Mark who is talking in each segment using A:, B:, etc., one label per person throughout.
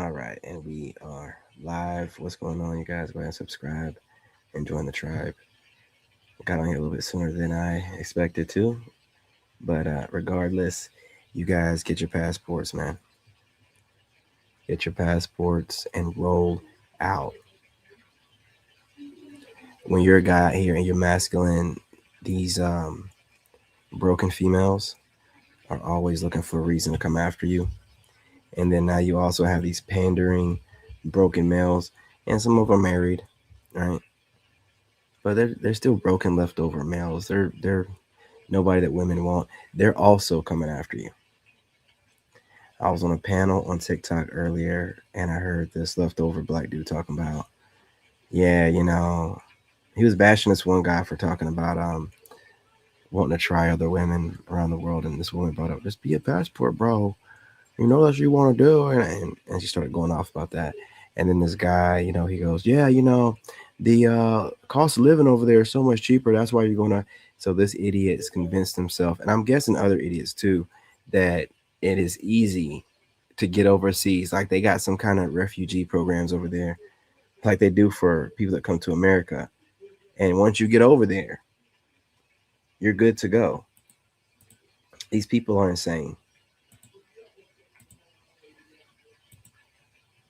A: All right, and we are live. What's going on, you guys? Go ahead and subscribe and join the tribe. Got on here a little bit sooner than I expected to, but regardless, you guys get your passports, man. Get your passports and roll out. When you're a guy out here and you're masculine, these broken females are always looking for a reason to come after you. And then now you also have these pandering, broken males, and some of them are married, right? But they're still broken leftover males. They're nobody that women want. They're also coming after you. I was on a panel on TikTok earlier, and I heard this leftover black dude talking about, yeah, he was bashing this one guy for talking about wanting to try other women around the world, and this woman brought up, just be a passport, bro. You know that's what you want to do, and she started going off about that. And then this guy, he goes, yeah, the cost of living over there is so much cheaper. That's why you're gonna. So this idiot has convinced himself, and I'm guessing other idiots too, that it is easy to get overseas. Like they got some kind of refugee programs over there, like they do for people that come to America. And once you get over there, you're good to go. These people are insane.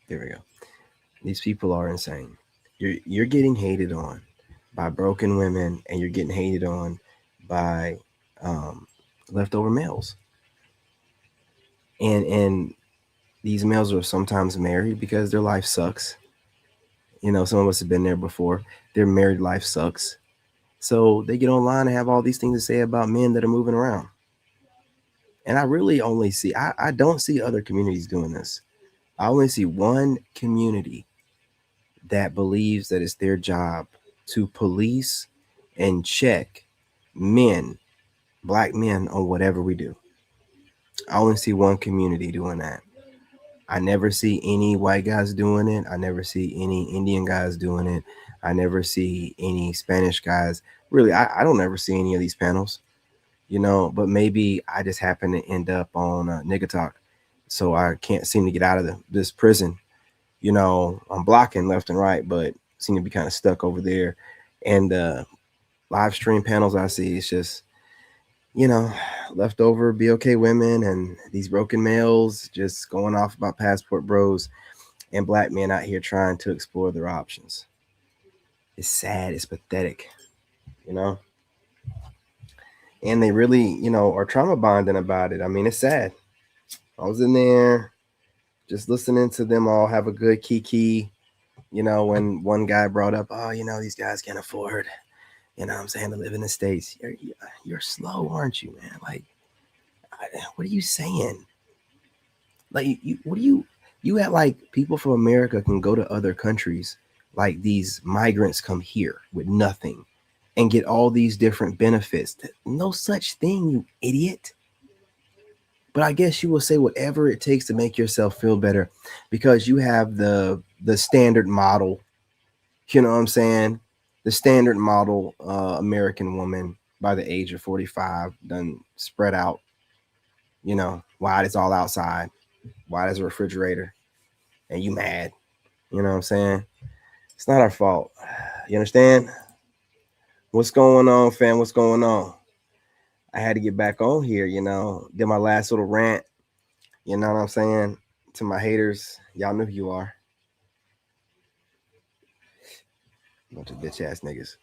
A: There we go. These people are insane. You're getting hated on by broken women, and you're getting hated on by um, leftover males. And these males are sometimes married because their life sucks. Some of us have been there before. Their married life sucks. So they get online and have all these things to say about men that are moving around. And I really only see, I don't see other communities doing this. I only see one community that believes that it's their job to police and check men, black men, on whatever we do. I only see one community doing that. I never see any white guys doing it. I never see any Indian guys doing it. I never see any Spanish guys. Really, I don't ever see any of these panels, but maybe I just happen to end up on Nigga Talk. So I can't seem to get out of this prison. I'm blocking left and right, but seem to be kind of stuck over there. And the live stream panels I see, it's just, you know, leftover BOK women and these broken males just going off about passport bros and black men out here trying to explore their options. It's sad. It's pathetic, you know? And they really, are trauma bonding about it. I mean, it's sad. I was in there just listening to them all have a good kiki, when one guy brought up, oh, these guys can't afford, what I'm saying, to live in the States. You're slow, aren't you, man? Like, what are you saying? Like, you act like people from America can go to other countries, like these migrants come here with nothing and get all these different benefits. No such thing, you idiot. But I guess you will say whatever it takes to make yourself feel better because you have the standard model, you know what I'm saying? The standard model American woman by the age of 45 done spread out, wide as all outside, wide as a refrigerator, and you mad. You know what I'm saying? It's not our fault. You understand? What's going on, fam? What's going on? I had to get back on here, did my last little rant, you know what I'm saying? To my haters, y'all know who you are. Bunch of bitch ass niggas.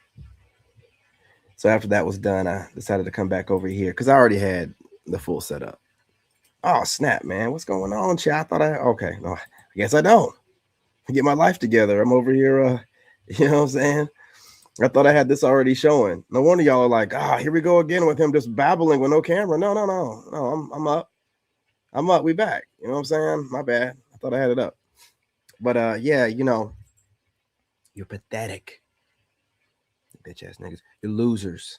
A: So after that was done, I decided to come back over here because I already had the full setup. Oh, snap, man. What's going on, chat? Okay. No, I guess I don't. Get my life together. I'm over here, you know what I'm saying? I thought I had this already showing. No wonder y'all are like, here we go again with him just babbling with no camera. No. I'm up. I'm up. We back. You know what I'm saying? My bad. I thought I had it up. But yeah, you're pathetic. Bitch ass niggas. You're losers.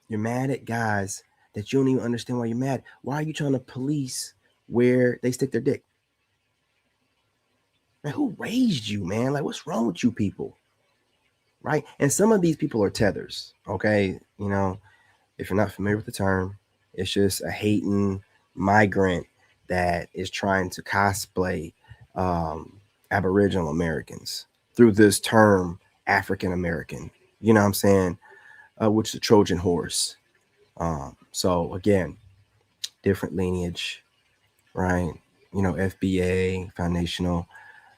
A: You're mad at guys that you don't even understand why you're mad. Why are you trying to police where they stick their dick? Man, who raised you, man? Like, what's wrong with you people? Right? And some of these people are tethers, okay? If you're not familiar with the term, it's just a hating migrant that is trying to cosplay um, Aboriginal Americans through this term African American. You know what I'm saying? Which is the Trojan horse. So again, different lineage, right? You know, FBA, foundational.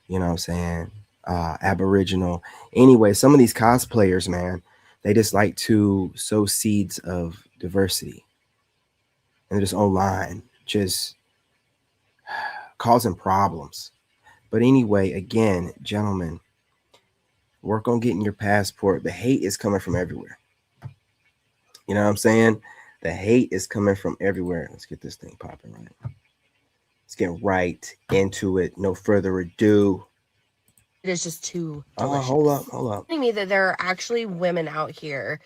A: You know what I'm saying? Aboriginal. Anyway, some of these cosplayers, man, they just like to sow seeds of diversity, and they're just online, just causing problems. But anyway, again, gentlemen, work on getting your passport. The hate is coming from everywhere. You know what I'm saying? The hate is coming from everywhere. Let's get this thing popping right. Let's get right into it. No further ado.
B: It is just too
A: Hold
B: delicious.
A: up, hold up.
B: Telling me that there are actually women out here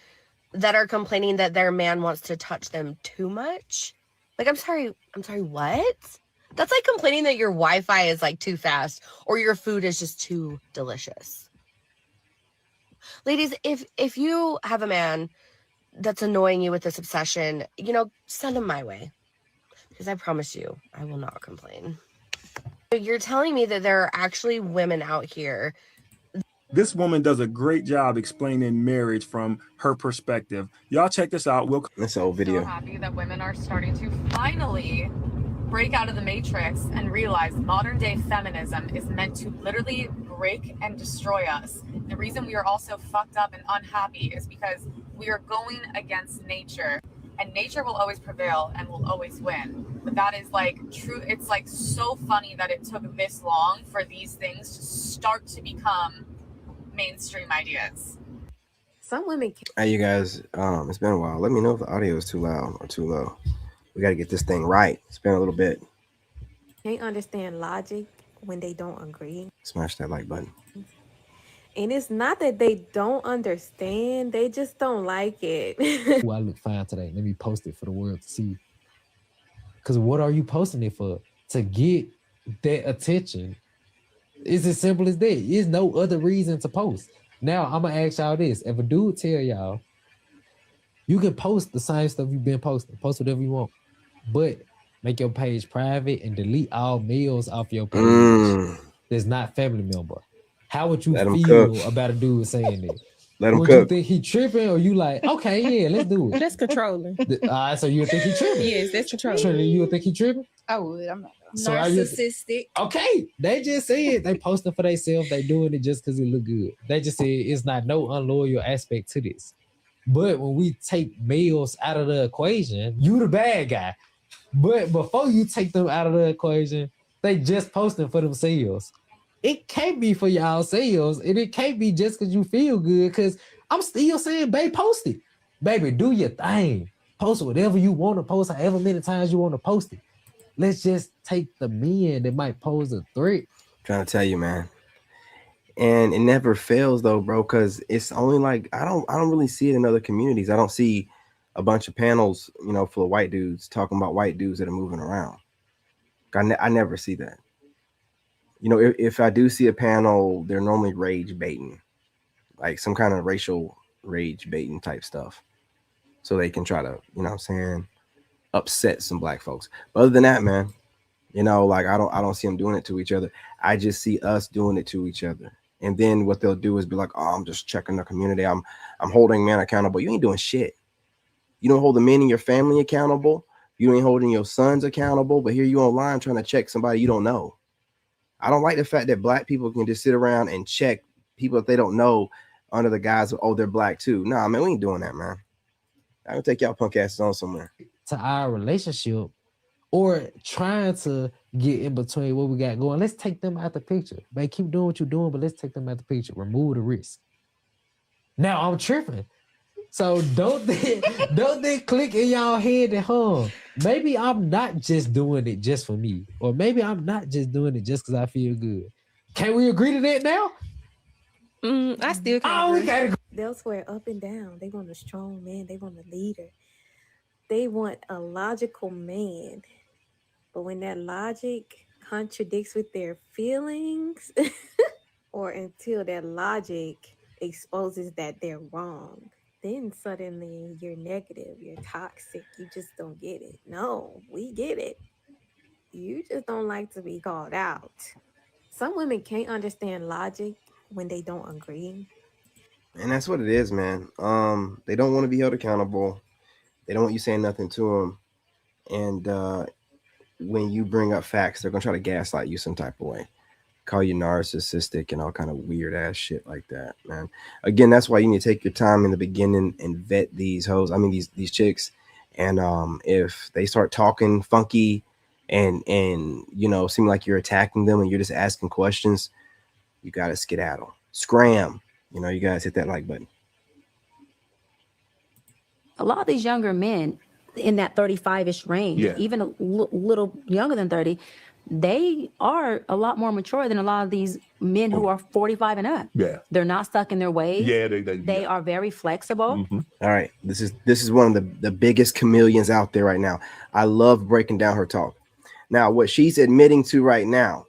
B: that are complaining that their man wants to touch them too much. Like, I'm sorry, what? That's like complaining that your Wi-Fi is like too fast or your food is just too delicious. Ladies, if you have a man that's annoying you with this obsession, send him my way. Because I promise you, I will not complain. You're telling me that there are actually women out here.
C: This woman does a great job explaining marriage from her perspective. Y'all check this out.
A: That's an old video.
D: So happy that women are starting to finally break out of the matrix and realize modern day feminism is meant to literally break and destroy us. The reason we are all so fucked up and unhappy is because we are going against nature, and nature will always prevail and will always win. But that is like true. It's like so funny that it took this long for these things to start to become mainstream ideas.
B: Some women can't.
A: Hey, you guys, it's been a while. Let me know if the audio is too loud or too low. We got to get this thing right. It's been a little bit.
E: Can't understand logic when they don't agree.
A: Smash that like button.
E: And it's not that they don't understand, they just don't like it.
F: Ooh, I look fine today. Let me post it for the world to see. Because what are you posting it for? To get that attention. It's as simple as that. There's no other reason to post. Now, I'm going to ask y'all this. If a dude tell y'all, you can post the same stuff you've been posting. Post whatever you want. But make your page private and delete all males off your page that's not family member. How would you feel about a dude saying that?
A: Let him
F: would
A: cook.
F: You think he tripping, or you like, okay, yeah, let's do it?
G: That's controlling.
F: So you would think he tripping?
G: Yes, that's controlling.
F: Trinity, you would think he tripping?
G: I would. I'm not.
F: So
G: narcissistic.
F: Okay, they just said they posting for themselves. They doing it just because it look good. They just said it's not no unloyal aspect to this. But when we take males out of the equation, you the bad guy. But before you take them out of the equation, they just posting for themselves. It can't be for y'all selves, and it can't be just because you feel good, because I'm still saying, babe, post it. Baby, do your thing. Post whatever you want to post, however many times you want to post it. Let's just take the men that might pose a threat.
A: Trying to tell you, man. And it never fails though, bro, because it's only like I don't really see it in other communities. I don't see a bunch of panels, full of white dudes talking about white dudes that are moving around. I never see that. If I do see a panel, they're normally rage baiting, like some kind of racial rage baiting type stuff, so they can try to, what I'm saying, upset some black folks. But other than that, man, like I don't see them doing it to each other. I just see us doing it to each other. And then what they'll do is be like, "Oh, I'm just checking the community. I'm holding man accountable." You ain't doing shit. You don't hold the men in your family accountable. You ain't holding your sons accountable. But here you online trying to check somebody you don't know. I don't like the fact that black people can just sit around and check people that they don't know under the guise of, oh, they're black too. Nah, man, we ain't doing that, man. I'm gonna take y'all punk asses on somewhere.
F: To our relationship, or trying to get in between what we got going. Let's take them out the picture. Man, keep doing what you're doing, but let's take them out the picture. Remove the risk. Now I'm tripping. So don't they click in y'all head that, maybe I'm not just doing it just for me. Or maybe I'm not just doing it just because I feel good. Can we agree to that now?
G: I still can't agree.
E: They'll swear up and down. They want a strong man. They want a leader. They want a logical man. But when that logic contradicts with their feelings, or until that logic exposes that they're wrong, then suddenly you're negative, you're toxic, you just don't get it. No, we get it. You just don't like to be called out. Some women can't understand logic when they don't agree.
A: And that's what it is, man. They don't want to be held accountable. They don't want you saying nothing to them. And when you bring up facts, they're gonna try to gaslight you some type of way, call you narcissistic and all kind of weird ass shit like that, man. Again, that's why you need to take your time in the beginning and vet these hoes. I mean, these chicks. And if they start talking funky and seem like you're attacking them and you're just asking questions, you gotta skedaddle, scram. You guys hit that like button.
H: A lot of these younger men in that 35-ish range, even a little younger than 30, they are a lot more mature than a lot of these men who are 45 and up.
I: Yeah.
H: They're not stuck in their ways.
I: Yeah,
H: they are very flexible.
I: Mm-hmm.
A: All right, this is one of the biggest chameleons out there right now. I love breaking down her talk. Now, what she's admitting to right now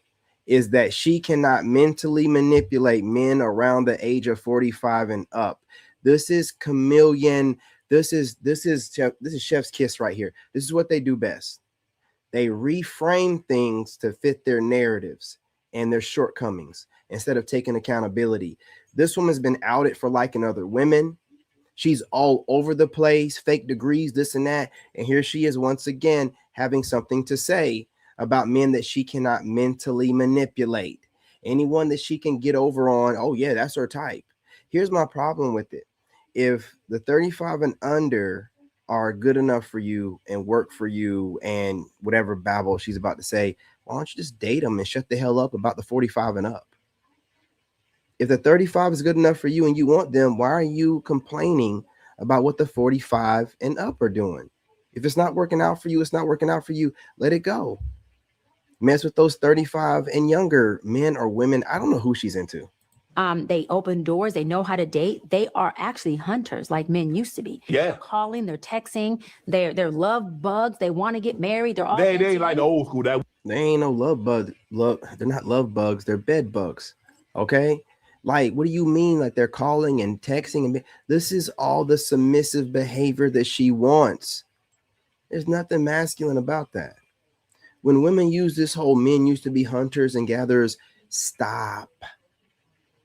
A: is that she cannot mentally manipulate men around the age of 45 and up. This is chameleon. This is chef's kiss right here. This is what they do best. They reframe things to fit their narratives and their shortcomings instead of taking accountability. This woman's been outed for liking other women. She's all over the place, fake degrees, this and that. And here she is once again having something to say about men that she cannot mentally manipulate. Anyone that she can get over on, oh yeah, that's her type. Here's my problem with it. If the 35 and under are good enough for you and work for you and whatever babble she's about to say, why don't you just date them and shut the hell up about the 45 and up? If the 35 is good enough for you and you want them, why are you complaining about what the 45 and up are doing? If it's not working out for you, it's not working out for you. Let it go. Mess with those 35 and younger men or women. I don't know who she's into.
H: They open doors. They know how to date. They are actually hunters like men used to be.
I: Yeah.
H: They're calling, they're texting, they're love bugs. They want to get married. They're all
I: they ain't like the old school.
A: They ain't no love bug. Look, they're not love bugs. They're bed bugs. Okay. Like, what do you mean? Like they're calling and texting and this is all the submissive behavior that she wants. There's nothing masculine about that. When women use this whole men used to be hunters and gatherers, stop.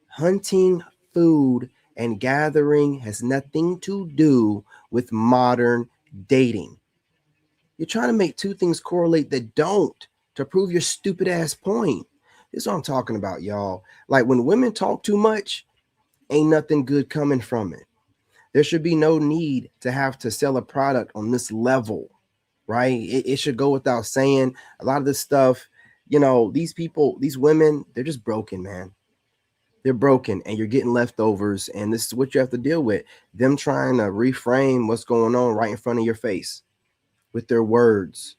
A: Hunting, food, and gathering has nothing to do with modern dating. You're trying to make two things correlate that don't to prove your stupid ass point. This is what I'm talking about, y'all. Like when women talk too much, ain't nothing good coming from it. There should be no need to have to sell a product on this level, right? It should go without saying. A lot of this stuff, these people, these women, they're just broken, man. They're broken and you're getting leftovers. And this is what you have to deal with. Them trying to reframe what's going on right in front of your face with their words.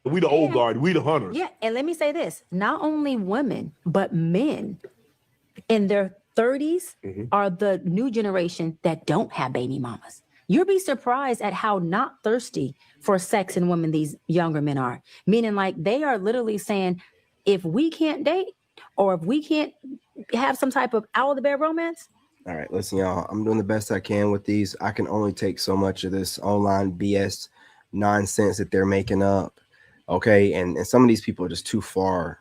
I: We the old guard. We the hunters.
H: Yeah. And let me say this. Not only women, but men in their 30s are the new generation that don't have baby mamas. You'll be surprised at how not thirsty for sex and women these younger men are. Meaning like they are literally saying, if we can't date, or if we can't have some type of out of the bed romance.
A: All right, listen, y'all, I'm doing the best I can with these. I can only take so much of this online BS nonsense that they're making up. Okay. And some of these people are just too far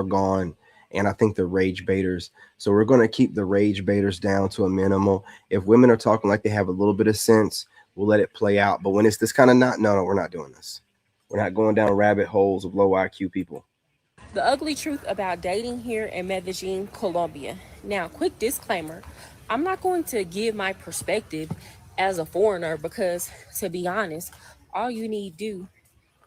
A: gone. And I think they're rage baiters. So we're going to keep the rage baiters down to a minimal. If women are talking like they have a little bit of sense, we'll let it play out. But when it's this kind of no, we're not doing this. We're not going down rabbit holes of low IQ people.
J: The ugly truth about dating here in Medellin, Colombia. Now, quick disclaimer, I'm not going to give my perspective as a foreigner because, to be honest, all you need to do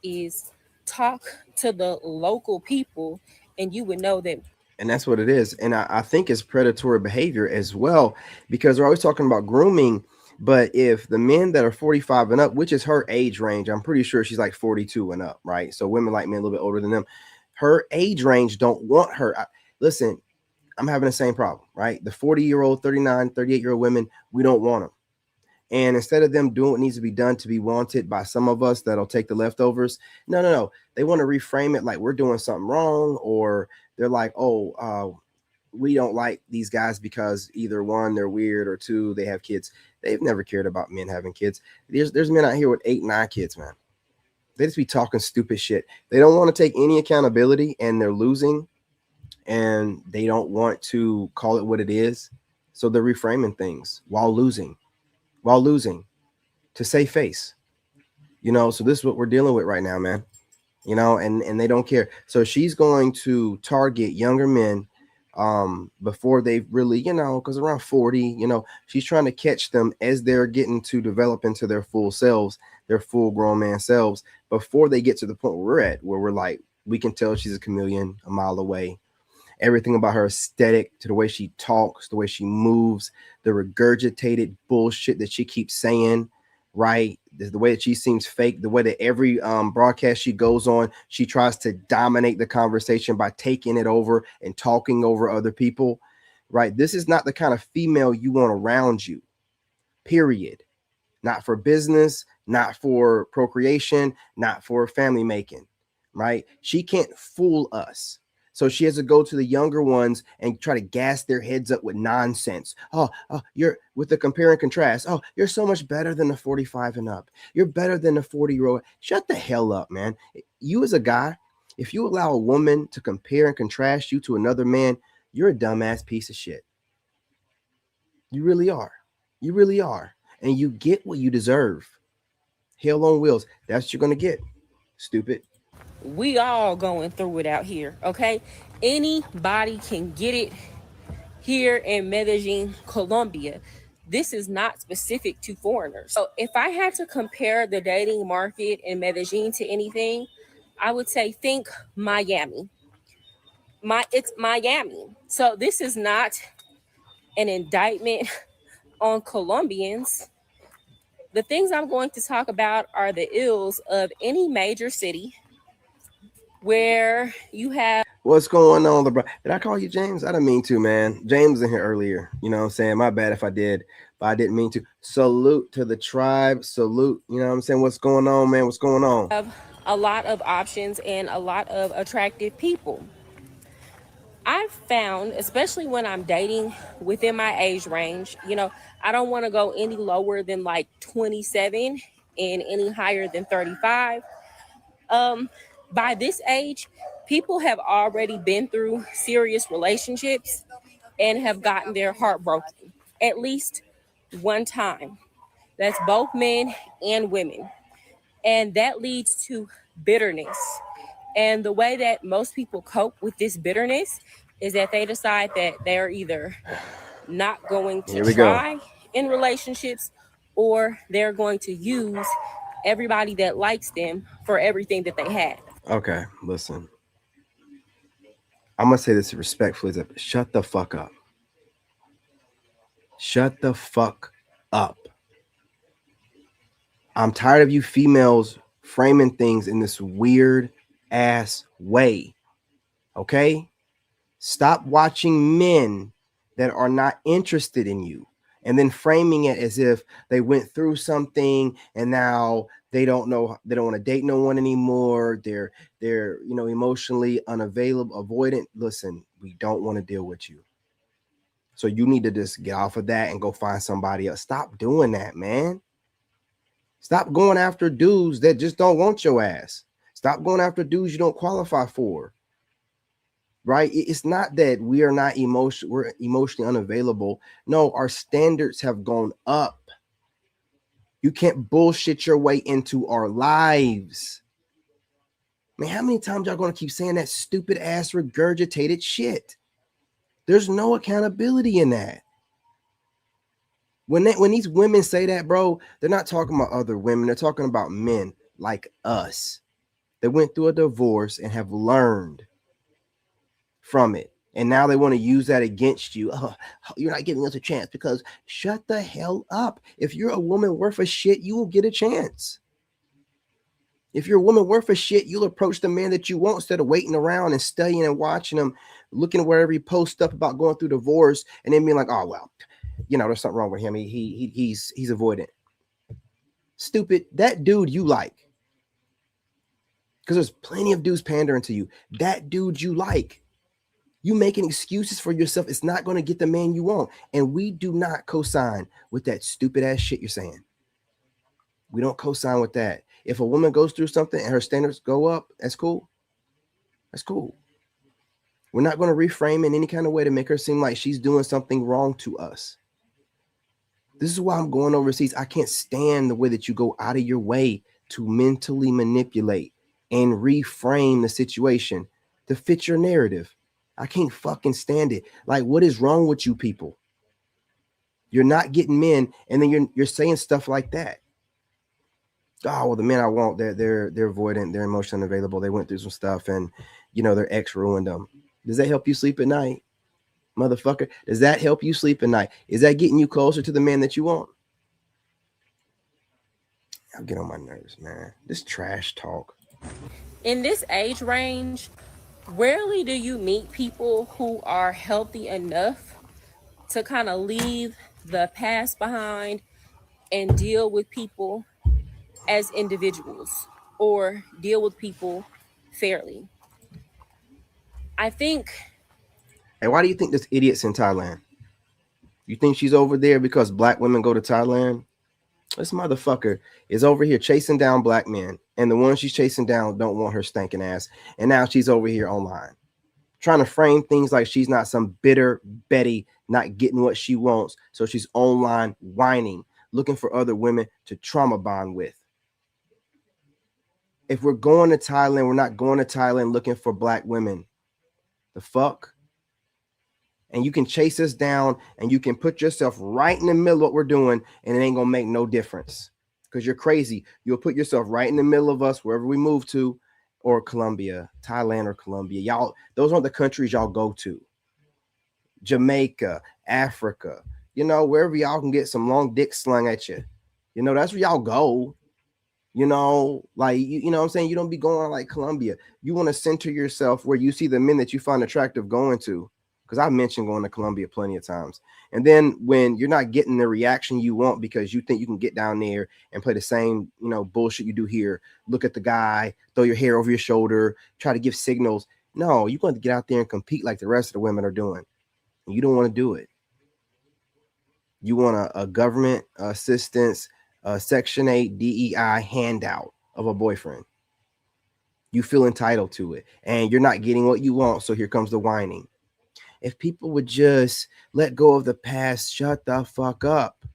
J: is talk to the local people and you would know that.
A: And that's what it is. And I think it's predatory behavior as well, because we're always talking about grooming. But if the men that are 45 and up, which is her age range, I'm pretty sure she's like 42 and up, right? So women like men a little bit older than them. Her age range don't want her. Listen, I'm having the same problem, right? The 40-year-old, 39, 38-year-old women, we don't want them. And instead of them doing what needs to be done to be wanted by some of us that'll take the leftovers, no. They want to reframe it like we're doing something wrong, or they're like, we don't like these guys because either one, they're weird, or two, they have kids. They've never cared about men having kids. There's men out here with 8, 9 kids, man. They just be talking stupid shit. They don't want to take any accountability and they're losing. and they don't want to call it what it is. So they're reframing things while losing to save face. So this is what we're dealing with right now, man. And they don't care. So she's going to target younger men before they've really, because around 40, she's trying to catch them as they're getting to develop into their full selves, their full grown man selves, before they get to the point where we're at, where we're like, we can tell she's a chameleon a mile away. Everything about her aesthetic, to the way she talks, the way she moves, the regurgitated bullshit that she keeps saying, right? The way that she seems fake, the way that every broadcast she goes on, she tries to dominate the conversation by taking it over and talking over other people, right? This is not the kind of female you want around you, period. Not for business, not for procreation, not for family making, right? She can't fool us. So she has to go to the younger ones and try to gas their heads up with nonsense. Oh, you're with the compare and contrast. Oh, you're so much better than the 45 and up. You're better than the 40-year-old. Shut the hell up, man. You as a guy, if you allow a woman to compare and contrast you to another man, you're a dumbass piece of shit. You really are. You really are. And you get what you deserve. Hell on wheels. That's what you're going to get. Stupid.
J: We all going through it out here, okay? Anybody can get it here in Medellin, Colombia. This is not specific to foreigners. So if I had to compare the dating market in Medellin to anything, I would say think Miami. It's Miami. So this is not an indictment on Colombians. The things I'm going to talk about are the ills of any major city where you have.
A: What's going on, LeBron? Did I call you James? I didn't mean to, man. James was in here earlier. You know what I'm saying? My bad if I did, but I didn't mean to. Salute to the tribe. Salute. You know what I'm saying? What's going on, man? What's going on?
J: Have a lot of options and a lot of attractive people. I've found, especially when I'm dating within my age range, I don't want to go any lower than like 27 and any higher than 35. By this age, people have already been through serious relationships and have gotten their heart broken at least one time. That's both men and women. And that leads to bitterness. And the way that most people cope with this bitterness is that they decide that they're either not going to try in relationships, or they're going to use everybody that likes them for everything that they had.
A: Okay, listen. I'm going to say this respectfully. Shut the fuck up. Shut the fuck up. I'm tired of you females framing things in this weird ass way. Okay? Stop watching men that are not interested in you and then framing it as if they went through something and now they don't want to date no one anymore. They're emotionally unavailable, avoidant. Listen, we don't want to deal with you. So you need to just get off of that and go find somebody else. Stop doing that, man. Stop going after dudes that just don't want your ass. Stop going after dudes you don't qualify for. Right? It's not that we're emotionally unavailable. No, our standards have gone up. You can't bullshit your way into our lives. Man, how many times y'all gonna keep saying that stupid ass regurgitated shit? There's no accountability in that. When these women say that, bro, they're not talking about other women. They're talking about men like us that went through a divorce and have learned from it. And now they want to use that against you. Oh, you're not giving us a chance because shut the hell up. If you're a woman worth a shit, you will get a chance. If you're a woman worth a shit, you'll approach the man that you want instead of waiting around and studying and watching him, looking at wherever he posts up about going through divorce and then being like, oh, well, there's something wrong with him. He's avoidant. Stupid. That dude you like. Because there's plenty of dudes pandering to you. That dude you like. You making excuses for yourself. It's not going to get the man you want. And we do not co-sign with that stupid ass shit you're saying. We don't co-sign with that. If a woman goes through something and her standards go up, that's cool. That's cool. We're not going to reframe in any kind of way to make her seem like she's doing something wrong to us. This is why I'm going overseas. I can't stand the way that you go out of your way to mentally manipulate and reframe the situation to fit your narrative. I can't fucking stand it. Like, what is wrong with you people? You're not getting men, and then you're saying stuff like that. Oh, well, the men I want, they're avoidant, they're emotionally unavailable. They went through some stuff, and their ex ruined them. Does that help you sleep at night, motherfucker? Does that help you sleep at night? Is that getting you closer to the man that you want? I'll get on my nerves, man. This trash talk.
J: In this age range, rarely do you meet people who are healthy enough to kind of leave the past behind and deal with people as individuals or deal with people fairly. I think.
A: Hey, why do you think this idiot's in Thailand? You think she's over there because black women go to Thailand? This motherfucker is over here chasing down black men, and the ones she's chasing down don't want her stinking ass. And now she's over here online trying to frame things like she's not some bitter Betty not getting what she wants. So she's online whining, looking for other women to trauma bond with. If we're going to Thailand, we're not going to Thailand looking for black women. The fuck? And you can chase us down and you can put yourself right in the middle of what we're doing, and it ain't gonna make no difference because you're crazy. You'll put yourself right in the middle of us wherever we move to, or Colombia, Thailand or Colombia. Y'all, those aren't the countries y'all go to. Jamaica, Africa, wherever y'all can get some long dick slung at you. That's where y'all go. Like, you know what I'm saying? You don't be going like Colombia. You want to center yourself where you see the men that you find attractive going to. Because I've mentioned going to Colombia plenty of times. And then when you're not getting the reaction you want because you think you can get down there and play the same, bullshit you do here, look at the guy, throw your hair over your shoulder, try to give signals. No, you want to get out there and compete like the rest of the women are doing. And you don't want to do it. You want a government assistance, Section 8 DEI handout of a boyfriend. You feel entitled to it. And you're not getting what you want, so here comes the whining. If people would just let go of the past, shut the fuck up.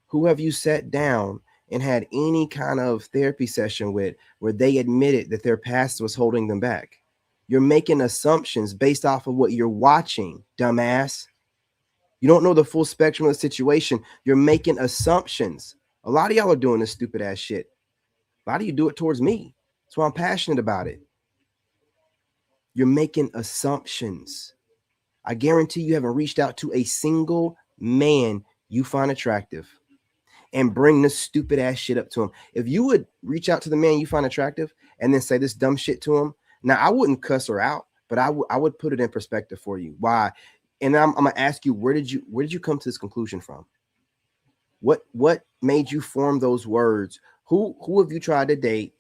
A: Who have you sat down and had any kind of therapy session with where they admitted that their past was holding them back? You're making assumptions based off of what you're watching, dumbass. You don't know the full spectrum of the situation. You're making assumptions. A lot of y'all are doing this stupid ass shit. A lot of you do it towards me. That's why I'm passionate about it. You're making assumptions. I guarantee you haven't reached out to a single man you find attractive and bring this stupid ass shit up to him. If you would reach out to the man you find attractive and then say this dumb shit to him, now I wouldn't cuss her out, but I would put it in perspective for you. Why? And I'm gonna ask you, where did you come to this conclusion from? What made you form those words? Who have you tried to date?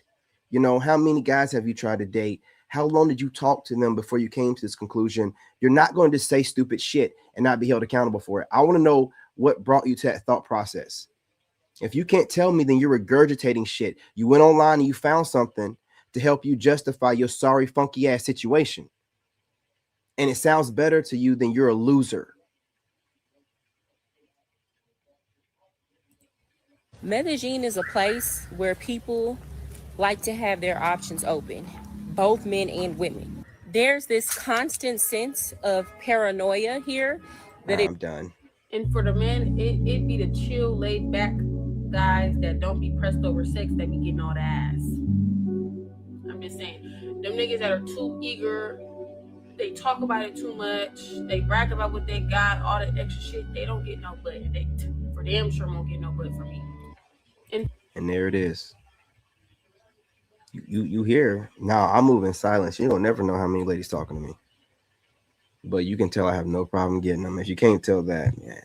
A: How many guys have you tried to date? How long did you talk to them before you came to this conclusion? You're not going to say stupid shit and not be held accountable for it. I want to know what brought you to that thought process. If you can't tell me, then you're regurgitating shit. You went online and you found something to help you justify your sorry, funky ass situation. And it sounds better to you than you're a loser.
J: Medellin is a place where people like to have their options open, both men and women. There's this constant sense of paranoia here that
A: I'm done.
K: And for the men, it be the chill, laid back guys that don't be pressed over sex that be getting all the ass. I'm just saying, them niggas that are too eager, they talk about it too much, they brag about what they got, all the extra shit, they don't get no butt. They for damn sure won't get no butt from me.
A: And there it is. You hear now? I move in silence. You don't never know how many ladies talking to me, but you can tell I have no problem getting them. If you can't tell that, yeah,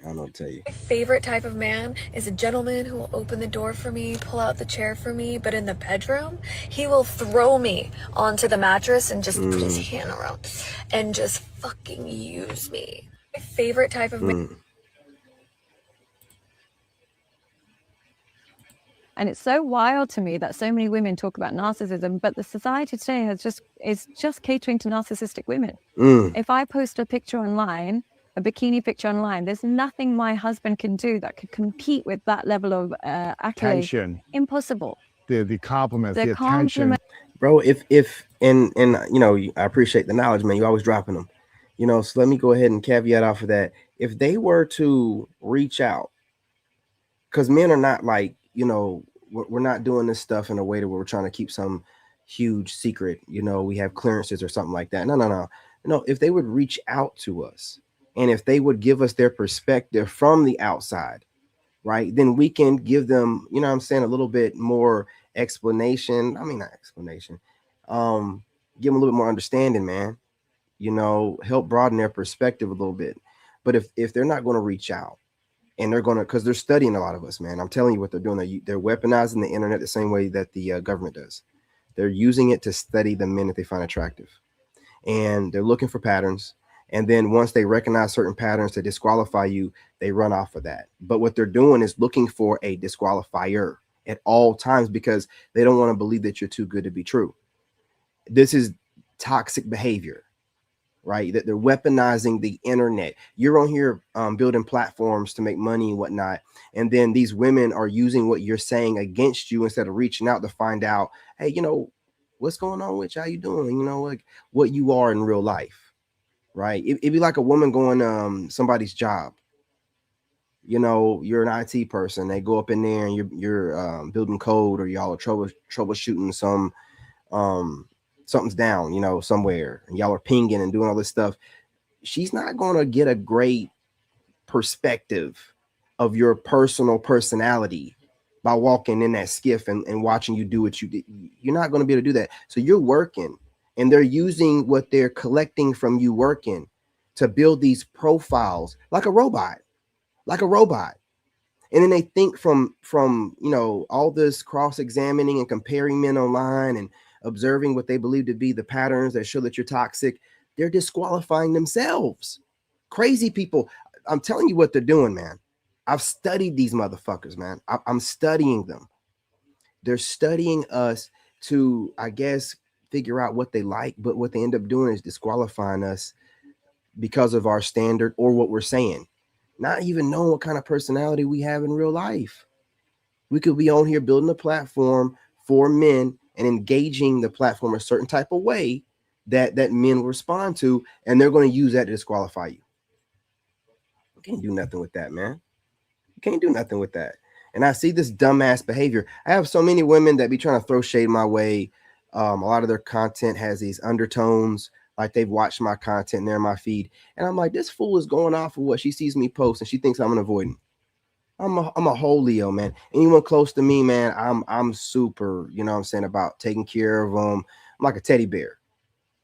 A: I don't know what to tell you.
L: My favorite type of man is a gentleman who will open the door for me, pull out the chair for me, but in the bedroom, he will throw me onto the mattress and just put his hand around and just fucking use me. My favorite type of man.
M: And it's so wild to me that so many women talk about narcissism, but the society today is just catering to narcissistic women. If I post a picture online, a bikini picture online, there's nothing my husband can do that could compete with that level of accolade.
N: Attention.
M: Impossible.
N: The compliments, the attention.
M: compliment.
A: Bro, if and you know, I appreciate the knowledge, man. You always dropping them. You know, so let me go ahead and caveat off of that. If they were to reach out, because men are not like, you know, we're not doing this stuff in a way that we're trying to keep some huge secret, you know, we have clearances or something like that. No. No, if they would reach out to us and if they would give us their perspective from the outside, right, then we can give them, you know what I'm saying, a little bit more explanation. I mean, not explanation. Give them a little bit more understanding, man. You know, help broaden their perspective a little bit. But if they're not going to reach out, and they're going to, because they're studying a lot of us, man. I'm telling you what they're doing. They're weaponizing the internet the same way that the government does. They're using it to study the men that they find attractive. And they're looking for patterns. And then once they recognize certain patterns to disqualify you, they run off of that. But what they're doing is looking for a disqualifier at all times because they don't want to believe that you're too good to be true. This is toxic behavior, right? That they're weaponizing the internet. You're on here building platforms to make money and whatnot. And then these women are using what you're saying against you instead of reaching out to find out, hey, you know, what's going on with you? How you doing? You know, like what you are in real life, right? It'd be like a woman going somebody's job. You know, you're an IT person. They go up in there and you're building code, or y'all are troubleshooting some something's down, you know, somewhere, and y'all are pinging and doing all this stuff. She's not going to get a great perspective of your personal personality by walking in that skiff and watching you do what you did. You're not going to be able to do that. So you're working, and they're using what they're collecting from you working to build these profiles like a robot. And then they think from you know, all this cross-examining and comparing men online and observing what they believe to be the patterns that show that you're toxic, they're disqualifying themselves. Crazy people. I'm telling you what they're doing, man. I've studied these motherfuckers, man. I'm studying them. They're studying us to, I guess, figure out what they like, but what they end up doing is disqualifying us because of our standard or what we're saying. Not even knowing what kind of personality we have in real life. We could be on here building a platform for men and engaging the platform a certain type of way that men will respond to, and they're going to use that to disqualify you. You can't do nothing with that, man. You can't do nothing with that. And I see this dumbass behavior. I have so many women that be trying to throw shade my way. A lot of their content has these undertones, like they've watched my content and they're in my feed. And I'm like, this fool is going off of what she sees me post, and she thinks I'm an avoidant. I'm a whole Leo, man. Anyone close to me, man, I'm super, you know what I'm saying, about taking care of them. I'm like a teddy bear.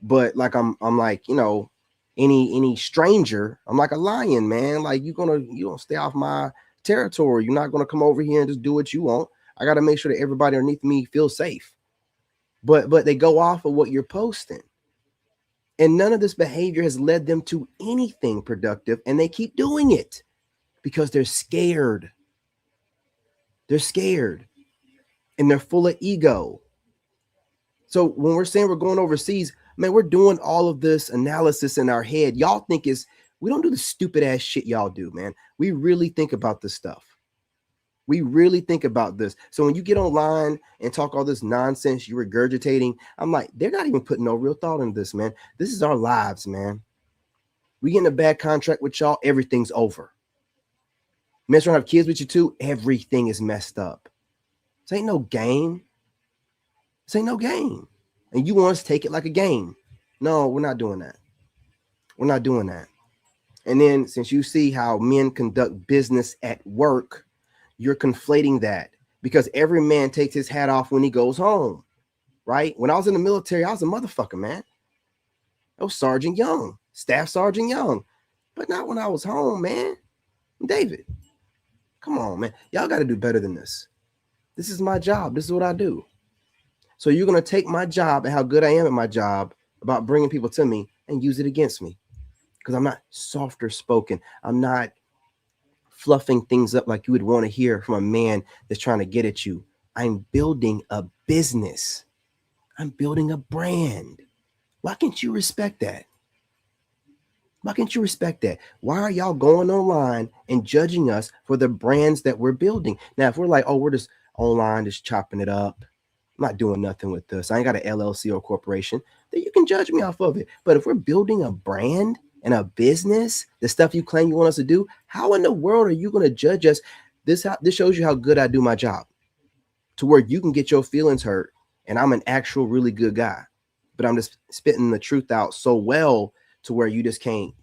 A: But like I'm like, you know, any stranger, I'm like a lion, man. Like you don't stay off my territory. You're not gonna come over here and just do what you want. I gotta make sure that everybody underneath me feels safe. But they go off of what you're posting. And none of this behavior has led them to anything productive, and they keep doing it because they're scared. They're scared, and they're full of ego. So when we're saying we're going overseas, man, we're doing all of this analysis in our head. Y'all think we don't do the stupid ass shit y'all do, man. We really think about this stuff. We really think about this. So when you get online and talk all this nonsense you're regurgitating, I'm like, they're not even putting no real thought into this, man. This is our lives, man. We get in a bad contract with y'all, everything's over. Men trying to have kids with you too, everything is messed up. This ain't no game. This ain't no game. And you want us to take it like a game. No, we're not doing that. We're not doing that. And then since you see how men conduct business at work, you're conflating that because every man takes his hat off when he goes home, right? When I was in the military, I was a motherfucker, man. I was Sergeant Young, Staff Sergeant Young, but not when I was home, man. David, come on, man. Y'all got to do better than this. This is my job. This is what I do. So you're going to take my job and how good I am at my job about bringing people to me and use it against me because I'm not softer spoken. I'm not fluffing things up like you would want to hear from a man that's trying to get at you. I'm building a business. I'm building a brand. Why can't you respect that? Why can't you respect that? Why are y'all going online and judging us for the brands that we're building? Now, if we're like, oh, we're just online, just chopping it up, I'm not doing nothing with this, I ain't got an LLC or corporation, then you can judge me off of it. But if we're building a brand and a business, the stuff you claim you want us to do, how in the world are you going to judge us? This shows you how good I do my job, to where you can get your feelings hurt and I'm an actual really good guy, but I'm just spitting the truth out so well to where you just can't,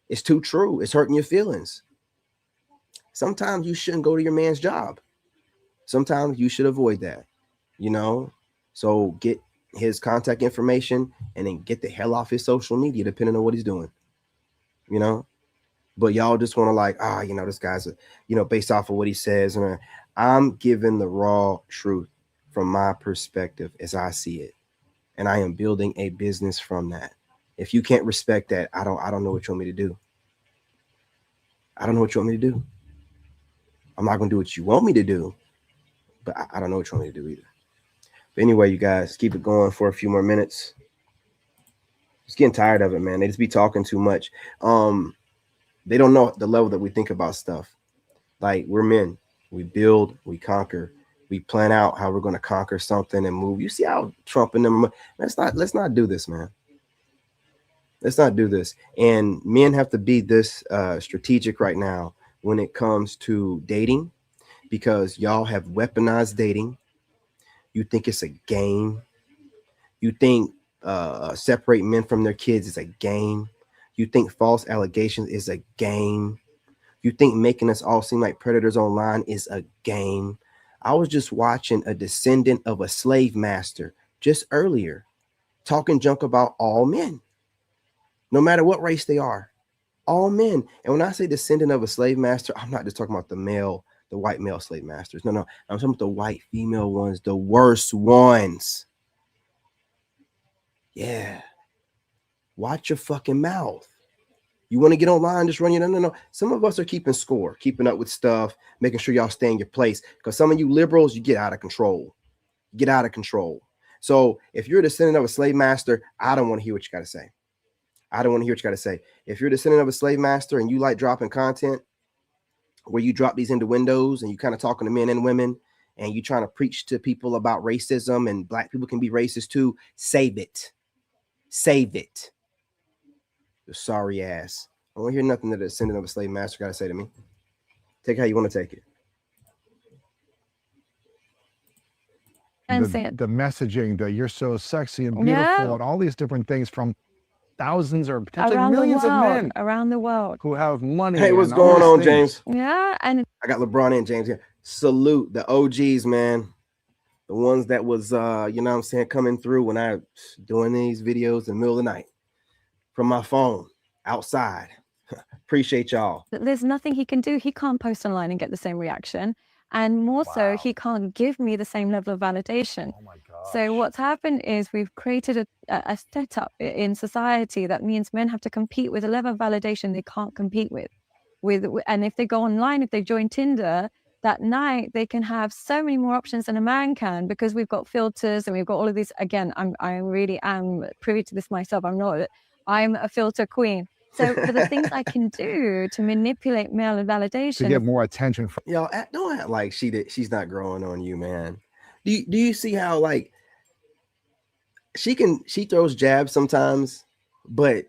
A: it's too true. It's hurting your feelings. Sometimes you shouldn't go to your man's job. Sometimes you should avoid that, So get his contact information and then get the hell off his social media, depending on what he's doing, But y'all just want to like, this guy's, based off of what he says. And I'm giving the raw truth from my perspective as I see it. And I am building a business from that. If you can't respect that, I don't know what you want me to do. I don't know what you want me to do. I'm not going to do what you want me to do, but I don't know what you want me to do either. But anyway, you guys, keep it going for a few more minutes. Just getting tired of it, man. They just be talking too much. They don't know the level that we think about stuff. Like, we're men. We build, we conquer. We plan out how we're going to conquer something and move. You see how Trump and them, let's not do this, man. Let's not do this. And men have to be this strategic right now when it comes to dating, because y'all have weaponized dating. You think it's a game. You think separate men from their kids is a game. You think false allegations is a game. You think making us all seem like predators online is a game. I was just watching a descendant of a slave master just earlier talking junk about all men, no matter what race they are, all men. And when I say descendant of a slave master, I'm not just talking about the white male slave masters. No, I'm talking about the white female ones, the worst ones. Yeah. Watch your fucking mouth. You want to get online, just run your no. Some of us are keeping score, keeping up with stuff, making sure y'all stay in your place. Because some of you liberals, you get out of control. Get out of control. So if you're a descendant of a slave master, I don't want to hear what you got to say. I don't want to hear what you got to say. If you're a descendant of a slave master and you like dropping content where you drop these into windows and you kind of talking to men and women and you trying to preach to people about racism and black people can be racist too, save it. Save it. Your sorry ass. I don't want to hear nothing that a descendant of a slave master got to say to me. Take it how you want to take it.
N: The messaging that you're so sexy and beautiful and all these different things from thousands or potentially millions of men
M: around the world
N: who have money.
A: Hey, what's going on, James?
M: Yeah, and
A: I got LeBron and James here. Salute the OGs, man. The ones that was, coming through when I doing these videos in the middle of the night from my phone outside. Appreciate y'all.
M: There's nothing he can do. He can't post online and get the same reaction. And more so, he can't give me the same level of validation. Oh my gosh. So what's happened is we've created a setup in society that means men have to compete with a level of validation they can't compete with. And if they go online, if they join Tinder, that night they can have so many more options than a man can, because we've got filters and we've got all of these. Again, I really am privy to this myself. I'm a filter queen. So for the things I can do to manipulate male validation,
N: to get more attention from
A: y'all, don't act like she's not growing on you, man. Do you see how like she throws jabs sometimes, but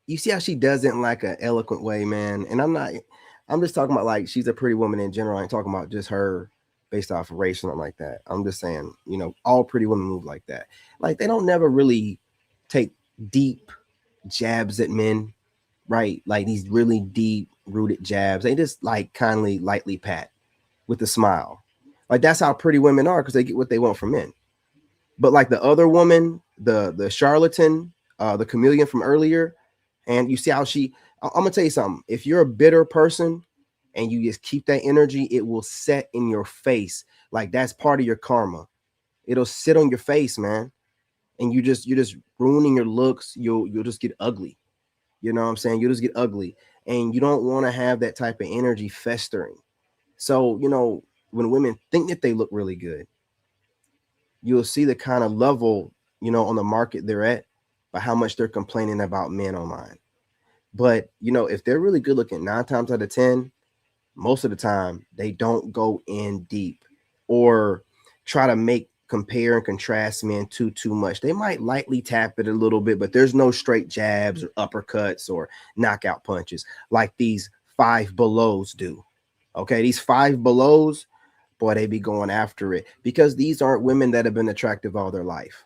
A: you see how she does it in like an eloquent way, man. And I'm just talking about like she's a pretty woman in general. I ain't talking about just her based off of race or something like that. I'm just saying, all pretty women move like that. Like they don't never really take deep jabs at men, right? Like these really deep rooted jabs. They just like kindly, lightly pat with a smile. Like that's how pretty women are, because they get what they want from men. But like the other woman, the charlatan, the chameleon from earlier, and you see how I'm gonna tell you something. If you're a bitter person and you just keep that energy, it will set in your face. Like that's part of your karma. It'll sit on your face, man. And you're just ruining your looks. You'll just get ugly. You know what I'm saying? You'll just get ugly. And you don't want to have that type of energy festering. So, when women think that they look really good, you'll see the kind of level, on the market they're at by how much they're complaining about men online. But, if they're really good looking, 9 times out of 10, most of the time they don't go in deep or try to compare and contrast men too much. They might lightly tap it a little bit, but there's no straight jabs or uppercuts or knockout punches like these Five Belows do. Okay, these Five Belows, boy, they be going after it because these aren't women that have been attractive all their life,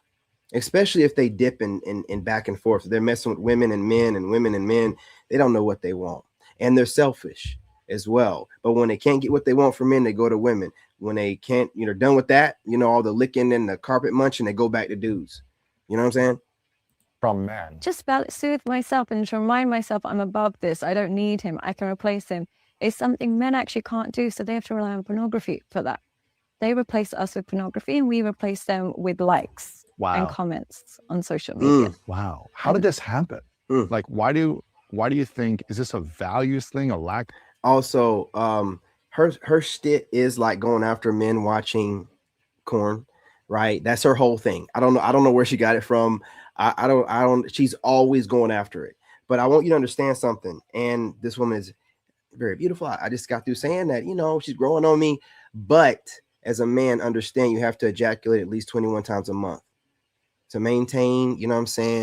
A: especially if they dip in back and forth. They're messing with women and men and women and men. They don't know what they want, and they're selfish as well. But when they can't get what they want from men, they go to women. When they can't, done with that, all the licking and the carpet munching, they go back to dudes. You know what I'm saying?
N: From men.
M: Just soothe myself and to remind myself I'm above this. I don't need him. I can replace him. It's something men actually can't do. So they have to rely on pornography for that. They replace us with pornography and we replace them with likes and comments on social media.
N: Wow. How did this happen? Like, why do you think, is this a values thing, a lack?
A: Also, her shtick is like going after men watching corn, right? That's her whole thing. I don't know where she got it from. I don't, she's always going after it. But I want you to understand something. And this woman is very beautiful. I just got through saying that, she's growing on me. But as a man, understand you have to ejaculate at least 21 times a month to maintain,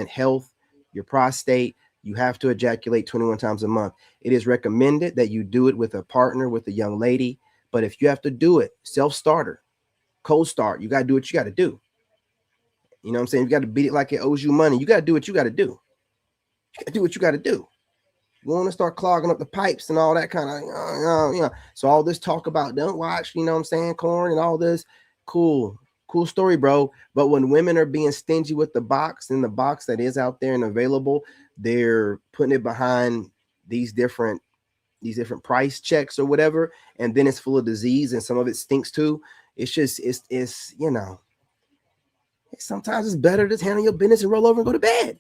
A: health, your prostate. You have to ejaculate 21 times a month. It is recommended that you do it with a partner, with a young lady. But if you have to do it, self-starter, cold start, you got to do what you got to do. You know what I'm saying? You got to beat it like it owes you money. You got to do what you got to do. You got to do what you got to do. You want to start clogging up the pipes and all that kind of, So all this talk about don't watch, corn and all this, cool story, bro. But when women are being stingy with the box and the box that is out there and available, they're putting it behind these different price checks or whatever, and then it's full of disease and some of it stinks too. It's just sometimes it's better to handle your business and roll over and go to bed.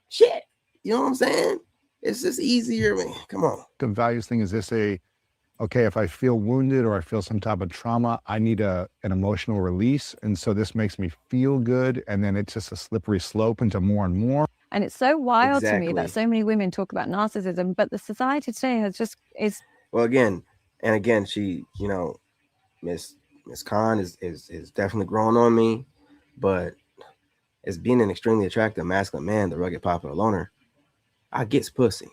A: Shit, you know what I'm saying? It's just easier, man. Come on.
N: The values thing, is this okay, if I feel wounded or I feel some type of trauma, I need an emotional release. And so this makes me feel good. And then it's just a slippery slope into more and more.
M: And it's so wild to me that so many women talk about narcissism, but the society today is.
A: Well, again, she, Miss Khan is definitely growing on me, but as being an extremely attractive masculine man, the rugged popular loner, I gets pussy,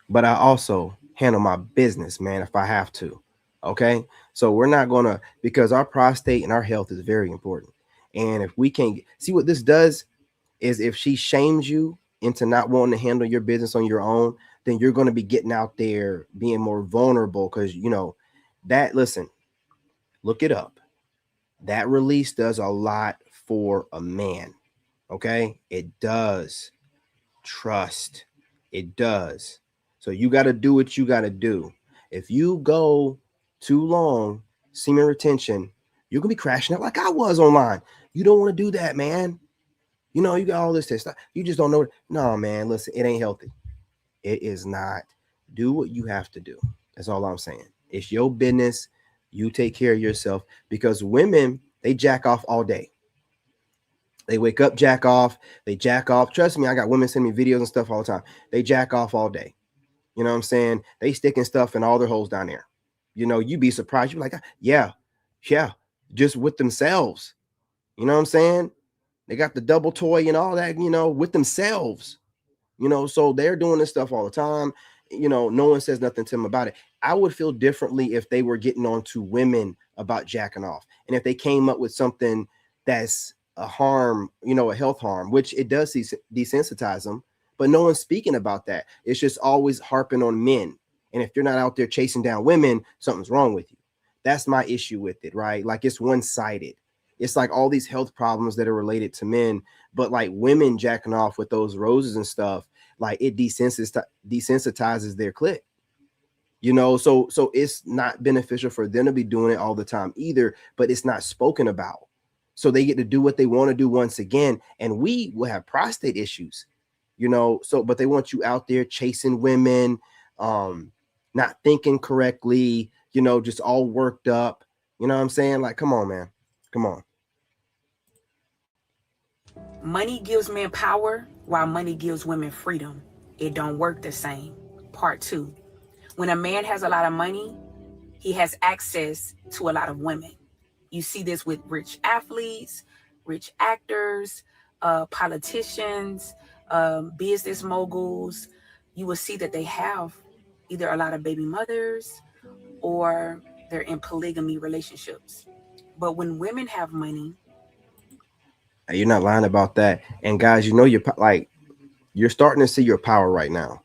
A: but I also handle my business, man, if I have to. Okay. So we're not gonna, because our prostate and our health is very important. And if we can't see what this does is if she shames you into not wanting to handle your business on your own, then you're going to be getting out there being more vulnerable. Cause listen, look it up. That release does a lot for a man. Okay. It does. Trust. It does. So you got to do what you got to do. If you go too long, semen retention, you're going to be crashing out like I was online. You don't want to do that, man. You got all this stuff. You just don't know. No, man, listen, it ain't healthy. It is not. Do what you have to do. That's all I'm saying. It's your business. You take care of yourself, because women, they jack off all day. They wake up, jack off. They jack off. Trust me, I got women send me videos and stuff all the time. They jack off all day. You know what I'm saying? They sticking stuff in all their holes down there. You'd be surprised. You're like, yeah, just with themselves. You know what I'm saying? They got the double toy and all that, with themselves. So they're doing this stuff all the time. No one says nothing to them about it. I would feel differently if they were getting on to women about jacking off. And if they came up with something that's a harm, a health harm, which it does desensitize them, but no one's speaking about that. It's just always harping on men. And if you're not out there chasing down women, something's wrong with you. That's my issue with it, right? Like, it's one-sided. It's like all these health problems that are related to men, but like women jacking off with those roses and stuff, like it desensitizes their clit. So it's not beneficial for them to be doing it all the time either, but it's not spoken about. So they get to do what they want to do once again. And we will have prostate issues, but they want you out there chasing women, not thinking correctly, just all worked up. You know what I'm saying? Like, come on, man. Come on.
O: Money gives men power while money gives women freedom. It don't work the same. Part 2. When a man has a lot of money, he has access to a lot of women. You see this with rich athletes, rich actors, politicians, business moguls. You will see that they have either a lot of baby mothers or they're in polygamy relationships. But when women have money,
A: You're not lying about that. And guys, you know, you're starting to see your power right now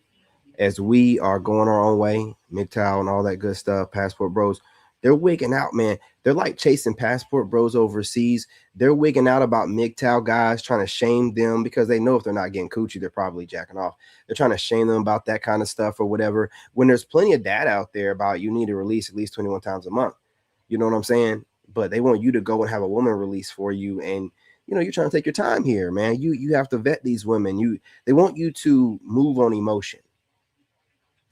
A: as we are going our own way, MGTOW and all that good stuff, passport bros. They're wigging out, man. They're like chasing passport bros overseas. They're wigging out about MGTOW guys, trying to shame them because they know if they're not getting coochie, they're probably jacking off. They're trying to shame them about that kind of stuff or whatever. When there's plenty of data out there about you need to release at least 21 times a month. You know what I'm saying? But they want you to go and have a woman release for you, and you know you're trying to take your time here, man. You have to vet these women. They want you to move on emotion.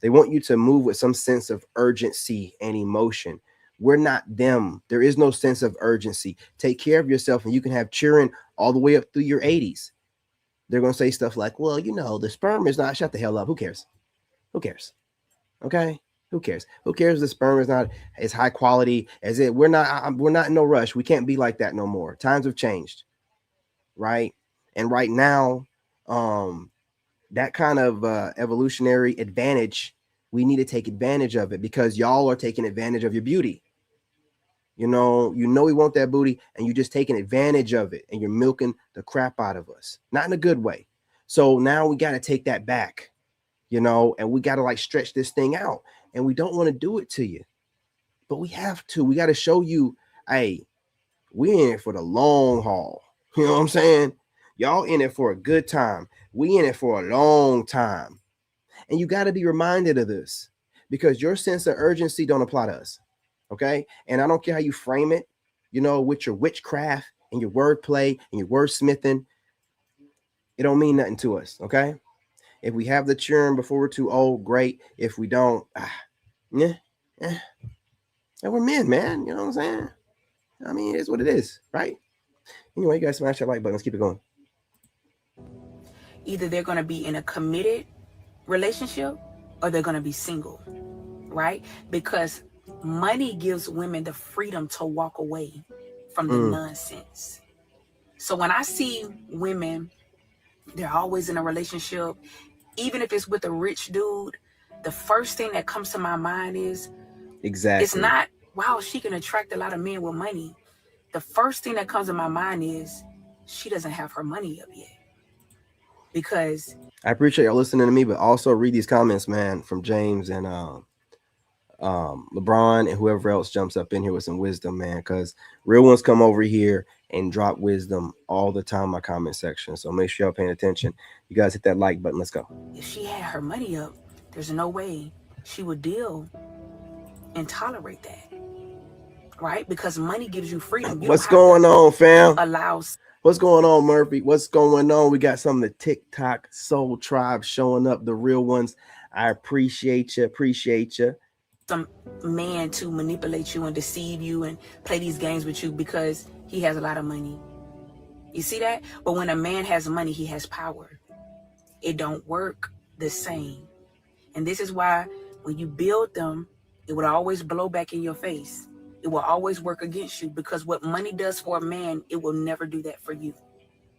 A: They want you to move with some sense of urgency and emotion. We're not them. There is no sense of urgency. Take care of yourself, and you can have children all the way up through your 80s. They're going to say stuff like, well, you know, the sperm is not, shut the hell up. Who cares? Who cares? Okay. Who cares? Who cares? The sperm is not as high quality as it. We're not in no rush. We can't be like that no more. Times have changed. Right. And right now, that kind of evolutionary advantage, we need to take advantage of it because y'all are taking advantage of your beauty. You know we want that booty, and you're just taking advantage of it, and you're milking the crap out of us, not in a good way. So now we got to take that back, you know, and we got to like stretch this thing out, and we don't want to do it to you, but we have to. We got to show you, hey, we in it for the long haul. You know what I'm saying? Y'all in it for a good time. We in it for a long time. And you got to be reminded of this because your sense of urgency don't apply to us. Okay. And I don't care how you frame it, you know, with your witchcraft and your wordplay and your wordsmithing, it don't mean nothing to us. Okay. If we have the churn before we're too old, great. If we don't, and we're men, man. You know what I'm saying? I mean, it's what it is, right? Anyway, you guys smash that like button. Let's keep it going.
O: Either they're going to be in a committed relationship or they're going to be single, right? Because money gives women the freedom to walk away from the nonsense. So when I see women, they're always in a relationship, even if it's with a rich dude, the first thing that comes to my mind is,
A: exactly,
O: it's not, wow, she can attract a lot of men with money. The first thing that comes to my mind is, she doesn't have her money up yet. Because
A: I appreciate y'all listening to me, but also read these comments, man, from James and LeBron and whoever else jumps up in here with some wisdom, man, because real ones come over here and drop wisdom all the time in my comment section. So make sure y'all paying attention. You guys hit that like button. Let's go.
O: If she had her money up, there's no way she would deal and tolerate that, right? Because money gives you freedom.
A: What's going on, fam?
O: Allows.
A: What's going on, Murphy? What's going on? We got some of the TikTok Soul Tribe showing up, the real ones. I appreciate you. Appreciate you.
O: Some man to manipulate you and deceive you and play these games with you because he has a lot of money. You see that? But when a man has money, he has power. It don't work the same. And this is why when you build them, it would always blow back in your face. It will always work against you because what money does for a man, it will never do that for you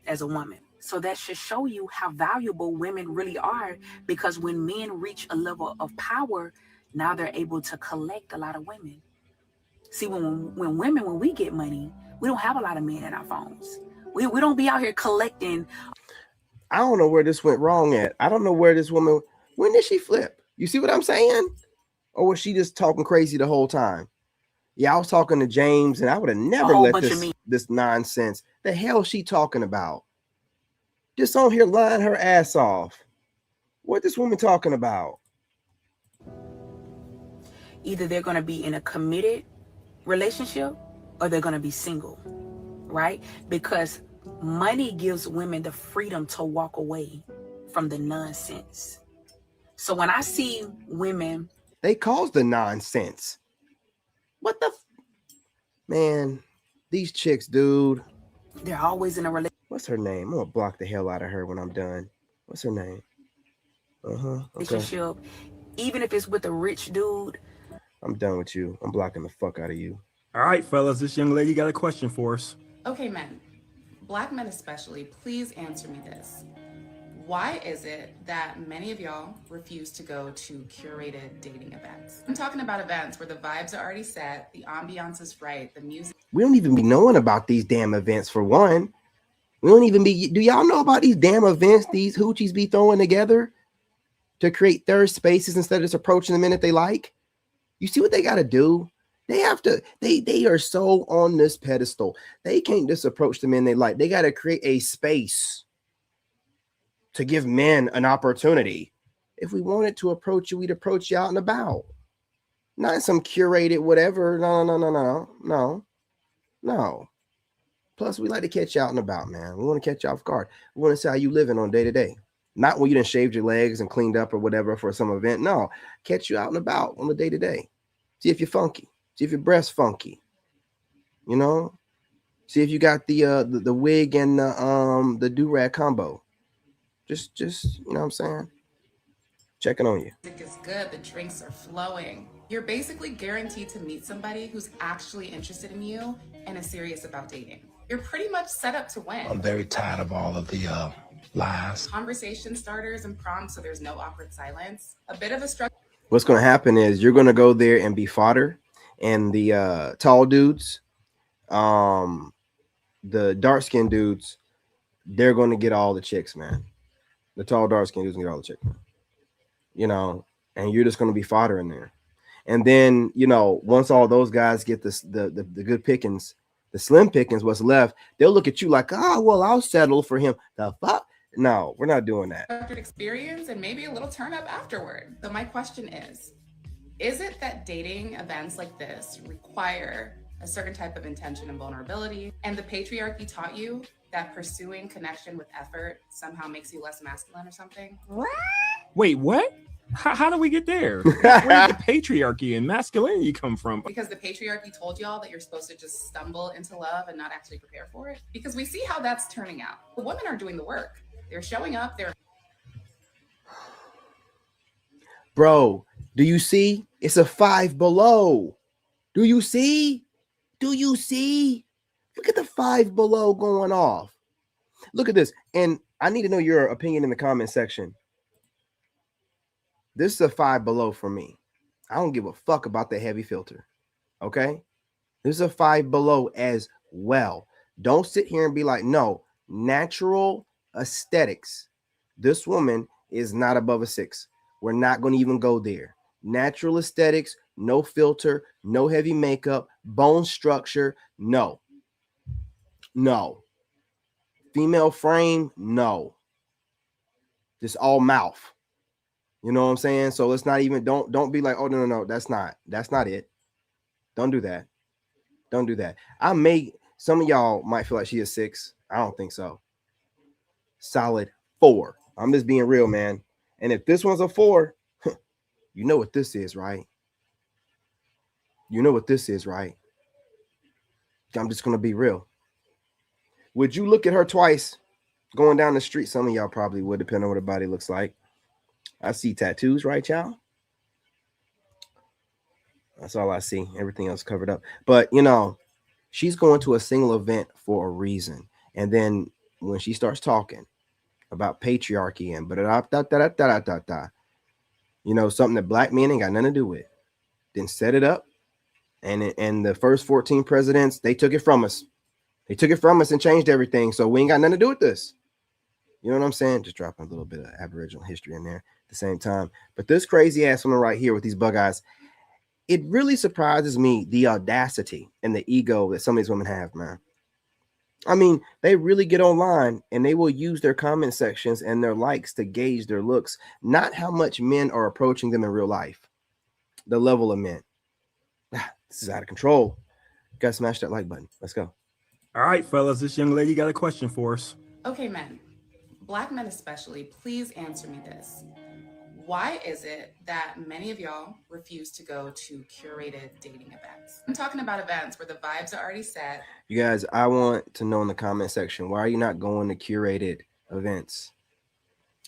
O: as a woman. So that should show you how valuable women really are, because when men reach a level of power, now they're able to collect a lot of women. See, when we get money, we don't have a lot of men in our phones. We don't be out here collecting.
A: I don't know where this went wrong at. I don't know where this woman, when did she flip? You see what I'm saying? Or was she just talking crazy the whole time? Yeah, I was talking to James, and I would have never let this nonsense. The hell she talking about? Just on here lying her ass off. What this woman talking about?
O: Either they're going to be in a committed relationship or they're going to be single, right? Because money gives women the freedom to walk away from the nonsense. So when I see women,
A: they cause the nonsense. What the? Man, these chicks, dude.
O: They're always in a
A: What's her name? I'm gonna block the hell out of her when I'm done. What's her name? Okay.
O: relationship, even if it's with a rich dude.
A: I'm done with you. I'm blocking the fuck out of you.
C: All right, fellas, this young lady got a question for us.
P: Okay, men, Black men especially, please answer me this. Why is it that many of y'all refuse to go to curated dating events? I'm talking about events where the vibes are already set, the ambiance is right, the music.
A: We don't even be knowing about these damn events for one. We don't even be. Do y'all know about these damn events these hoochies be throwing together to create third spaces instead of just approaching the men that they like? You see what they got to do? They have to. They are so on this pedestal. They can't just approach the men they like. They got to create a space to give men an opportunity. If we wanted to approach you, we'd approach you out and about, not some curated whatever. No. Plus, we like to catch you out and about, man. We want to catch you off guard. We want to see how you living on day to day. Not when you done shaved your legs and cleaned up or whatever for some event. No, catch you out and about on the day to day. See if you're funky. See if your breast's funky. You know. See if you got the wig and the do-rag combo. Just you know what I'm saying. Checking on you.
P: Music is good, the drinks are flowing. You're basically guaranteed to meet somebody who's actually interested in you and is serious about dating. You're pretty much set up to win.
Q: I'm very tired of all of the lies.
P: Conversation starters and prompts so there's no awkward silence. A bit of a struggle.
A: What's going to happen is you're going to go there and be fodder, and the tall dudes, the dark-skinned dudes, they're going to get all the chicks, man. The tall, dark-skinned dudes get all the chicks, man. You know, and you're just going to be fodder in there. And then, you know, once all those guys get the good pickings, the slim pickings, what's left, they'll look at you like, well, I'll settle for him. The fuck? No, we're not doing that.
P: Experience and maybe a little turn up afterward. So my question is it that dating events like this require a certain type of intention and vulnerability, and the patriarchy taught you that pursuing connection with effort somehow makes you less masculine or something?
C: What? Wait, what? How do we get there? Where did the patriarchy and masculinity come from?
P: Because the patriarchy told y'all that you're supposed to just stumble into love and not actually prepare for it? Because we see how that's turning out. The women are doing the work. They're showing up.
A: Bro, do you see? It's a 5 below. Do you see? Do you see? Look at the 5 below going off. Look at this. And I need to know your opinion in the comment section. This is a 5 below for me. I don't give a fuck about the heavy filter. Okay? This is a 5 below as well. Don't sit here and be like, no, natural aesthetics. This woman is not above a 6. We're not going to even go there. Natural aesthetics, no filter, no heavy makeup, bone structure, no. No. Female frame, no. Just all mouth. You know what I'm saying? So let's not even, don't be like, oh, no, that's not it. Don't do that. Don't do that. Some of y'all might feel like she is 6. I don't think so. Solid 4. I'm just being real, man. And if this one's a 4, you know what this is, right? You know what this is, right? I'm just going to be real. Would you look at her twice going down the street? Some of y'all probably would, depending on what her body looks like. I see tattoos, right, y'all? That's all I see. Everything else covered up. But, you know, she's going to a single event for a reason. And then when she starts talking about patriarchy and you know, something that black men ain't got nothing to do with, then set it up. And the first 14 presidents, they took it from us. They took it from us and changed everything. So we ain't got nothing to do with this. You know what I'm saying? Just dropping a little bit of Aboriginal history in there at the same time. But this crazy ass woman right here with these bug eyes, it really surprises me, the audacity and the ego that some of these women have, man. I mean, they really get online and they will use their comment sections and their likes to gauge their looks, not how much men are approaching them in real life. The level of men. This is out of control. Gotta smash that like button. Let's go.
C: All right, fellas, this young lady got a question for us.
P: Okay, men, black men especially, please answer me this. Why is it that many of y'all refuse to go to curated dating events? I'm talking about events where the vibes are already set.
A: You guys, I want to know in the comment section, why are you not going to curated events?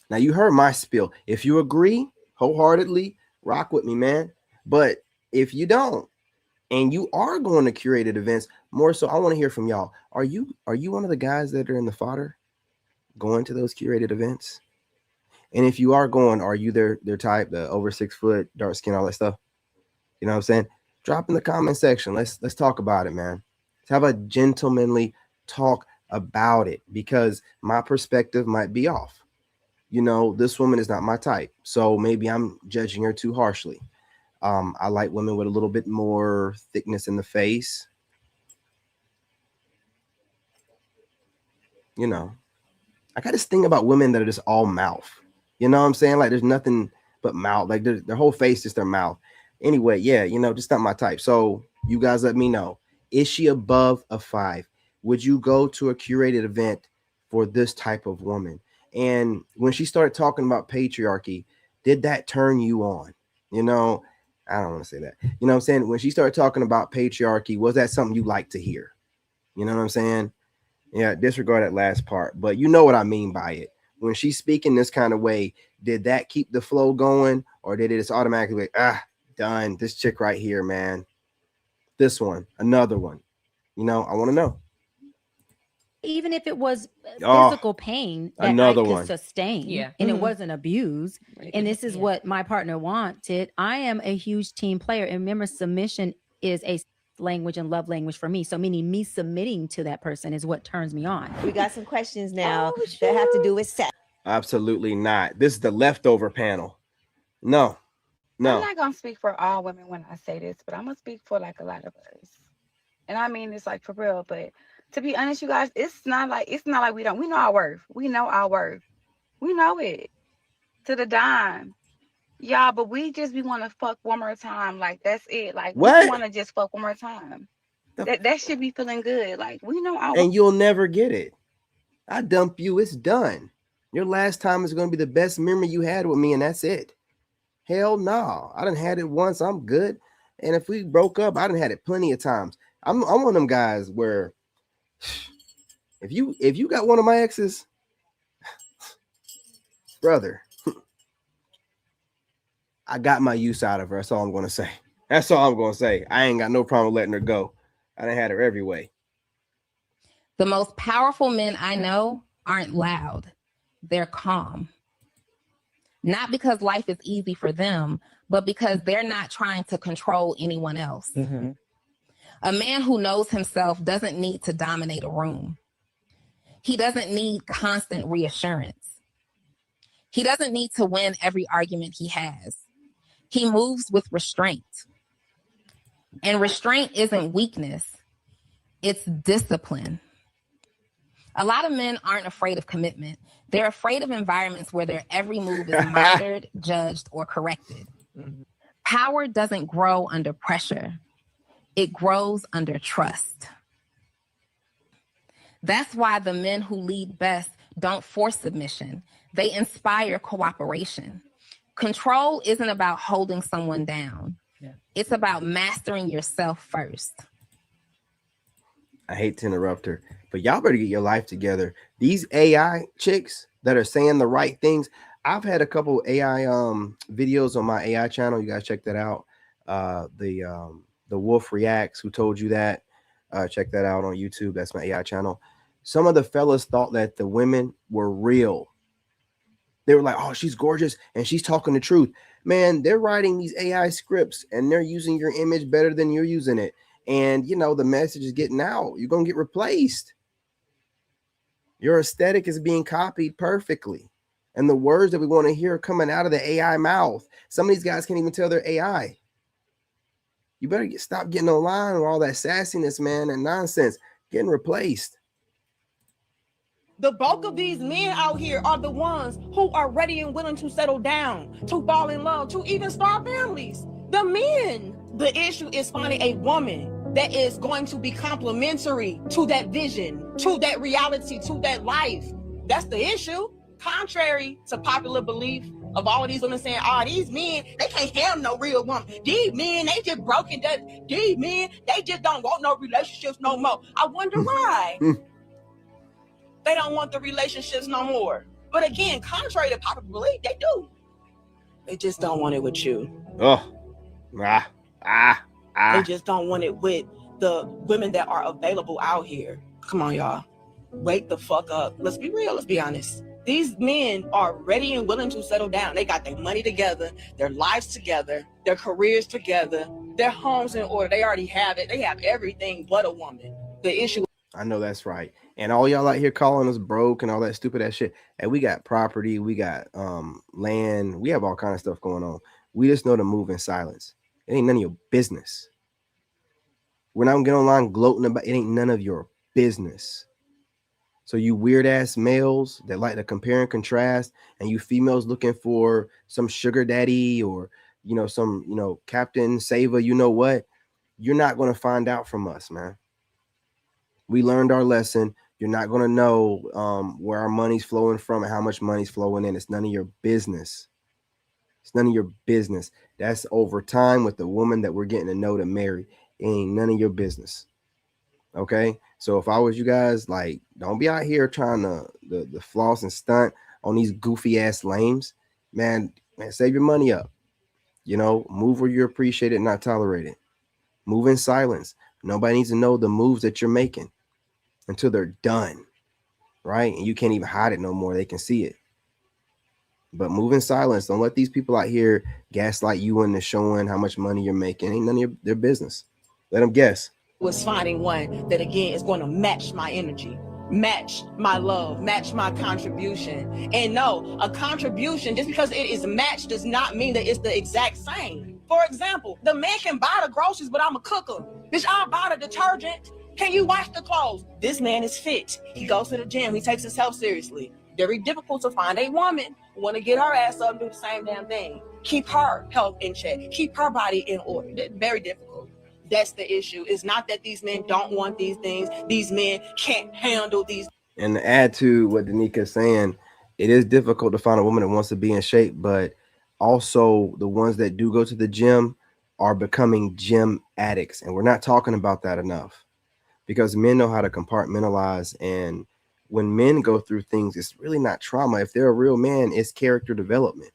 A: Now, you heard my spiel. If you agree wholeheartedly, rock with me, man. But if you don't, and you are going to curated events, more so, I want to hear from y'all. Are you one of the guys that are in the fodder going to those curated events? And if you are going, are you their type, the over 6 foot, dark skin, all that stuff? You know what I'm saying? Drop in the comment section. Let's talk about it, man. Let's have a gentlemanly talk about it, because my perspective might be off. You know, this woman is not my type, so maybe I'm judging her too harshly. I like women with a little bit more thickness in the face. You know, I got this thing about women that are just all mouth. You know what I'm saying? Like, there's nothing but mouth. Like, their whole face is their mouth. Anyway, yeah, you know, just not my type. So you guys let me know. Is she above a 5? Would you go to a curated event for this type of woman? And when she started talking about patriarchy, did that turn you on? You know, I don't want to say that. You know what I'm saying? When she started talking about patriarchy, was that something you like to hear? You know what I'm saying? Yeah, disregard that last part. But you know what I mean by it. When she's speaking this kind of way, did that keep the flow going? Or did it just automatically, done? This chick right here, man. This one, another one. You know, I want to know.
H: Even if it was physical pain that
A: another
H: I could
A: one.
H: sustain, and it wasn't abuse, and this is what my partner wanted, I am a huge team player. And remember, submission is a language and love language for me. So meaning me submitting to that person is what turns me on.
R: We got some questions now that have to do with sex.
A: Absolutely not. This is the leftover panel. No.
S: I'm not gonna speak for all women when I say this, but I'm gonna speak for like a lot of us. And I mean it's like for real, but to be honest, you guys, it's not like we know our worth. We know our worth. We know it. To the dime. Y'all, but we want to fuck one more time. Like, that's it. Like,
A: what?
S: We want to just fuck one more time. That should be feeling good. Like, we know our
A: and you'll never get it. I dump you, it's done. Your last time is going to be the best memory you had with me, and that's it. Hell no. I done had it once. I'm good. And if we broke up, I done had it plenty of times. I'm one of them guys where if you got one of my exes, brother, I got my use out of her. That's all I'm going to say. That's all I'm going to say. I ain't got no problem letting her go. I done had her every way.
T: The most powerful men I know aren't loud. They're calm. Not because life is easy for them, but because they're not trying to control anyone else. Mm-hmm. A man who knows himself doesn't need to dominate a room. He doesn't need constant reassurance. He doesn't need to win every argument he has. He moves with restraint. And restraint isn't weakness, it's discipline. A lot of men aren't afraid of commitment. They're afraid of environments where their every move is monitored, judged, or corrected. Mm-hmm. Power doesn't grow under pressure. It grows under trust. That's why the men who lead best don't force submission. They inspire cooperation. Control isn't about holding someone down. Yeah. It's about mastering yourself first.
A: I hate to interrupt her, but y'all better get your life together. These AI chicks that are saying the right things. I've had a couple AI videos on my AI channel. You guys check that out. The Wolf Reacts, who told you that. Check that out on YouTube. That's my AI channel. Some of the fellas thought that the women were real. They were like, oh, she's gorgeous and she's talking the truth. Man, they're writing these AI scripts and they're using your image better than you're using it. And, you know, the message is getting out. You're going to get replaced. Your aesthetic is being copied perfectly. And the words that we want to hear are coming out of the AI mouth. Some of these guys can't even tell they're AI. You better stop getting online with all that sassiness, man, and nonsense. Getting replaced.
U: The bulk of these men out here are the ones who are ready and willing to settle down, to fall in love, to even start families. The men. The issue is finding a woman that is going to be complementary to that vision, to that reality, to that life. That's the issue. Contrary to popular belief, of all of these women saying, these men, they can't handle no real woman. These men, they just broken. These men, they just don't want no relationships no more. I wonder why they don't want the relationships no more. But again, contrary to popular belief, they do. They just don't want it with you. They just don't want it with the women that are available out here. Come on, y'all. Wake the fuck up. Let's be real. Let's be honest. These men are ready and willing to settle down. They got their money together, their lives together, their careers together, their homes in order. They already have it. They have everything but a woman. The issue.
A: I know that's right. And all y'all out here calling us broke and all that stupid ass shit. And we got property, we got land, we have all kind of stuff going on. We just know to move in silence. It ain't none of your business. We're not gonna get online gloating about it. Ain't none of your business. So you weird ass males that like to compare and contrast, and you females looking for some sugar daddy or some Captain Saver, you know what? You're not gonna find out from us, man. We learned our lesson. You're not gonna know where our money's flowing from and how much money's flowing in. It's none of your business. It's none of your business. That's over time with the woman that we're getting to know to marry. It ain't none of your business. Okay, so if I was you guys, like, don't be out here trying to the floss and stunt on these goofy ass lames, man. Save your money up. Move where you're appreciated, not tolerated. Move in silence. Nobody needs to know the moves that you're making until they're done, right? And you can't even hide it no more. They can see it. But move in silence. Don't let these people out here gaslight you into showing how much money you're making. Ain't none of their business. Let them guess.
U: Was finding one that again is going to match my energy, match my love, match my contribution. And no, a contribution, just because it is matched does not mean that it's the exact same. For example, the man can buy the groceries, but I'm a cooker. Bitch, I'll buy the detergent. Can you wash the clothes? This man is fit. He goes to the gym. He takes his health seriously. Very difficult to find a woman who want to get her ass up and do the same damn thing. Keep her health in check. Keep her body in order. Very difficult. That's the issue. It's not that these men don't want these things. These men can't handle these.
A: And to add to what Danica is saying, it is difficult to find a woman that wants to be in shape, but also the ones that do go to the gym are becoming gym addicts. And we're not talking about that enough because men know how to compartmentalize. And when men go through things, it's really not trauma. If they're a real man, it's character development.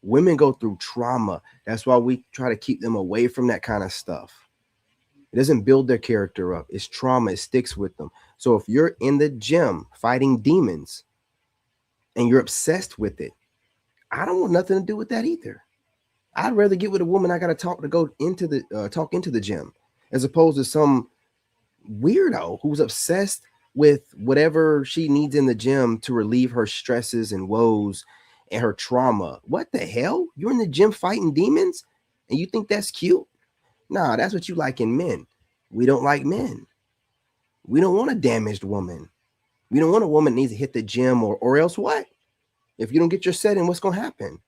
A: Women go through trauma. That's why we try to keep them away from that kind of stuff. It doesn't build their character up. It's trauma. It sticks with them. So if you're in the gym fighting demons and you're obsessed with it, I don't want nothing to do with that either. I'd rather get with a woman I got to talk into the gym as opposed to some weirdo who's obsessed with whatever she needs in the gym to relieve her stresses and woes and her trauma. What the hell? You're in the gym fighting demons and you think that's cute? Nah, that's what you like in men. We don't like men. We don't want a damaged woman. We don't want a woman that needs to hit the gym or else what? If you don't get your set in, what's going to happen?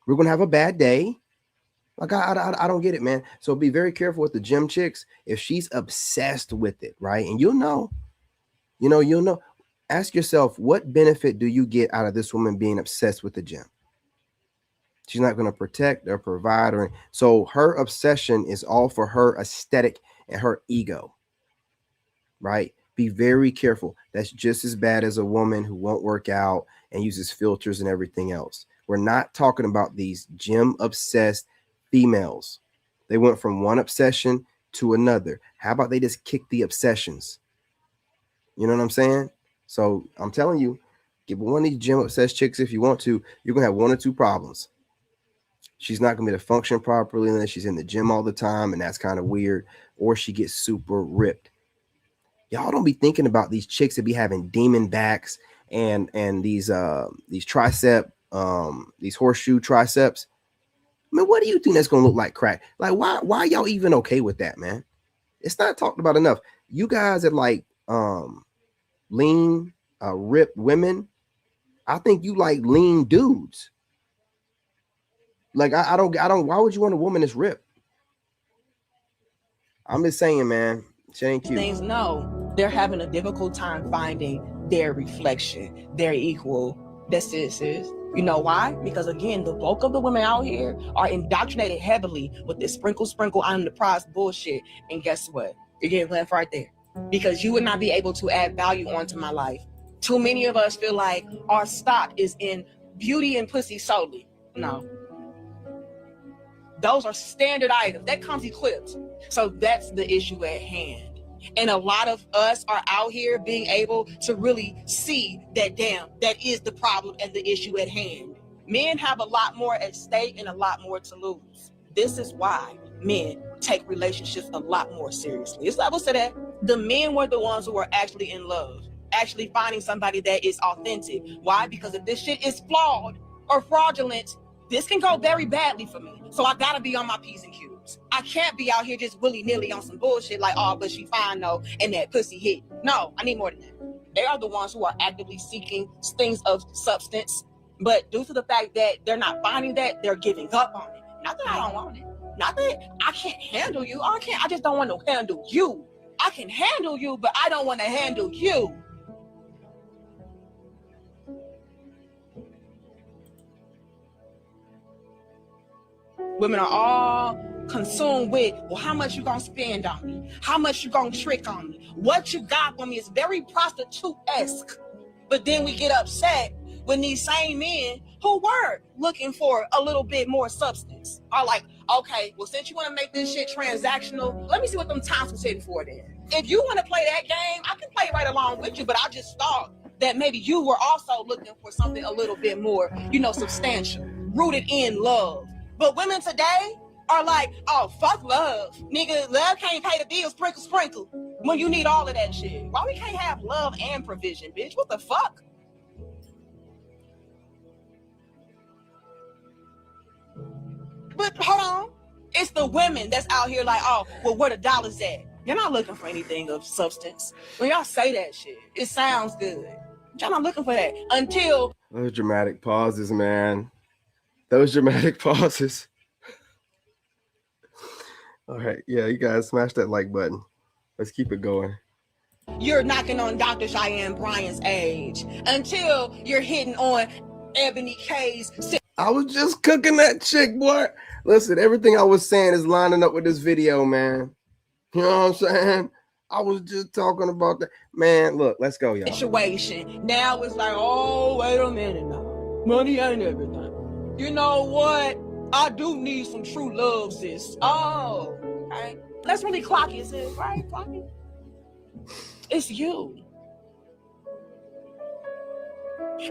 A: We're going to have a bad day. Like, I don't get it, man. So be very careful with the gym chicks. If she's obsessed with it, right? And you'll know. Ask yourself, what benefit do you get out of this woman being obsessed with the gym? She's not going to protect or provide. So her obsession is all for her aesthetic and her ego, right? Be very careful. That's just as bad as a woman who won't work out and uses filters and everything else. We're not talking about these gym obsessed females. They went from one obsession to another. How about they just kick the obsessions? You know what I'm saying? So I'm telling you, get one of these gym obsessed chicks if you want to. You're going to have one or two problems. She's not going to be able to function properly unless she's in the gym all the time, and that's kind of weird. Or she gets super ripped. Y'all don't be thinking about these chicks that be having demon backs and these tricep, these horseshoe triceps. I mean, what do you think that's going to look like crack? Like, why y'all even okay with that, man? It's not talked about enough. You guys are like lean, ripped women. I think you like lean dudes. Like, I don't, why would you want a woman that's ripped? I'm just saying, man, she ain't cute.
U: Things, no, they're having a difficult time finding their reflection, their equal, That's it, sis. You know why? Because again, the bulk of the women out here are indoctrinated heavily with this sprinkle, I'm the prize bullshit. And guess what? You're getting left right there. Because you would not be able to add value onto my life. Too many of us feel like our stock is in beauty and pussy solely. No. Those are standard items. That comes equipped. So that's the issue at hand. And a lot of us are out here being able to really see that, damn, that is the problem and the issue at hand. Men have a lot more at stake and a lot more to lose. This is why men take relationships a lot more seriously. It's levels to that. The men were the ones who were actually in love, actually finding somebody that is authentic. Why? Because if this shit is flawed or fraudulent, this can go very badly for me. So I gotta be on my P's and Q's. I can't be out here just willy-nilly on some bullshit like, oh, but she fine though, and that pussy hit. No, I need more than that. They are the ones who are actively seeking things of substance, but due to the fact that they're not finding that, they're giving up on it. Not that I don't want it. Not that I can't handle you. I just don't want to handle you. I can handle you, but I don't want to handle you. Women are all consumed with, well, how much you gonna spend on me? How much you gonna trick on me? What you got for me is very prostitute-esque. But then we get upset when these same men who were looking for a little bit more substance are like, okay, well, since you want to make this shit transactional, let me see what them times was hitting for then. If you want to play that game, I can play right along with you, but I just thought that maybe you were also looking for something a little bit more, substantial, rooted in love. But women today are like, oh, fuck love. Nigga, love can't pay the bills, sprinkle, when you need all of that shit. Why we can't have love and provision, bitch? What the fuck? But hold on. It's the women that's out here like, oh, well, where the dollars at? You're not looking for anything of substance. When y'all say that shit, it sounds good. Y'all not looking for that until...
A: Those dramatic pauses, man. Those dramatic pauses. All right. Yeah, you guys smash that like button. Let's keep it going.
U: You're knocking on Dr. Cheyenne Bryant's age. Until you're hitting on Ebony K's...
A: I was just cooking that chick, boy. Listen, everything I was saying is lining up with this video, man. You know what I'm saying? I was just talking about that. Man, look, let's go, y'all.
U: Situation. Now it's like, oh, wait a minute now. Money ain't everything. You know what? I do need some true love, sis. Oh, okay. Let's really clock it, sis. Right? Clock it. It's you.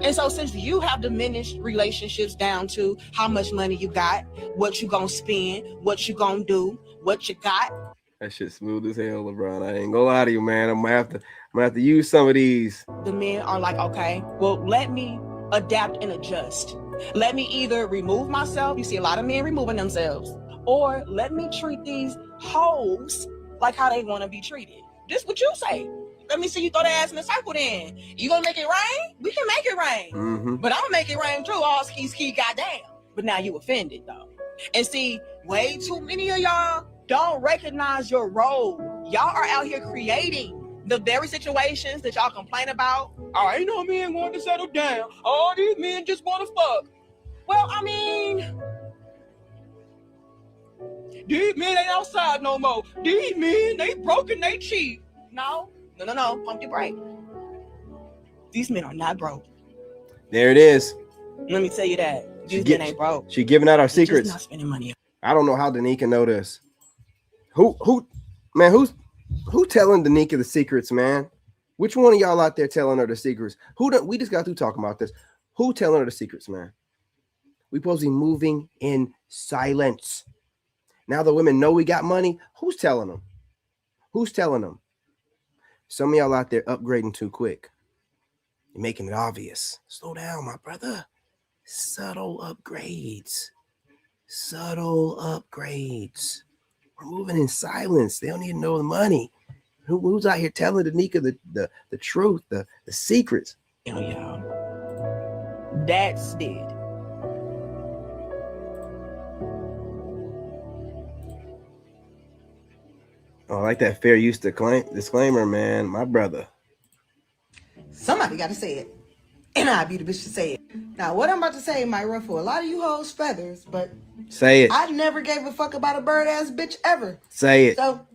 U: And so since you have diminished relationships down to how much money you got, what you gonna spend, what you gonna do, what you got.
A: That shit smooth as hell, LeBron. I ain't gonna lie to you, man. I'm gonna have to use some of these.
U: The men are like, okay, well, let me adapt and adjust. Let me either remove myself. You see a lot of men removing themselves, or let me treat these hoes like how they want to be treated. This what you say. Let me see you throw the ass in the circle then. You gonna make it rain? We can make it rain.
A: Mm-hmm.
U: But I'm gonna make it rain too. All ski, goddamn. But now you offended though. And see, way too many of y'all don't recognize your role. Y'all are out here creating the very situations that y'all complain about. Oh, ain't no men want to settle down. All these men just want to fuck. Well, I mean, these men ain't outside no more. These men, they broke and they cheat. No. Pump your brake. These men are not broke.
A: There it is.
U: Let me tell you that. These men ain't broke.
A: She giving out our
U: They're
A: secrets.
U: just not spending money.
A: I don't know how Danica know this. Who's telling Danica the secrets, man? Which one of y'all out there telling her the secrets? We just got through talking about this. Who telling her the secrets, man? We supposed to be moving in silence. Now the women know we got money. Who's telling them? Who's telling them? Some of y'all out there upgrading too quick. You're making it obvious. Slow down, my brother. Subtle upgrades. Subtle upgrades. We're moving in silence. They don't even know the money. Who's out here telling Danica the truth, the secrets?
U: Y'all. That's it.
A: Oh, I like that fair use disclaimer, man. My brother.
U: Somebody got to say it. And I'll be the bitch to say it. Now, what I'm about to say might ruffle a lot of you hoes' feathers, but
A: Say it.
U: I never gave a fuck about a bird ass bitch ever.
A: Say it.
U: So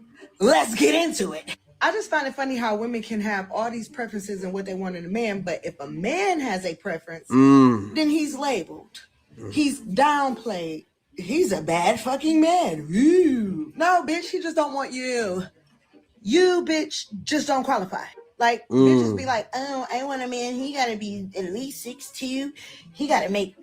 U: let's get into it. I just find it funny how women can have all these preferences and what they want in a man, but if a man has a preference, then he's labeled. He's downplayed. He's a bad fucking man. Ooh. No, bitch, he just don't want you. You, bitch, just don't qualify. Like, bitches be like, oh, I want a man, he gotta be at least 6'2". He gotta make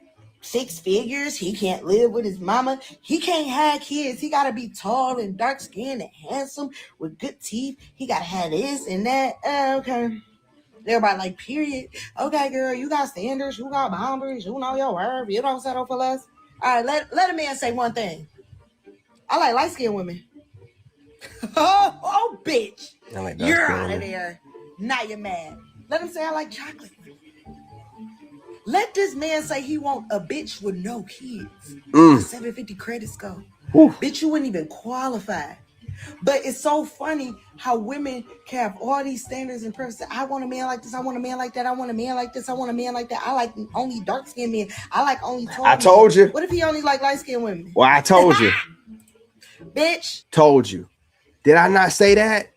U: 6 figures. He can't live with his mama. He can't have kids. He gotta be tall and dark skinned and handsome with good teeth. He gotta have this and that. Okay. Everybody like, period. Okay, girl, you got standards. You got boundaries. You know your worth. You don't settle for less. All right, let a man say one thing. I like light-skinned women. oh, bitch.
A: I like
U: You're out of there. Now you're mad. Let him say I like chocolate. Let this man say he want a bitch with no kids. A 750 credit score. Bitch, you wouldn't even qualify. But it's so funny how women can have all these standards and preferences. I want a man like this. I want a man like that. I want a man like this. I want a man like that. I like only dark-skinned men. I like only tall men.
A: I told you.
U: What if he only like light-skinned women?
A: Well, I told you.
U: Bitch.
A: Told you. Did I not say that?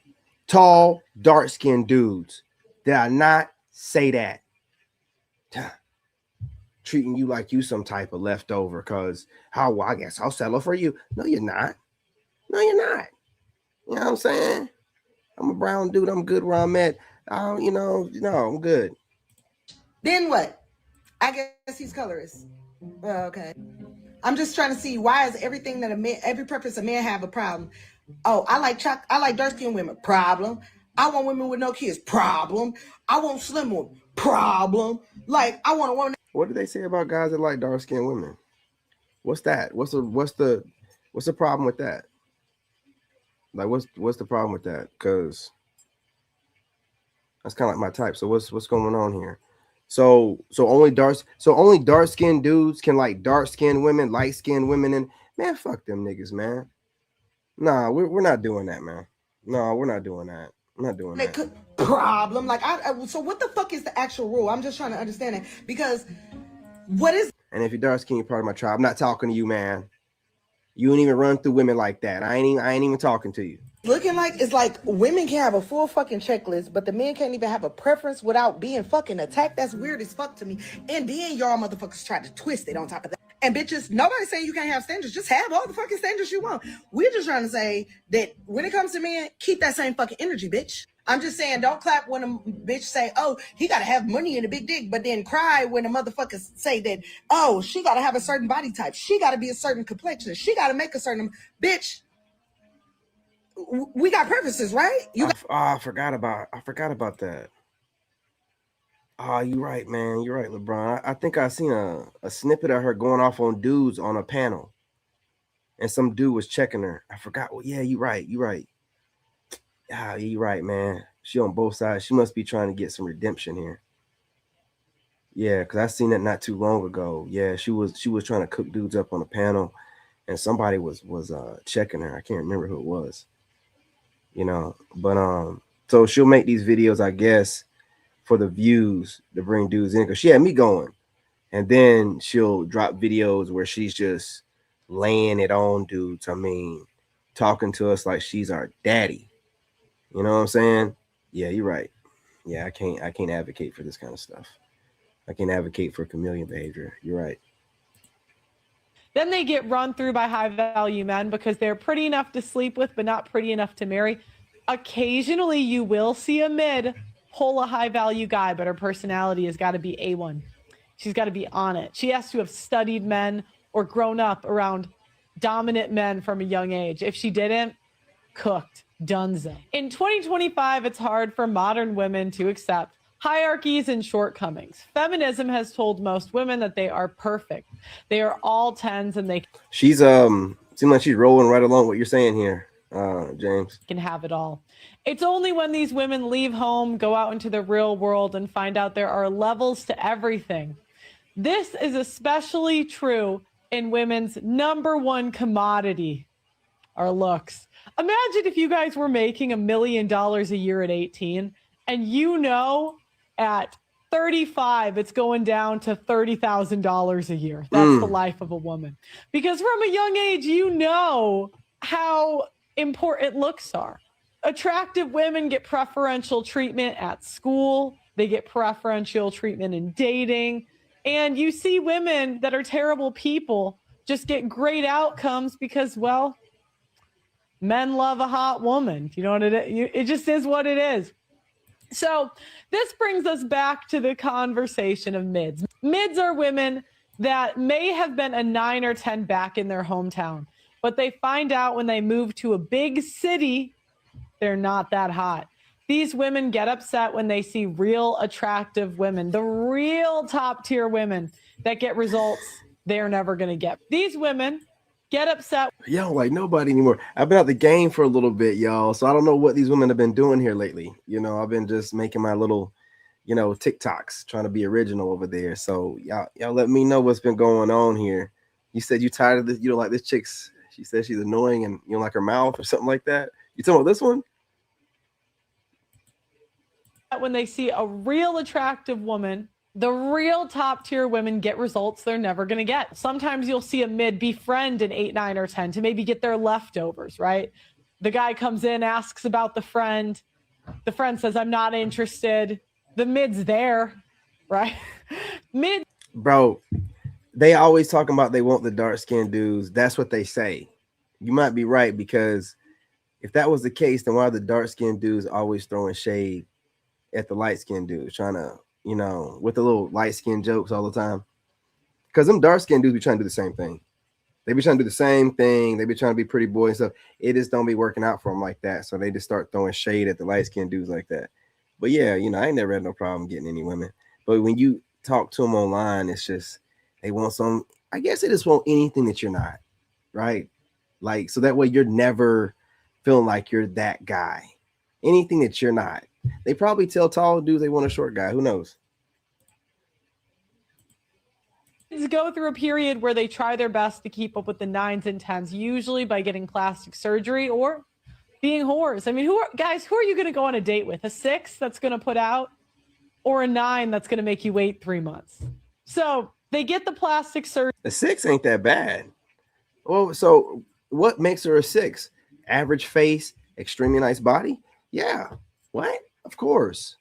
A: Tall, dark-skinned dudes. Did I not say that? Treating you like you some type of leftover because well, I guess I'll settle for you. No, you're not. No, you're not. You know what I'm saying? I'm a brown dude. I'm good where I'm at. I'm good.
U: Then what? I guess he's colorist. Okay. I'm just trying to see why is everything that a man, every preference a man have a problem. Oh, I like dark-skinned women. Problem. I want women with no kids. Problem. I want slim women. Problem. Like I want a woman.
A: What do they say about guys that like dark-skinned women? What's that? What's the problem with that? Like what's the problem with that? Because that's kind of like my type. So what's going on here? So only dark-skinned dudes can like dark-skinned women, light-skinned women, and man, fuck them niggas, man. Nah, we're not doing that, man. No, we're not doing that. I'm not doing that.
U: Problem. Like so what the fuck is the actual rule? I'm just trying to understand it because what is?
A: And if you're dark-skinned, you're part of my tribe. I'm not talking to you, man. You ain't even run through women like that. I ain't even talking to you.
U: Looking like it's like women can have a full fucking checklist, but the men can't even have a preference without being fucking attacked. That's weird as fuck to me. And then y'all motherfuckers try to twist it on top of that. And bitches, nobody's saying you can't have standards. Just have all the fucking standards you want. We're just trying to say that when it comes to men, keep that same fucking energy, bitch. I'm just saying, don't clap when a bitch say, oh, he got to have money and a big dick, but then cry when a motherfucker say that, oh, she got to have a certain body type. She got to be a certain complexion. She got to make a certain, bitch. We got preferences, right?
A: I forgot about that. Oh, you're right, man. You're right, LeBron. I think I seen a snippet of her going off on dudes on a panel, and some dude was checking her. I forgot. Well, yeah, you're right. You're right. Ah, you're right, man. She on both sides. She must be trying to get some redemption here. Yeah, because I seen it not too long ago. Yeah, she was trying to cook dudes up on a panel, and somebody was checking her. I can't remember who it was. But so she'll make these videos, I guess, for the views to bring dudes in because she had me going, and then she'll drop videos where she's just laying it on dudes. I mean, talking to us like she's our daddy. You know what I'm saying? Yeah, you're right. Yeah, I can't advocate for this kind of stuff. I can't advocate for chameleon behavior. You're right.
D: Then they get run through by high value men because they're pretty enough to sleep with, but not pretty enough to marry. Occasionally you will see a mid pull a high value guy, but her personality has got to be A1. She's got to be on it. She has to have studied men or grown up around dominant men from a young age. If she didn't, cooked, dunzo. In 2025, it's hard for modern women to accept hierarchies and shortcomings. Feminism has told most women that they are perfect. They are all 10s and they
A: She's seems like she's rolling right along what you're saying here, James.
D: Can have it all. It's only when these women leave home, go out into the real world and find out there are levels to everything. This is especially true in women's number one commodity, our looks. Imagine if you guys were making $1 million a year at 18 and at 35, it's going down to $30,000 a year. That's the life of a woman. Because from a young age, you know how important looks are. Attractive women get preferential treatment at school. They get preferential treatment in dating. And you see women that are terrible people just get great outcomes because, well, men love a hot woman. You know what it is? It just is what it is. So this brings us back to the conversation of mids. Mids are women that may have been a 9 or 10 back in their hometown, but they find out when they move to a big city, they're not that hot. These women get upset when they see real attractive women, the real top tier women that get results they're never going to get. These women get upset.
A: Yo, like nobody anymore. I've been out the game for a little bit, y'all. So I don't know what these women have been doing here lately. You know, I've been just making my little, TikToks, trying to be original over there. So y'all let me know what's been going on here. You said you tired of this, you don't like this chick's, she said she's annoying and you don't like her mouth or something like that. You talking about this one?
D: When they see a real attractive woman, the real top tier women get results they're never going to get. Sometimes you'll see a mid befriend an 8, 9, or 10 to maybe get their leftovers, right? The guy comes in, asks about the friend. The friend says, I'm not interested. The mid's there, right? Mid.
A: Bro, they always talking about they want the dark skinned dudes. That's what they say. You might be right, because if that was the case, then why are the dark skinned dudes always throwing shade at the light skinned dudes, trying to, with the little light skinned jokes all the time? Because them dark skinned dudes be trying to do the same thing. They be trying to do the same thing. They be trying to be pretty boy and stuff. It just don't be working out for them like that. So they just start throwing shade at the light skinned dudes like that. But yeah, I ain't never had no problem getting any women. But when you talk to them online, it's just they want some. I guess they just want anything that you're not, right? Like, so that way you're never feeling like you're that guy. Anything that you're not. They probably tell tall dudes they want a short guy. Who knows?
D: Go through a period where they try their best to keep up with the 9s and 10s, usually by getting plastic surgery or being whores. I mean, who are you going to go on a date with? A 6 that's going to put out, or a 9 that's going to make you wait 3 months? So they get the plastic surgery.
A: A 6 ain't that bad. Well, so what makes her a 6? Average face, extremely nice body? Yeah. What? Of course.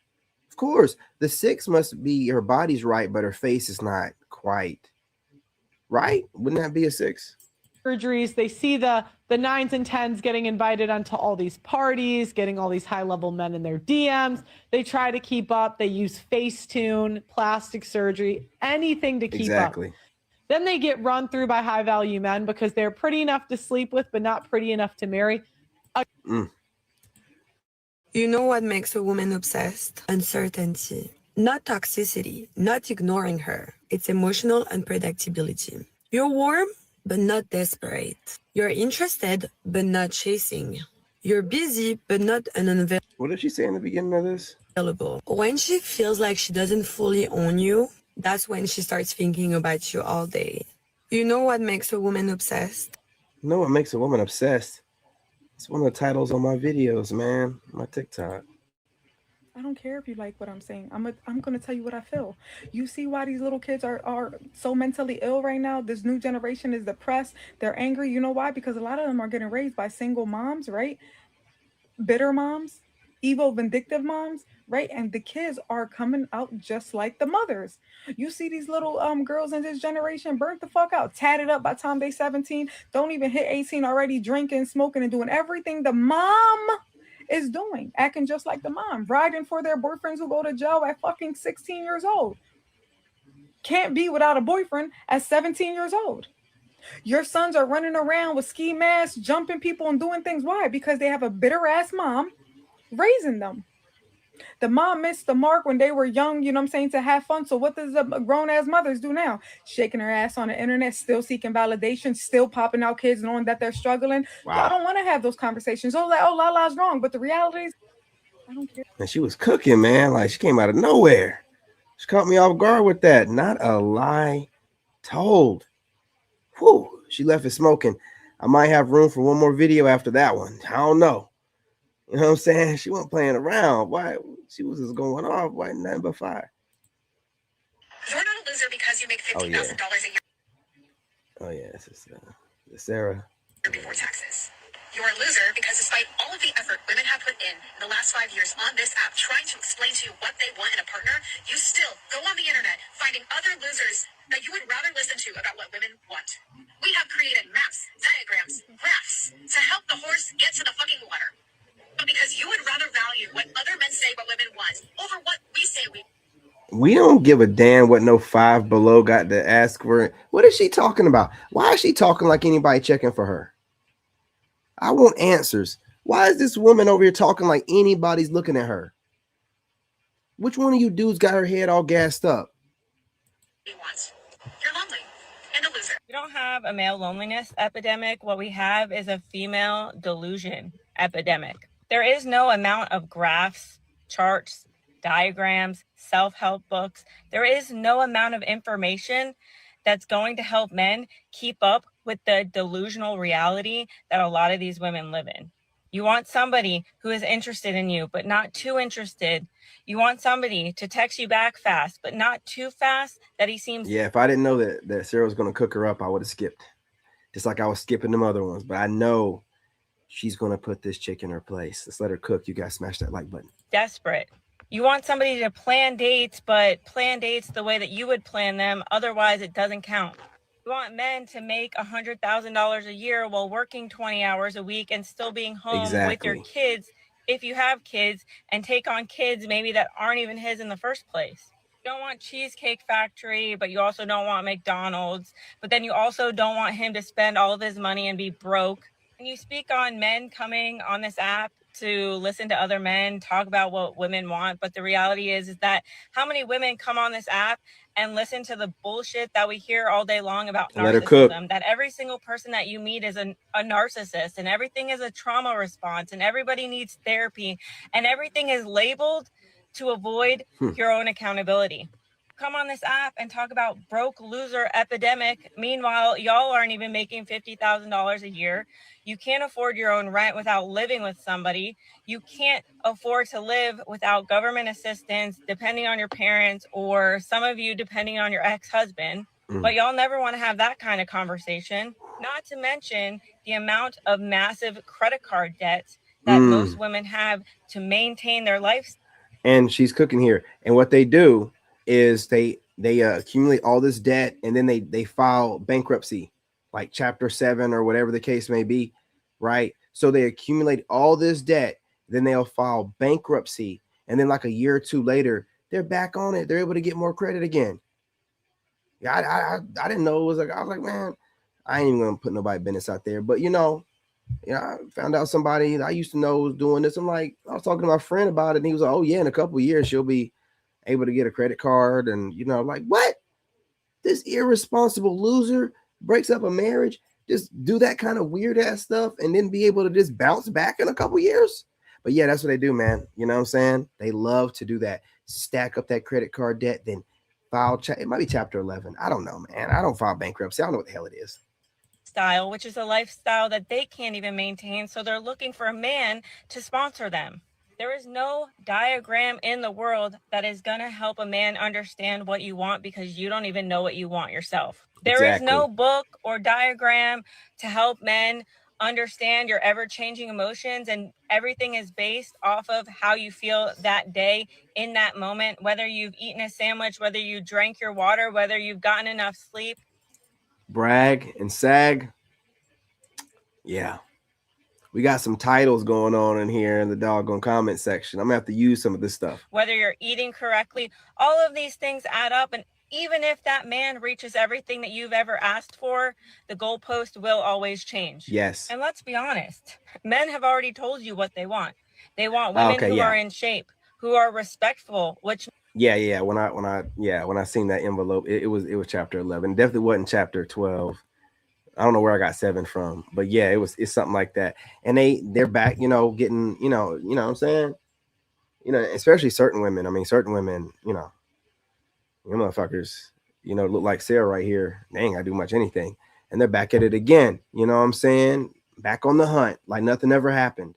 A: Of course. The 6 must be her body's right, but her face is not quite right. Wouldn't that be a 6?
D: Surgeries. They see the 9s and 10s getting invited onto all these parties, getting all these high-level men in their DMs. They try to keep up. They use Facetune, plastic surgery, anything to keep up. Then they get run through by high-value men because they're pretty enough to sleep with, but not pretty enough to marry.
B: You know what makes a woman obsessed? Uncertainty. Not toxicity, not ignoring her. It's emotional unpredictability. You're warm, but not desperate. You're interested, but not chasing. You're busy, but not unavailable.
A: What did she say in the beginning of this?
B: When she feels like she doesn't fully own you, that's when she starts thinking about you all day. You know what makes a woman obsessed?
A: You know what makes a woman obsessed? It's one of the titles on my videos, man. My TikTok.
V: I don't care if you like what I'm saying. I'm going to tell you what I feel. You see why these little kids are so mentally ill right now? This new generation is depressed. They're angry. You know why? Because a lot of them are getting raised by single moms, right? Bitter moms, evil, vindictive moms, right? And the kids are coming out just like the mothers. You see these little girls in this generation burnt the fuck out, tatted up by the time they 17, don't even hit 18 already, drinking, smoking, and doing everything the mom is doing, acting just like the mom, riding for their boyfriends who go to jail at fucking 16 years old. Can't be without a boyfriend at 17 years old. Your sons are running around with ski masks, jumping people and doing things. Why? Because they have a bitter ass mom raising them. The mom missed the mark when they were young, you know what I'm saying, to have fun. So what does the grown ass mothers do now? Shaking her ass on the internet, still seeking validation, still popping out kids knowing that they're struggling.
A: Wow.
V: Y'all don't want to have those conversations. Oh, Lala's wrong. But the reality is, I don't care.
A: And she was cooking, man. Like, she came out of nowhere. She caught me off guard with that. Not a lie told. Whew. She left it smoking. I might have room for one more video after that one. I don't know. You know what I'm saying? She wasn't playing around. Why? She was just going off. Why? Nothing but fire.
L: loser because you make $50,000 a year.
A: Oh yeah, this is Sarah.
L: Before taxes. You're a loser because despite all of the effort women have put in the last 5 years on this app trying to explain to you what they want in a partner, you still go on the internet finding other losers that you would rather listen to about what women want. We have created maps, diagrams, graphs to help the horse get to the fucking water. But because you would rather value what other men say what women want over what we say
A: We don't give a damn what no Five Below got to ask for. What is she talking about? Why is she talking like anybody checking for her? I want answers. Why is this woman over here talking like anybody's looking at her? Which one of you dudes got her head all gassed up?
L: want. You're lonely and a loser.
F: We don't have a male loneliness epidemic. What we have is a female delusion epidemic. There is no amount of graphs, charts, diagrams, self-help books. There is no amount of information that's going to help men keep up with the delusional reality that a lot of these women live in. You want somebody who is interested in you, but not too interested. You want somebody to text you back fast, but not too fast that he seems...
A: Yeah, if I didn't know that Sarah was going to cook her up, I would have skipped. Just like I was skipping them other ones. But I know she's going to put this chick in her place. Let's let her cook. You guys smash that like button.
F: Desperate. You want somebody to plan dates, but plan dates the way that you would plan them. Otherwise, it doesn't count. You want men to make $100,000 a year while working 20 hours a week and still being home with your kids, if you have kids, and take on kids maybe that aren't even his in the first place. You don't want Cheesecake Factory, but you also don't want McDonald's. But then you also don't want him to spend all of his money and be broke. And you speak on men coming on this app to listen to other men talk about what women want. But the reality is that how many women come on this app and listen to the bullshit that we hear all day long about narcissism, that every single person that you meet is a narcissist and everything is a trauma response and everybody needs therapy and everything is labeled to avoid your own accountability. Come on this app and talk about broke loser epidemic. Meanwhile, y'all aren't even making $50,000 a year. You can't afford your own rent without living with somebody. You can't afford to live without government assistance, depending on your parents, or some of you depending on your ex-husband. But y'all never want to have that kind of conversation. Not to mention the amount of massive credit card debts that most women have to maintain their lifestyle.
A: And she's cooking here. And what they do is they accumulate all this debt and then they file bankruptcy, like Chapter 7 or whatever the case may be, right? So they accumulate all this debt, then they'll file bankruptcy, and then like a year or two later, they're back on it. They're able to get more credit again. Yeah, I didn't know it was like, I was like, man, I ain't even gonna put nobody business out there, but I found out somebody I used to know was doing this. I'm like, I was talking to my friend about it, and he was like, oh yeah, in a couple of years she'll be able to get a credit card. And like, what? This irresponsible loser breaks up a marriage, just do that kind of weird ass stuff, and then be able to just bounce back in a couple of years. But yeah, that's what they do, man. You know what I'm saying? They love to do that. Stack up that credit card debt, then file. It might be Chapter 11. I don't know, man. I don't file bankruptcy. I don't know what the hell it is.
F: Style, which is a lifestyle that they can't even maintain. So they're looking for a man to sponsor them. There is no diagram in the world that is going to help a man understand what you want because you don't even know what you want yourself. There is no book or diagram to help men understand your ever-changing emotions, and everything is based off of how you feel that day in that moment, whether you've eaten a sandwich, whether you drank your water, whether you've gotten enough sleep.
A: Brag and sag. Yeah. We got some titles going on in here in the doggone comment section. I'm gonna have to use some of this stuff.
F: Whether you're eating correctly, all of these things add up. And even if that man reaches everything that you've ever asked for, the goalpost will always change.
A: Yes.
F: And let's be honest, men have already told you what they want. They want women who are in shape, who are respectful, which
A: Yeah. When I seen that envelope, it was Chapter 11. Definitely wasn't Chapter 12. I don't know where I got 7 from, but yeah, it's something like that. And they're back, getting, you know what I'm saying? Especially certain women. I mean, certain women, you motherfuckers, look like Sarah right here. They ain't gotta do much anything. And they're back at it again. You know what I'm saying? Back on the hunt, like nothing ever happened.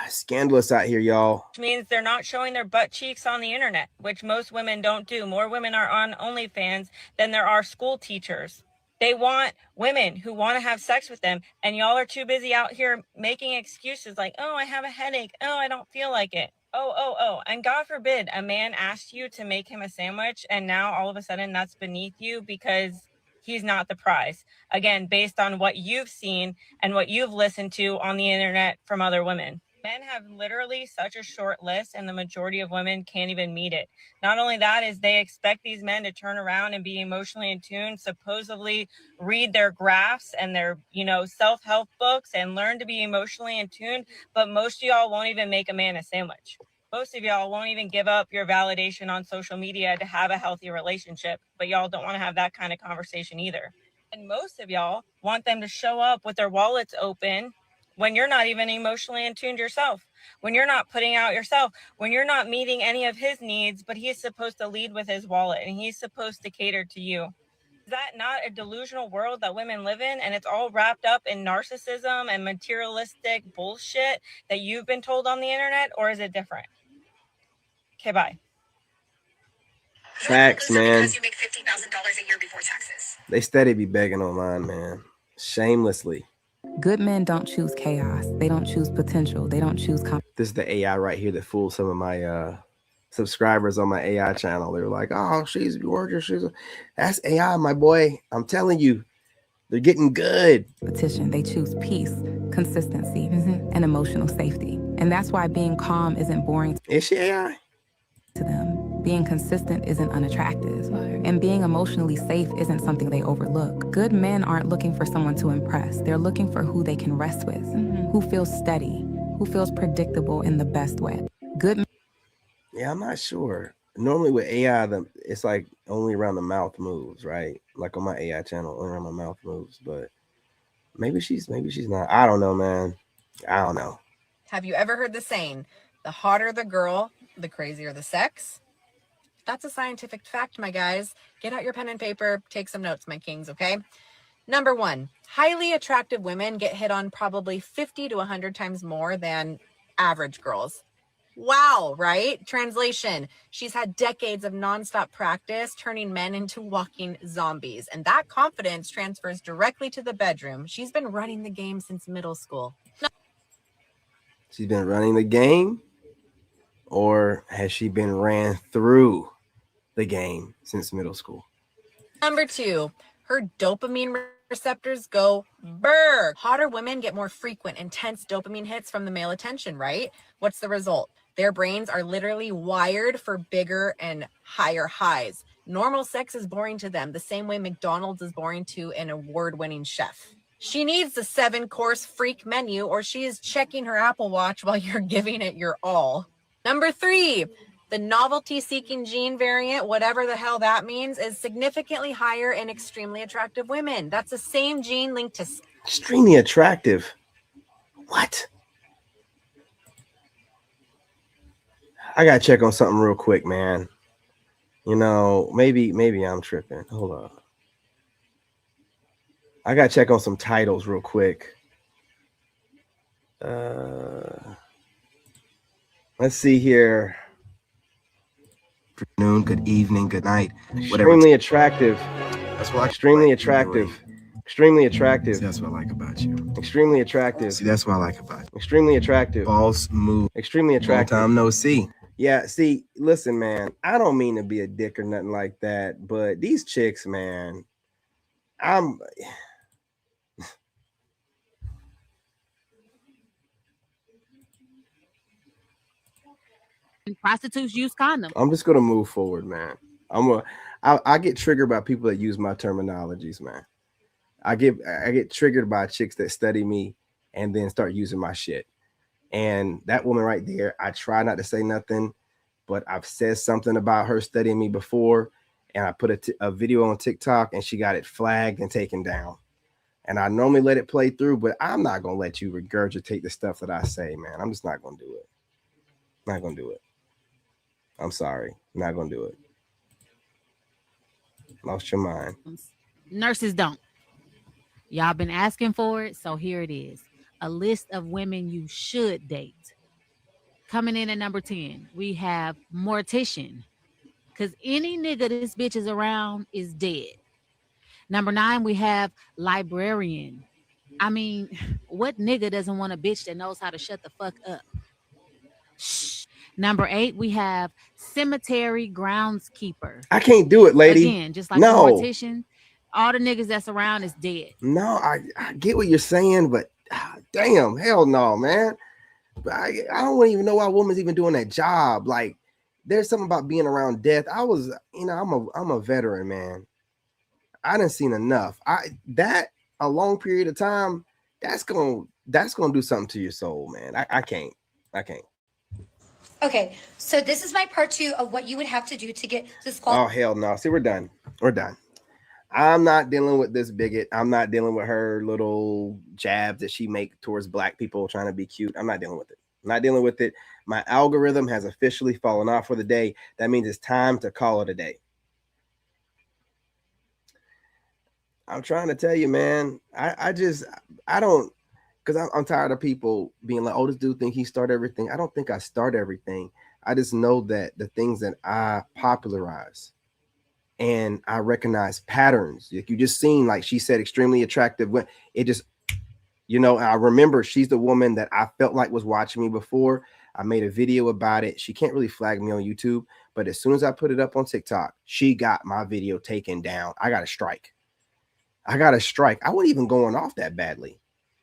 A: Scandalous out here, y'all.
F: Which means they're not showing their butt cheeks on the internet, which most women don't do. More women are on OnlyFans than there are school teachers. They want women who want to have sex with them, and y'all are too busy out here making excuses like, oh, I have a headache. Oh, I don't feel like it. Oh. And God forbid a man asked you to make him a sandwich, and now all of a sudden that's beneath you because he's not the prize. Again, based on what you've seen and what you've listened to on the internet from other women. Men have literally such a short list, and the majority of women can't even meet it. Not only that is they expect these men to turn around and be emotionally in tune, supposedly read their graphs and their, self-help books and learn to be emotionally in tune, but most of y'all won't even make a man a sandwich. Most of y'all won't even give up your validation on social media to have a healthy relationship, but y'all don't want to have that kind of conversation either. And most of y'all want them to show up with their wallets open when you're not even emotionally in tune yourself, when you're not putting out yourself, when you're not meeting any of his needs, but he's supposed to lead with his wallet and he's supposed to cater to you. Is that not a delusional world that women live in? And it's all wrapped up in narcissism and materialistic bullshit that you've been told on the internet, or is it different? Okay, bye.
A: Facts, man.
L: Because you make $50,000 a year before taxes.
A: They steady be begging online, man. Shamelessly.
E: Good men don't choose chaos. They don't choose potential. They don't choose
A: this is the AI right here that fooled some of my subscribers on my AI channel. They were like, oh, she's gorgeous. That's AI, my boy. I'm telling you, they're getting good.
E: Competition. They choose peace, consistency, and emotional safety. And that's why being calm isn't boring.
A: Is she AI?
E: To them. Being consistent isn't unattractive. And being emotionally safe isn't something they overlook. Good men aren't looking for someone to impress. They're looking for who they can rest with, who feels steady, who feels predictable in the best way. Good.
A: Yeah, I'm not sure. Normally with AI, it's like only around the mouth moves, right? Like on my AI channel, only around my mouth moves. But maybe she's not. I don't know, man. I don't know.
G: Have you ever heard the saying, the hotter the girl, the crazier the sex? That's a scientific fact, my guys. Get out your pen and paper, take some notes, my kings, okay? Number 1, highly attractive women get hit on probably 50 to 100 times more than average girls. Wow, right? Translation, she's had decades of nonstop practice turning men into walking zombies, and that confidence transfers directly to the bedroom. She's been running the game since middle school.
A: She's been running the game, or has she been ran through the game since middle school?
G: Number 2, her dopamine receptors go burr. Hotter women get more frequent, intense dopamine hits from the male attention, right? What's the result? Their brains are literally wired for bigger and higher highs. Normal sex is boring to them, the same way McDonald's is boring to an award-winning chef. She needs the 7-course freak menu, or she is checking her Apple Watch while you're giving it your all. Number 3, the novelty-seeking gene variant, whatever the hell that means, is significantly higher in extremely attractive women. That's the same gene linked to...
A: Extremely attractive? What? I gotta check on something real quick, man. Maybe I'm tripping. Hold on. I gotta check on some titles real quick. Let's see here. Good afternoon, good evening, good night. Extremely attractive. That's what extremely attractive. Extremely attractive.
W: See, that's what I like about you.
A: Extremely attractive.
W: See, that's what I like about you.
A: Extremely attractive.
W: False move.
A: Extremely attractive.
W: Long time no see.
A: Yeah, see, listen, man, I don't mean to be a dick or nothing like that, but these chicks, man,
H: Prostitutes use condoms.
A: I'm just gonna move forward, man. I get triggered by people that use my terminologies, man. I get triggered by chicks that study me and then start using my shit. And that woman right there, I try not to say nothing, but I've said something about her studying me before, and I put a video on TikTok and she got it flagged and taken down. And I normally let it play through, but I'm not gonna let you regurgitate the stuff that I say, man. I'm just not gonna do it. Not gonna do it. I'm sorry. Not gonna do it. Lost your mind.
H: Nurses don't. Y'all been asking for it, so here it is.
I: a list of women you should date. Coming in at number 10, we have mortician. Because any nigga this bitch is around is dead. Number 9, we have librarian. I mean, what nigga doesn't want a bitch that knows how to shut the fuck up? Shh. Number 8, we have cemetery groundskeeper.
A: I can't do it, lady.
I: Again, just like
A: no.
I: the mortician, all the niggas that's around is dead.
A: No, I get what you're saying, but damn, hell no, man. I don't even know why women's even doing that job. Like, there's something about being around death. I'm a veteran, man. I done seen enough. A long period of time, that's gonna do something to your soul, man. I can't.
J: Okay, so this is my part 2 of what you would have to do to get
A: Oh, hell no. See, we're done. I'm not dealing with this bigot. I'm not dealing with her little jabs that she make towards black people trying to be cute. I'm not dealing with it. My algorithm has officially fallen off for the day. That means it's time to call it a day. I'm trying to tell you, man. I don't, because I'm tired of people being like, oh, this dude think he started everything. I don't think I start everything. I just know that the things that I popularize and I recognize patterns. Like you just seen, like she said, extremely attractive. It just, I remember she's the woman that I felt like was watching me before. I made a video about it. She can't really flag me on YouTube, but as soon as I put it up on TikTok, she got my video taken down. I got a strike. I wasn't even going off that badly.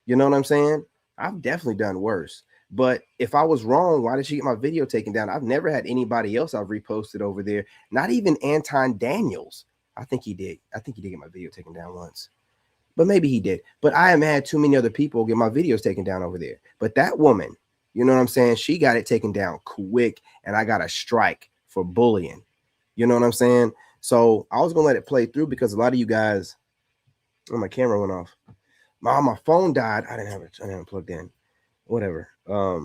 A: You know what I'm saying? I've definitely done worse. But if I was wrong, why did she get my video taken down? I've never had anybody else I've reposted over there. Not even Anton Daniels. I think he did. Get my video taken down once. But maybe he did. But I haven't had too many other people get my videos taken down over there. But that woman, you know what I'm saying? She got it taken down quick. And I got a strike for bullying. You know what I'm saying? So I was going to let it play through because a lot of you guys, my camera went off. My phone died. I didn't have it plugged in. Whatever. A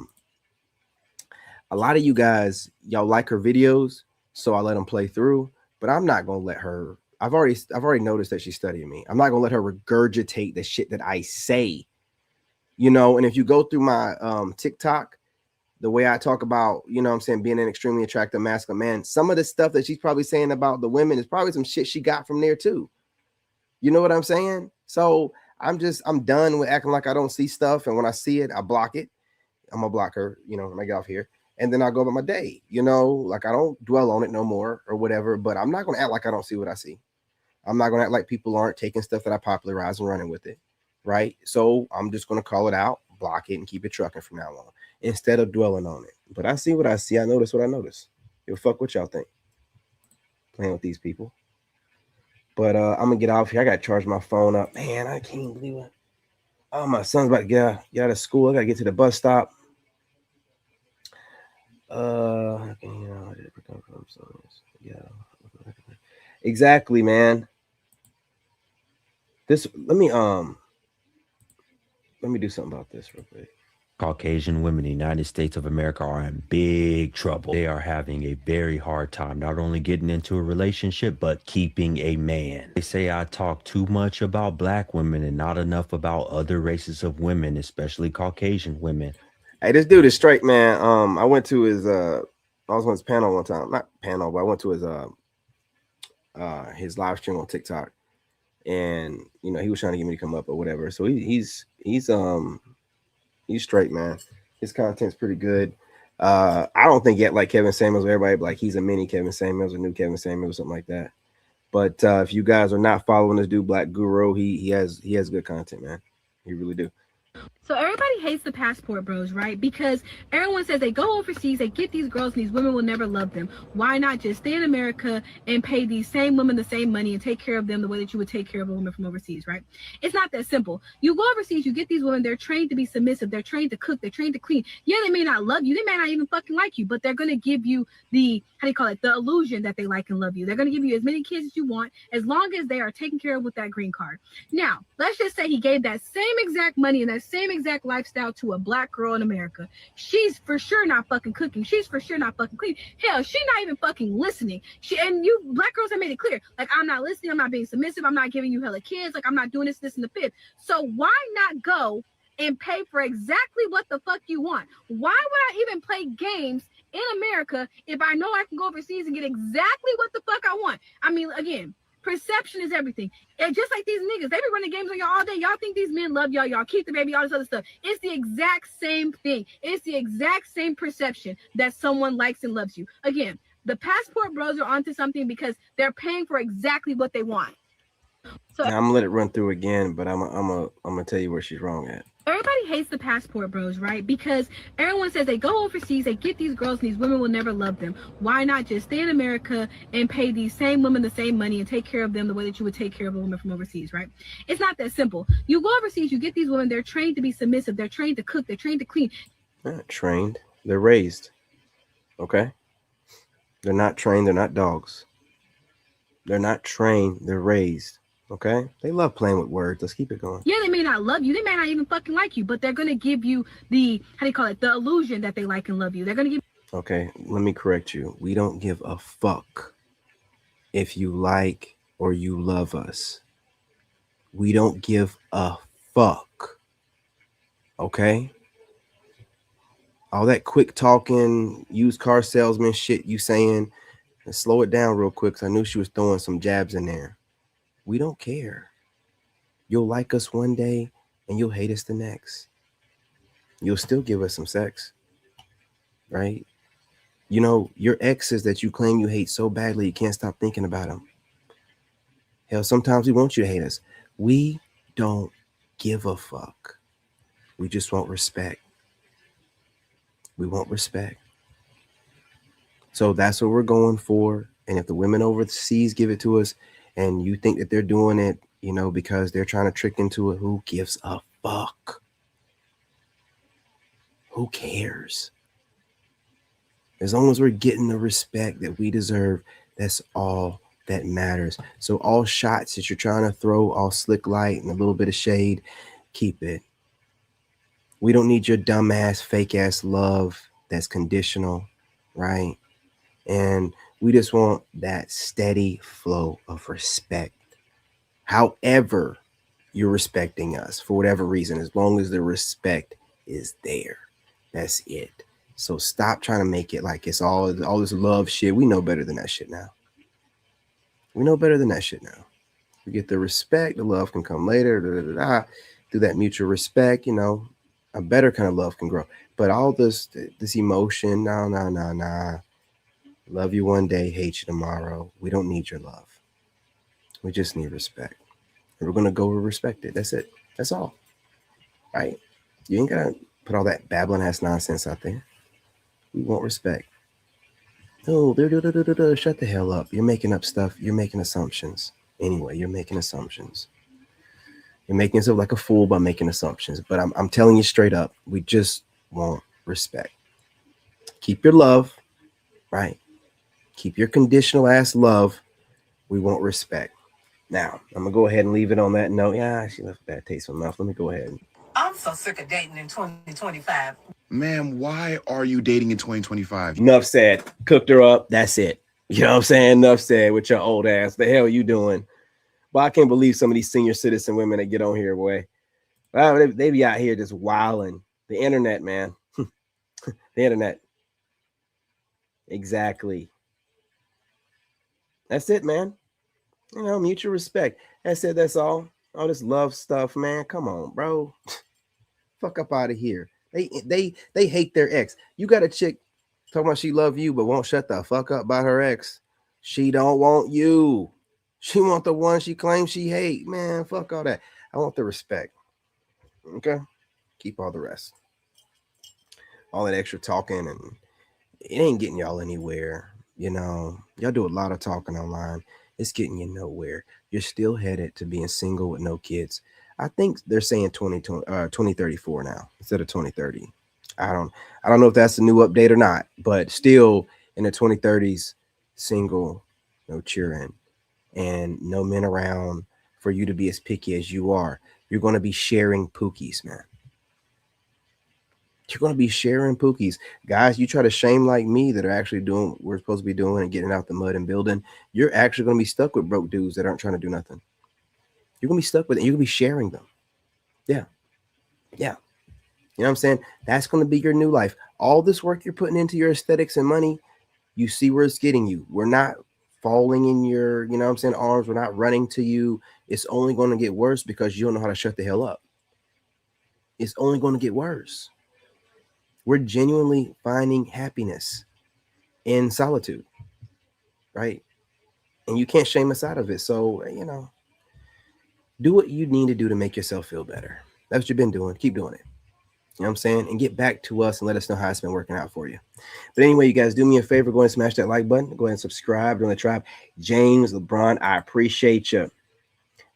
A: lot of you guys, y'all like her videos, so I let them play through. But I'm not gonna let her. I've already noticed that she's studying me. I'm not gonna let her regurgitate the shit that I say. And if you go through my TikTok, the way I talk about, what I'm saying, being an extremely attractive masculine man, some of the stuff that she's probably saying about the women is probably some shit she got from there too. You know what I'm saying? So I'm done with acting like I don't see stuff. And when I see it, I block it. I'm gonna block her, when I get off here. And then I'll go about my day, like I don't dwell on it no more or whatever. But I'm not gonna act like I don't see what I see. I'm not gonna act like people aren't taking stuff that I popularize and running with it. Right. So I'm just gonna call it out, block it, and keep it trucking from now on instead of dwelling on it. But I see what I see. I notice what I notice. You'll fuck what y'all think. Playing with these people. But I'm gonna get off here. I gotta charge my phone up. Man, I can't believe it. Oh, my son's about to get out of school. I gotta get to the bus stop. Exactly, man. Let me do something about this real quick.
K: Caucasian women in the United States of America are in big trouble. They are having a very hard time, not only getting into a relationship, but keeping a man. They say I talk too much about black women and not enough about other races of women, especially Caucasian women.
A: Hey, this dude is straight, man. I went to his I was on his panel one time. Not panel, but I went to his live stream on TikTok. And he was trying to get me to come up or whatever. So he's straight, man. His content's pretty good. I don't think yet like Kevin Samuels or everybody, but like he's a mini Kevin Samuels or new Kevin Samuels or something like that. But if you guys are not following this dude, Black Guru, he has good content, man. He really do.
X: So everybody hates the passport bros, right? Because everyone says they go overseas, they get these girls, and these women will never love them. Why not just stay in America and pay these same women the same money and take care of them the way that you would take care of a woman from overseas, right? It's not that simple. You go overseas, you get these women, they're trained to be submissive, they're trained to cook, they're trained to clean. Yeah, they may not love you, they may not even fucking like you, but they're going to give you the, the illusion that they like and love you. They're going to give you as many kids as you want, as long as they are taken care of with that green card. Now, let's just say he gave that same exact money and that same exact lifestyle to a black girl in America. She's for sure not fucking cooking. She's for sure not fucking cleaning. Hell, she's not even fucking listening. And you black girls have made it clear, like, I'm not listening, I'm not being submissive, I'm not giving you hella kids, like, I'm not doing this and the fifth. So why not go and pay for exactly what the fuck you want. Why would I even play games in America if I know I can go overseas and get exactly what the fuck I want? I mean, again, perception is everything. And just like these niggas, they be running games on y'all all day. Y'all think these men love y'all. Y'all keep the baby, all this other stuff. It's the exact same thing. It's the exact same perception that someone likes and loves you. Again, the passport bros are onto something because they're paying for exactly what they want. So
A: now, I'm gonna let it run through again, but I'm gonna tell you where she's wrong at.
X: everybody hates the passport bros, right? Because everyone says they go overseas, they get these girls, and these women will never love them. Why not just stay in America and pay these same women the same money and take care of them the way that you would take care of a woman from overseas, right? It's not that simple. You go overseas, you get these women, they're trained to be submissive, they're trained to cook, they're trained to clean.
A: They're not trained, they're raised. Okay? They're not trained, they're not dogs. They're not trained, they're raised. Okay? They love playing with words. Let's keep it going.
X: Yeah, they may not love you, they may not even fucking like you, but they're gonna give you the, how do you call it, the illusion that they like and love you. They're gonna give.
A: Okay, let me correct you. We don't give a fuck if you like or you love us. We don't give a fuck. Okay? All that quick talking, used car salesman shit you saying, and slow it down real quick, because I knew she was throwing some jabs in there. We don't care. You'll like us one day and you'll hate us the next. You'll still give us some sex, right? You know, your exes that you claim you hate so badly, you can't stop thinking about them. Hell, sometimes we want you to hate us. We don't give a fuck. We just want respect. We want respect. So that's what we're going for. And if the women overseas give it to us and you think that they're doing it, you know, because they're trying to trick into it, who gives a fuck? Who cares? As long as we're getting the respect that we deserve, that's all that matters. So all shots that you're trying to throw, all slick light and a little bit of shade, keep it. We don't need your dumbass, fake ass love that's conditional, right? And we just want that steady flow of respect. However, you're respecting us for whatever reason, as long as the respect is there. That's it. So stop trying to make it like it's all this love shit. We know better than that shit now. We know better than that shit now. We get the respect, the love can come later. Through that mutual respect, you know, a better kind of love can grow. But all this emotion, nah. Love you one day, hate you tomorrow. We don't need your love. We just need respect. And we're gonna go respect it. That's it. That's all. Right? You ain't gotta put all that babbling ass nonsense out there. We want respect. Oh, shut the hell up. You're making up stuff. You're making assumptions. Anyway, you're making assumptions. You're making yourself like a fool by making assumptions. But I'm telling you straight up, we just want respect. Keep your love, right? Keep your conditional ass love. We want respect. Now, I'm going to go ahead and leave it on that note. Yeah, she left a bad taste in my mouth. Let me go ahead.
M: I'm so sick of dating in 2025.
N: Ma'am, why are you dating in 2025?
A: Enough said. Cooked her up. That's it. You know what I'm saying? Enough said with your old ass. The hell are you doing? Well, I can't believe some of these senior citizen women that get on here, boy. Well, they be out here just wilding. The internet, man. The internet. Exactly. That's it, man. You know, mutual respect. That's it. That's all. All this love stuff, man. Come on, bro. Fuck up out of here. They hate their ex. You got a chick talking about she love you, but won't shut the fuck up about her ex. She don't want you. She want the one she claims she hate. Man, fuck all that. I want the respect. Okay? Keep all the rest. All that extra talking, and it ain't getting y'all anywhere. You know, y'all do a lot of talking online. It's getting you nowhere. You're still headed to being single with no kids. I think they're saying 2034 now instead of 2030. I don't know if that's a new update or not, but still in the 2030s, single, no cheering, and no men around for you to be as picky as you are. You're going to be sharing pookies, man. You're going to be sharing pookies. Guys, you try to shame like me that are actually doing what we're supposed to be doing and getting out the mud and building. You're actually going to be stuck with broke dudes that aren't trying to do nothing. You're going to be stuck with it. You're going to be sharing them. Yeah. You know what I'm saying? That's going to be your new life. All this work you're putting into your aesthetics and money, you see where it's getting you. We're not falling in your, you know what I'm saying, arms. We're not running to you. It's only going to get worse because you don't know how to shut the hell up. It's only going to get worse. We're genuinely finding happiness in solitude, right? And you can't shame us out of it. So, do what you need to do to make yourself feel better. That's what you've been doing. Keep doing it. You know what I'm saying? And get back to us and let us know how it's been working out for you. But anyway, you guys, do me a favor. Go ahead and smash that like button. Go ahead and subscribe. Join the tribe. James, LeBron, I appreciate you.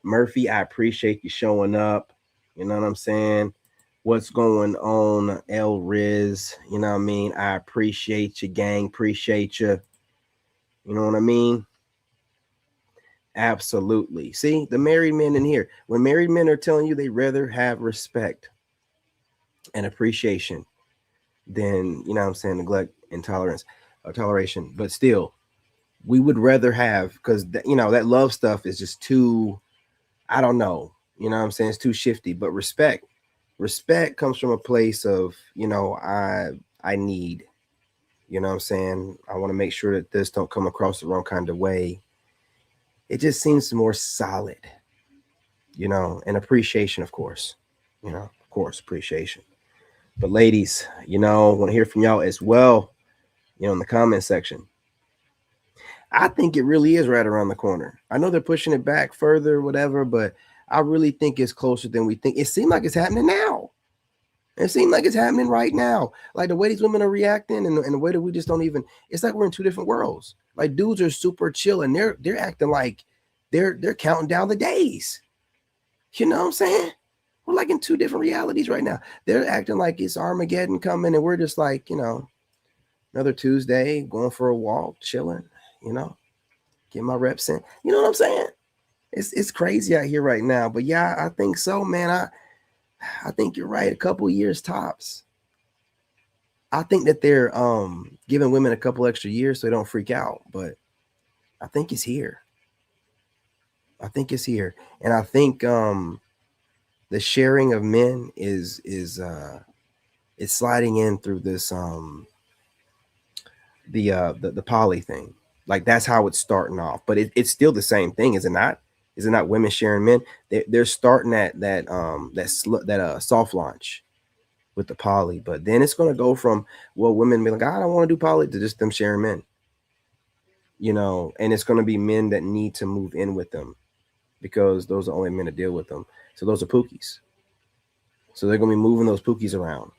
A: Murphy, I appreciate you showing up. You know what I'm saying? What's going on, El Riz? You know what I mean? I appreciate you, gang. Appreciate you. You know what I mean? Absolutely. See, the married men in here. When married men are telling you they rather have respect and appreciation than, you know what I'm saying, neglect and tolerance or toleration. But still, we would rather have, because, that love stuff is just too, I don't know. You know what I'm saying? It's too shifty. But respect comes from a place of, I need, you know what I'm saying? I want to make sure that this don't come across the wrong kind of way. It just seems more solid, and appreciation, of course, appreciation. But ladies, want to hear from y'all as well, in the comment section. I think it really is right around the corner. I know they're pushing it back further, whatever, but I really think it's closer than we think. It seems like it's happening now. It seems like it's happening right now. Like the way these women are reacting and the way that we just don't even, it's like we're in two different worlds. Like dudes are super chill and they're acting like they're counting down the days. You know what I'm saying? We're like in two different realities right now. They're acting like it's Armageddon coming and we're just like, another Tuesday, going for a walk, chilling, get my reps in. You know what I'm saying? It's crazy out here right now. But yeah, I think so, man. I think you're right. A couple years tops. I think that they're giving women a couple extra years so they don't freak out. But I think it's here. I think it's here. And I think the sharing of men is it's sliding in through this the poly thing. Like that's how it's starting off. But it's still the same thing, is it not? Is it not women sharing men? They're starting at that soft launch with the poly, but then it's going to go from, well, women be like, I don't want to do poly, to just them sharing men, and it's going to be men that need to move in with them because those are only men to deal with them. So those are pookies. So they're going to be moving those pookies around,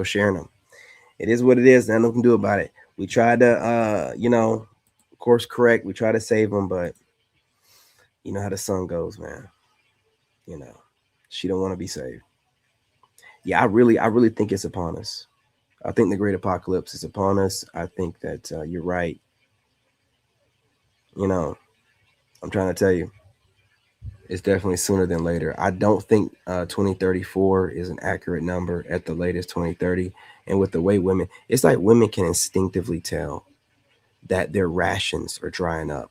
A: sharing them. It is what it is. Nothing we can do about it. We tried to, course correct. We try to save them, but you know how the sun goes, man. She don't want to be saved. Yeah, I really think it's upon us. I think the great apocalypse is upon us. I think that you're right. I'm trying to tell you, it's definitely sooner than later. I don't think 2034 is an accurate number, at the latest 2030. And with the way women, it's like women can instinctively tell that their rations are drying up,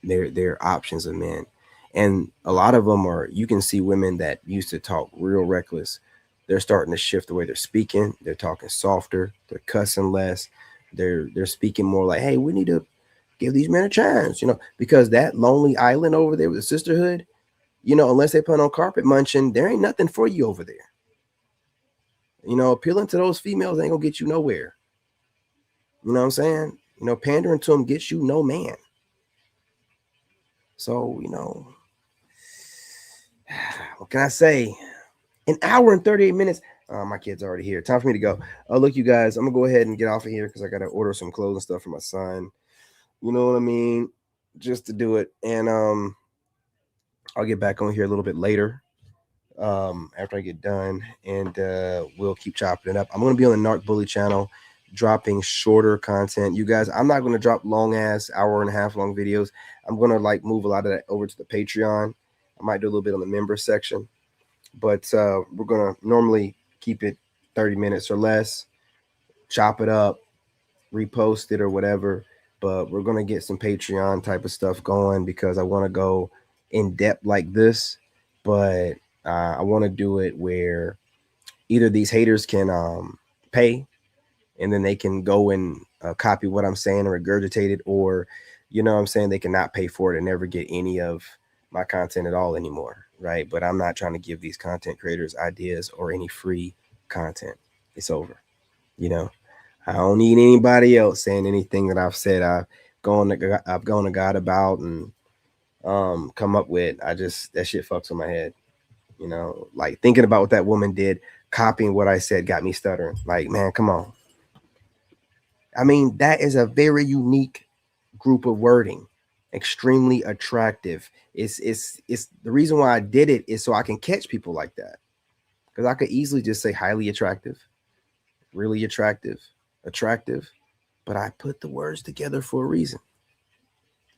A: their options of men. And a lot of them are, you can see women that used to talk real reckless. They're starting to shift the way they're speaking. They're talking softer. They're cussing less. They're speaking more like, hey, we need to give these men a chance, because that lonely island over there with the sisterhood, unless they put on carpet munching, there ain't nothing for you over there. Appealing to those females ain't gonna get you nowhere. You know what I'm saying? Pandering to them gets you no man. So, what can I say? An hour and 38 minutes. My kid's already here. Time for me to go. Look, you guys, I'm gonna go ahead and get off of here because I gotta order some clothes and stuff for my son. You know what I mean? Just to do it. And I'll get back on here a little bit later. After I get done, and we'll keep chopping it up. I'm gonna be on the Narc Bully channel, dropping shorter content. You guys, I'm not gonna drop long ass hour and a half long videos. I'm gonna move a lot of that over to the Patreon. I might do a little bit on the member section, but we're gonna normally keep it 30 minutes or less, chop it up, repost it or whatever. But we're gonna get some Patreon type of stuff going because I want to go in depth like this, but I want to do it where Either these haters can pay, and then they can go and copy what I'm saying and regurgitate it, or you know what I'm saying, they cannot pay for it and never get any of my content at all anymore, right? But I'm not trying to give these content creators ideas or any free content. It's over, you know. I don't need anybody else saying anything that I've said. I've gone to God about and come up with. I just, that shit fucks with my head. You know, like thinking about what that woman did, copying what I said got me stuttering. Like, man, come on. I mean, that is a very unique group of wording, extremely attractive. It's the reason why I did it is so I can catch people like that. Because I could easily just say highly attractive, really attractive, attractive, but I put the words together for a reason.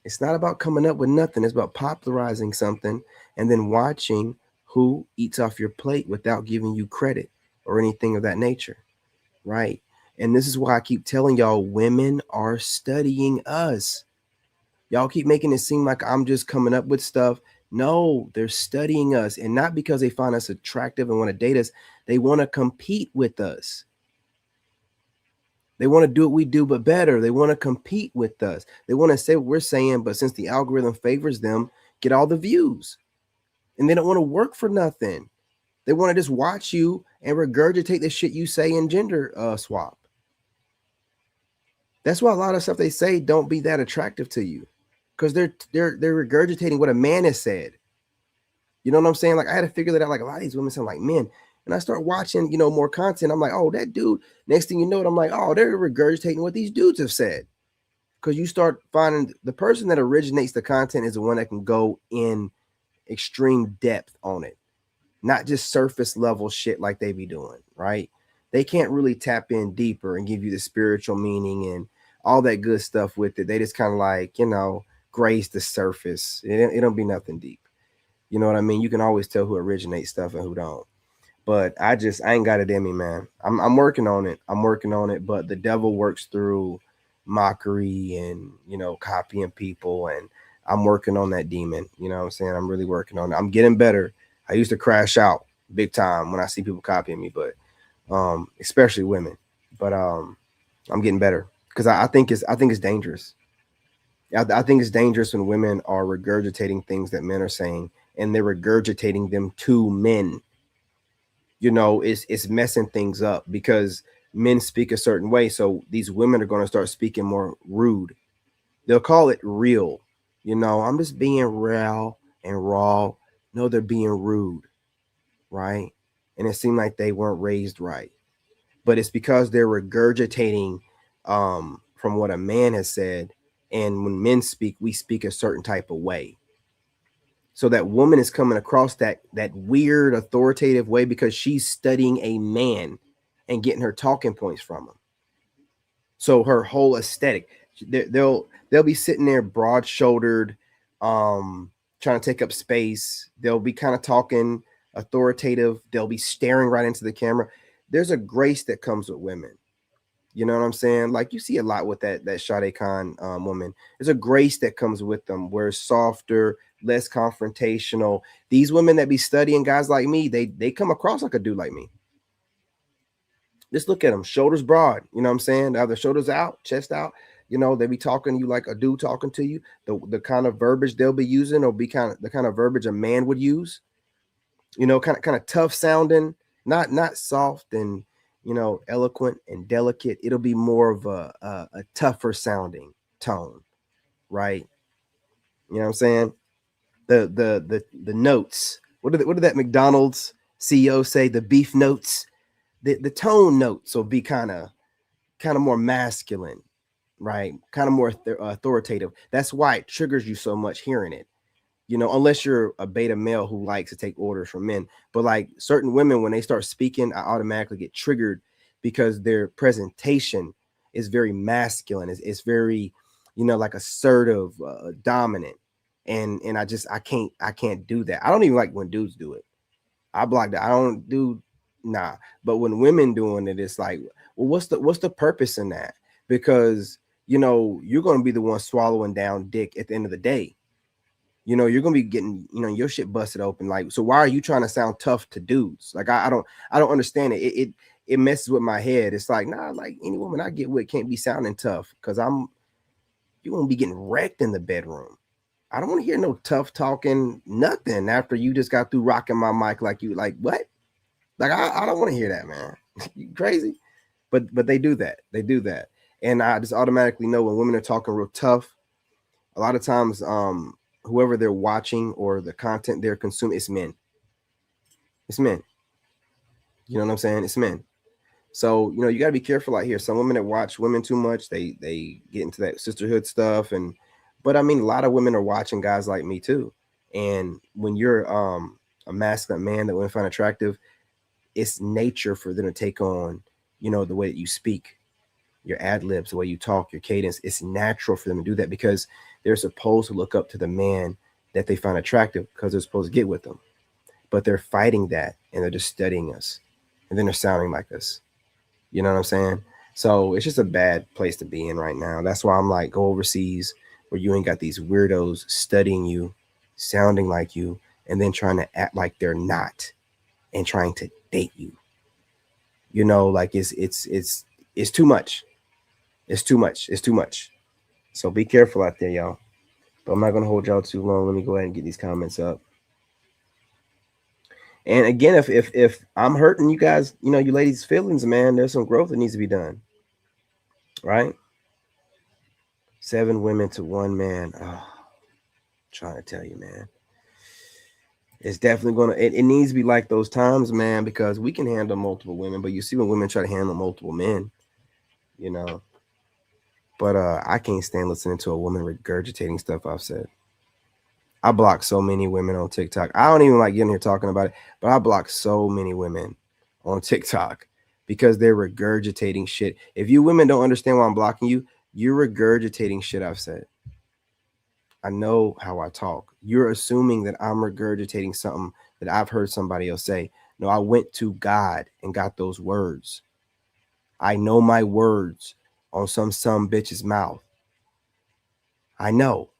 A: It's not about coming up with nothing. It's about popularizing something and then watching who eats off your plate without giving you credit or anything of that nature. Right. And this is why I keep telling y'all, women are studying us. Y'all keep making it seem like I'm just coming up with stuff. No, they're studying us. And not because they find us attractive and want to date us. They want to compete with us. They want to do what we do, but better. They want to compete with us. They want to say what we're saying, but since the algorithm favors them, get all the views. And they don't want to work for nothing. They want to just watch you and regurgitate the shit you say and gender swap. That's why a lot of stuff they say don't be that attractive to you, because they're regurgitating what a man has said. You know what I'm saying? Like I had to figure that out. Like a lot of these women sound like men, and I start watching, you know, more content. I'm like, oh, that dude. Next thing you know, I'm like, oh, they're regurgitating what these dudes have said. Because you start finding the person that originates the content is the one that can go in extreme depth on it, not just surface level shit like they be doing, right? They can't really tap in deeper and give you the spiritual meaning and all that good stuff with it. They just kind of like, you know, graze the surface. It don't be nothing deep. You know what I mean? You can always tell who originates stuff and who don't. But I ain't got it in me, man. I'm working on it. I'm working on it. But the devil works through mockery and, you know, copying people. And I'm working on that demon. You know what I'm saying? I'm really working on it. I'm getting better. I used to crash out big time when I see people copying me, but especially women. But I'm getting better because I think it's dangerous. I think it's dangerous when women are regurgitating things that men are saying and they're regurgitating them to men. You know, it's messing things up because men speak a certain way. So these women are going to start speaking more rude. They'll call it real. You know, I'm just being real and raw. No, they're being rude, right? And it seemed like they weren't raised right. But it's because they're regurgitating from what a man has said. And when men speak, we speak a certain type of way. So that woman is coming across that weird authoritative way because she's studying a man and getting her talking points from him. So her whole aesthetic, they'll be sitting there broad shouldered, trying to take up space. They'll be kind of talking authoritative. They'll be staring right into the camera. There's a grace that comes with women. You know what I'm saying? Like you see a lot with that Sade Khan woman. There's a grace that comes with them where it's softer, less confrontational. These women that be studying guys like me, they come across like a dude like me. Just look at them, shoulders broad. You know what I'm saying? They have their shoulders out, chest out. You know, they be talking to you like a dude talking to you. The kind of verbiage they'll be using will be kind of the kind of verbiage a man would use. You know, kind of tough sounding, not soft and, you know, eloquent and delicate. It'll be more of a tougher sounding tone, right? You know what I'm saying? The notes. What did that McDonald's CEO say? The beef notes. The tone notes will be kind of more masculine, right? Kind of more authoritative. That's why it triggers you so much hearing it. You know, unless you're a beta male who likes to take orders from men. But like certain women, when they start speaking, I automatically get triggered because their presentation is very masculine. It's very, you know, like assertive, dominant. And I can't do that. I don't even like when dudes do it. I block that. I don't do nah. But when women doing it, it's like, well, what's the purpose in that? Because, you know, you're going to be the one swallowing down dick at the end of the day. You know, you're gonna be getting, you know, your shit busted open. Like, so why are you trying to sound tough to dudes? Like, I don't understand it. It messes with my head. It's like, nah, like any woman I get with can't be sounding tough because you're gonna be getting wrecked in the bedroom. I don't want to hear no tough talking, nothing after you just got through rocking my mic like you like what? Like I don't want to hear that, man. You crazy? But they do that. They do that. And I just automatically know when women are talking real tough, a lot of times whoever they're watching or the content they're consuming, it's men. It's men. You know what I'm saying? It's men. So, you know, you gotta be careful out here. Some women that watch women too much, they get into that sisterhood stuff. But I mean a lot of women are watching guys like me too. And when you're a masculine man that women find attractive, it's nature for them to take on, you know, the way that you speak, your ad libs, the way you talk, your cadence. It's natural for them to do that because they're supposed to look up to the man that they find attractive because they're supposed to get with them. But they're fighting that and they're just studying us. And then they're sounding like us. You know what I'm saying? So it's just a bad place to be in right now. That's why I'm like, go overseas where you ain't got these weirdos studying you, sounding like you, and then trying to act like they're not and trying to date you. You know, like it's too much. It's too much. It's too much. So be careful out there, y'all. But I'm not gonna hold y'all too long. Let me go ahead and get these comments up. And again, if I'm hurting you guys, you know, you ladies' feelings, man, there's some growth that needs to be done. Right? 7 women to 1 man. Oh, I'm trying to tell you, man. It's definitely gonna it needs to be like those times, man, because we can handle multiple women, but you see when women try to handle multiple men, you know. But I can't stand listening to a woman regurgitating stuff I've said. I block so many women on TikTok. I don't even like getting here talking about it, but I block so many women on TikTok because they're regurgitating shit. If you women don't understand why I'm blocking you, you're regurgitating shit I've said. I know how I talk. You're assuming that I'm regurgitating something that I've heard somebody else say. No, I went to God and got those words. I know my words on some bitch's mouth. I know.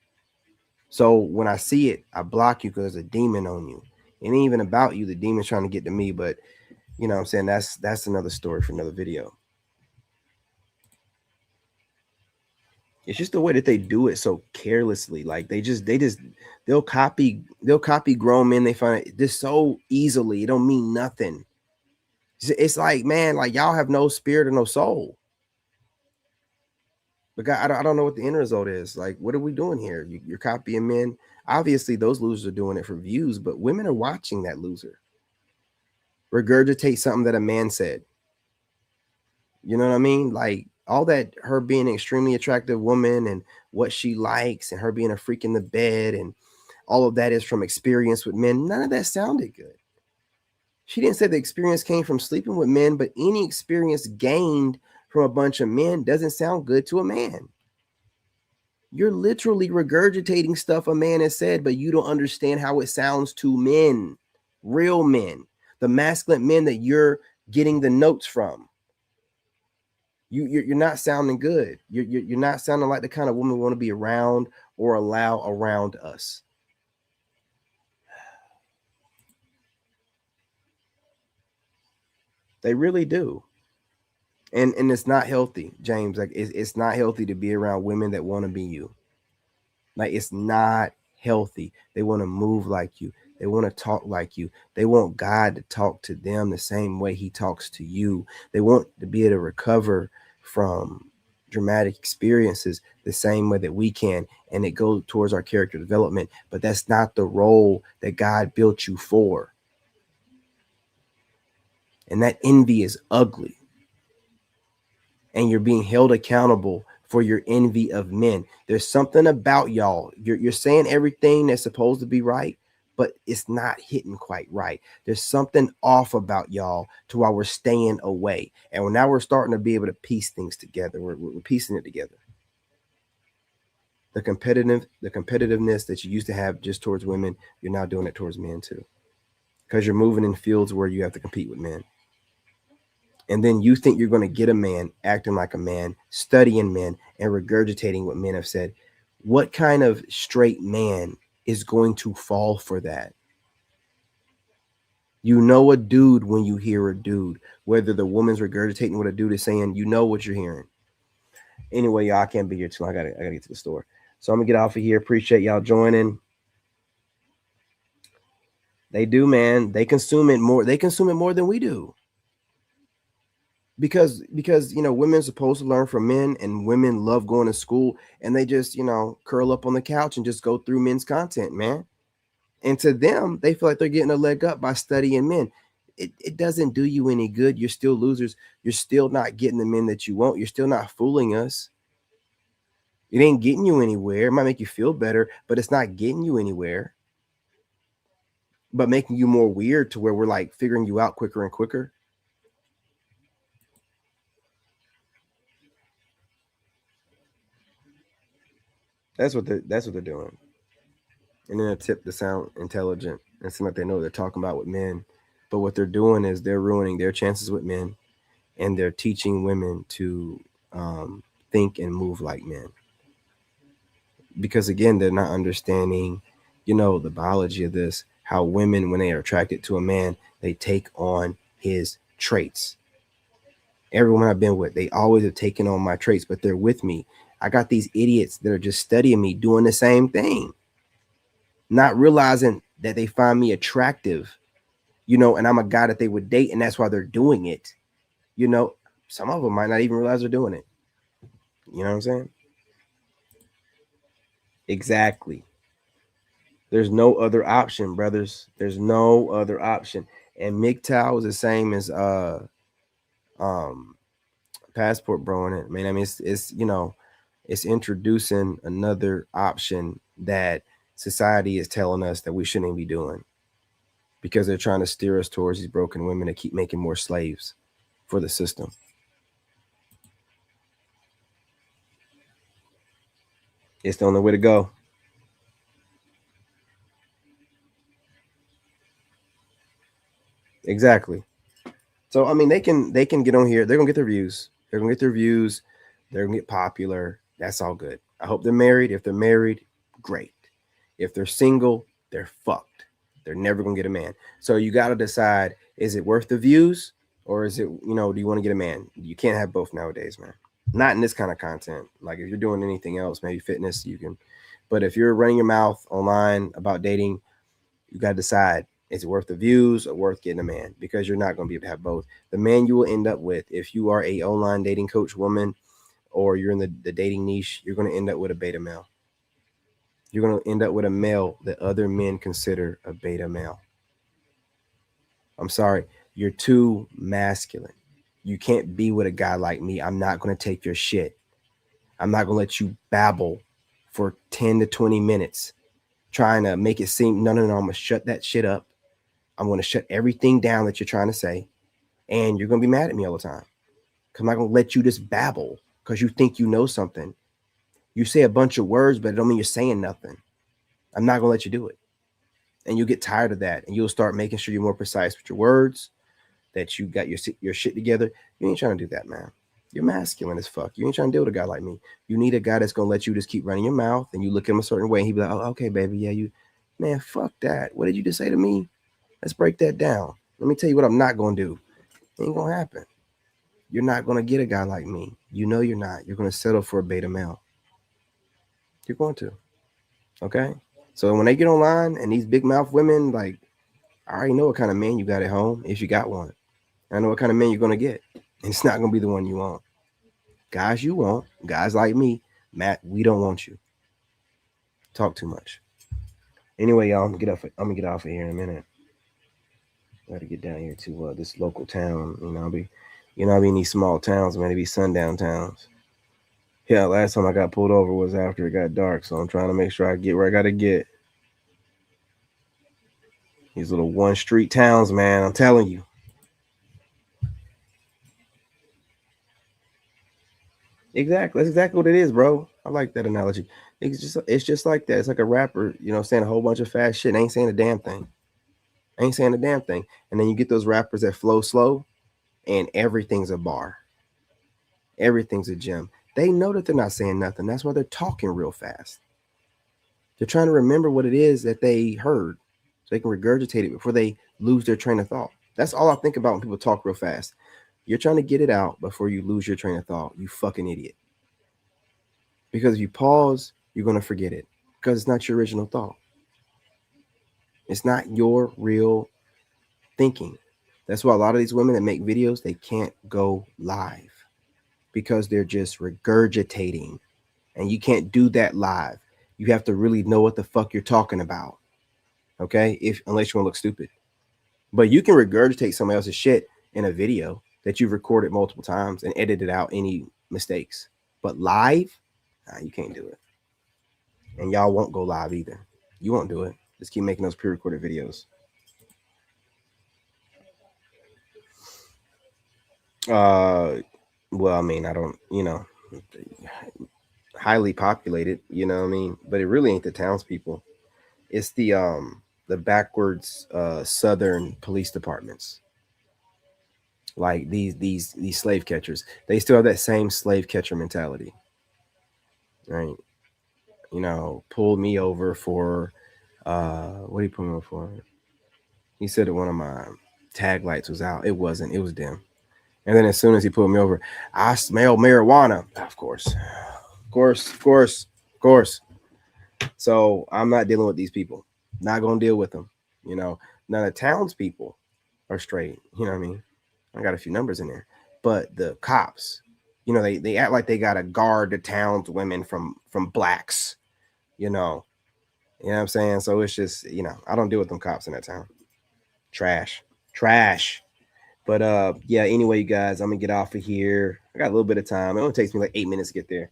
A: So when I see it, I block you because there's a demon on you. It ain't even about you. The demon's trying to get to me, but you know what I'm saying? That's another story for another video. It's just the way that they do it so carelessly. Like they'll copy grown men they find it this so easily. It don't mean nothing. It's like, man, like y'all have no spirit or no soul. But God, I don't know what the end result is. Like, what are we doing here? You're copying men. Obviously, those losers are doing it for views, but women are watching that loser regurgitate something that a man said. You know what I mean? Like all that, her being an extremely attractive woman and what she likes and her being a freak in the bed and all of that is from experience with men. None of that sounded good. She didn't say the experience came from sleeping with men, but any experience gained from a bunch of men doesn't sound good to a man. You're literally regurgitating stuff a man has said, but you don't understand how it sounds to men, real men, the masculine men that you're getting the notes from. You're not sounding good. You're not sounding like the kind of woman we want to be around or allow around us. They really do. And it's not healthy, James. Like it's not healthy to be around women that want to be you. Like it's not healthy. They want to move like you. They want to talk like you. They want God to talk to them the same way he talks to you. They want to be able to recover from dramatic experiences the same way that we can. And it goes towards our character development. But that's not the role that God built you for. And that envy is ugly. And you're being held accountable for your envy of men. There's something about y'all. You're saying everything that's supposed to be right, but it's not hitting quite right. There's something off about y'all to why we're staying away. And now we're starting to be able to piece things together. We're piecing it together. The competitiveness that you used to have just towards women, you're now doing it towards men too. Because you're moving in fields where you have to compete with men. And then you think you're going to get a man acting like a man, studying men, and regurgitating what men have said. What kind of straight man is going to fall for that. You know a dude when you hear a dude, whether the woman's regurgitating what a dude is saying, you know what you're hearing. Anyway, y'all, I can't be here too long. I gotta get to the store. So I'm gonna get off of here. Appreciate y'all joining. They do, man. They consume it more. They consume it more than we do. Because women are supposed to learn from men, and women love going to school, and they just curl up on the couch and just go through men's content, man. And to them, they feel like they're getting a leg up by studying men. It doesn't do you any good. You're still losers. You're still not getting the men that you want. You're still not fooling us. It ain't getting you anywhere. It might make you feel better, but it's not getting you anywhere. But making you more weird to where we're like figuring you out quicker and quicker. That's what they're doing. And then a tip to sound intelligent and seem like they know what they're talking about with men. But what they're doing is they're ruining their chances with men, and they're teaching women to think and move like men. Because again, they're not understanding, the biology of this, how women, when they are attracted to a man, they take on his traits. Every woman I've been with, they always have taken on my traits, but they're with me. I got these idiots that are just studying me doing the same thing, not realizing that they find me attractive, and I'm a guy that they would date, and that's why they're doing it. Some of them might not even realize they're doing it. You know what I'm saying? Exactly. There's no other option, brothers. There's no other option. And MGTOW is the same as passport bro in it. Man, I mean it's introducing another option that society is telling us that we shouldn't be doing, because they're trying to steer us towards these broken women that keep making more slaves for the system. It's the only way to go. Exactly. So I mean, they can get on here. They're gonna get their views. They're gonna get their views. They're gonna get popular. That's all good. I hope they're married. If they're married, great. If they're single, they're fucked. They're never gonna get a man. So you got to decide: is it worth the views, or is it do you want to get a man? You can't have both nowadays, man. Not in this kind of content. Like if you're doing anything else, maybe fitness, you can. But if you're running your mouth online about dating, you got to decide: is it worth the views or worth getting a man? Because you're not going to be able to have both. The man you will end up with, if you are a online dating coach woman, or you're in the dating niche, you're going to end up with a beta male. You're going to end up with a male that other men consider a beta male. I'm sorry, you're too masculine. You can't be with a guy like me. I'm not going to take your shit. I'm not going to let you babble for 10 to 20 minutes trying to make it seem, no, I'm going to shut that shit up. I'm going to shut everything down that you're trying to say, and you're going to be mad at me all the time. Because I'm not going to let you just babble because you think you know something. You say a bunch of words, but it don't mean you're saying nothing. I'm not going to let you do it. And you'll get tired of that, and you'll start making sure you're more precise with your words, that you got your shit together. You ain't trying to do that, man. You're masculine as fuck. You ain't trying to deal with a guy like me. You need a guy that's going to let you just keep running your mouth, and you look at him a certain way, and he be like, oh, okay, baby, yeah, you, man, fuck that. What did you just say to me? Let's break that down. Let me tell you what I'm not going to do. It ain't going to happen. You're not going to get a guy like me. You know you're not. You're going to settle for a beta male. You're going to. Okay? So when they get online and these big mouth women, like, I already know what kind of man you got at home if you got one. I know what kind of man you're going to get. And it's not going to be the one you want. Guys you want, guys like me, Matt, we don't want you. Talk too much. Anyway, y'all, I'm going to get off of here in a minute. Got to get down here to this local town. I be in these small towns, man. They be sundown towns. Yeah, last time I got pulled over was after it got dark, so I'm trying to make sure I get where I got to get. These little one street towns, man. I'm telling you. Exactly. That's exactly what it is, bro. I like that analogy. It's just like that. It's like a rapper, saying a whole bunch of fast shit and ain't saying a damn thing. Ain't saying a damn thing. And then you get those rappers that flow slow and everything's a bar. Everything's a gem. They know that they're not saying nothing. That's why they're talking real fast. They're trying to remember what it is that they heard so they can regurgitate it before they lose their train of thought. That's all I think about when people talk real fast. You're trying to get it out before you lose your train of thought. You fucking idiot. Because if you pause, you're going to forget it because it's not your original thought. It's not your real thinking. That's why a lot of these women that make videos, they can't go live because they're just regurgitating. And you can't do that live. You have to really know what the fuck you're talking about. Okay? If unless you want to look stupid. But you can regurgitate somebody else's shit in a video that you've recorded multiple times and edited out any mistakes. But live, nah, you can't do it. And y'all won't go live either. You won't do it. Just keep making those pre-recorded videos. Well, I mean, I don't, highly populated, you know what I mean? But it really ain't the townspeople. It's the backwards southern police departments. Like these slave catchers. They still have that same slave catcher mentality. Right? Pulled me over for what did he pull me over for? He said that one of my tag lights was out. It wasn't, it was dim. And then as soon as he pulled me over, I smell marijuana. Of course. Of course, of course, of course. So I'm not dealing with these people. Not gonna deal with them. None of the townspeople are straight. You know what I mean? I got a few numbers in there. But the cops, they act like they gotta guard the town's women from blacks, you know. You know what I'm saying? So it's just, I don't deal with them cops in that town. Trash. Trash. But yeah, anyway, you guys, I'm gonna get off of here. I got a little bit of time. It only takes me like 8 minutes to get there.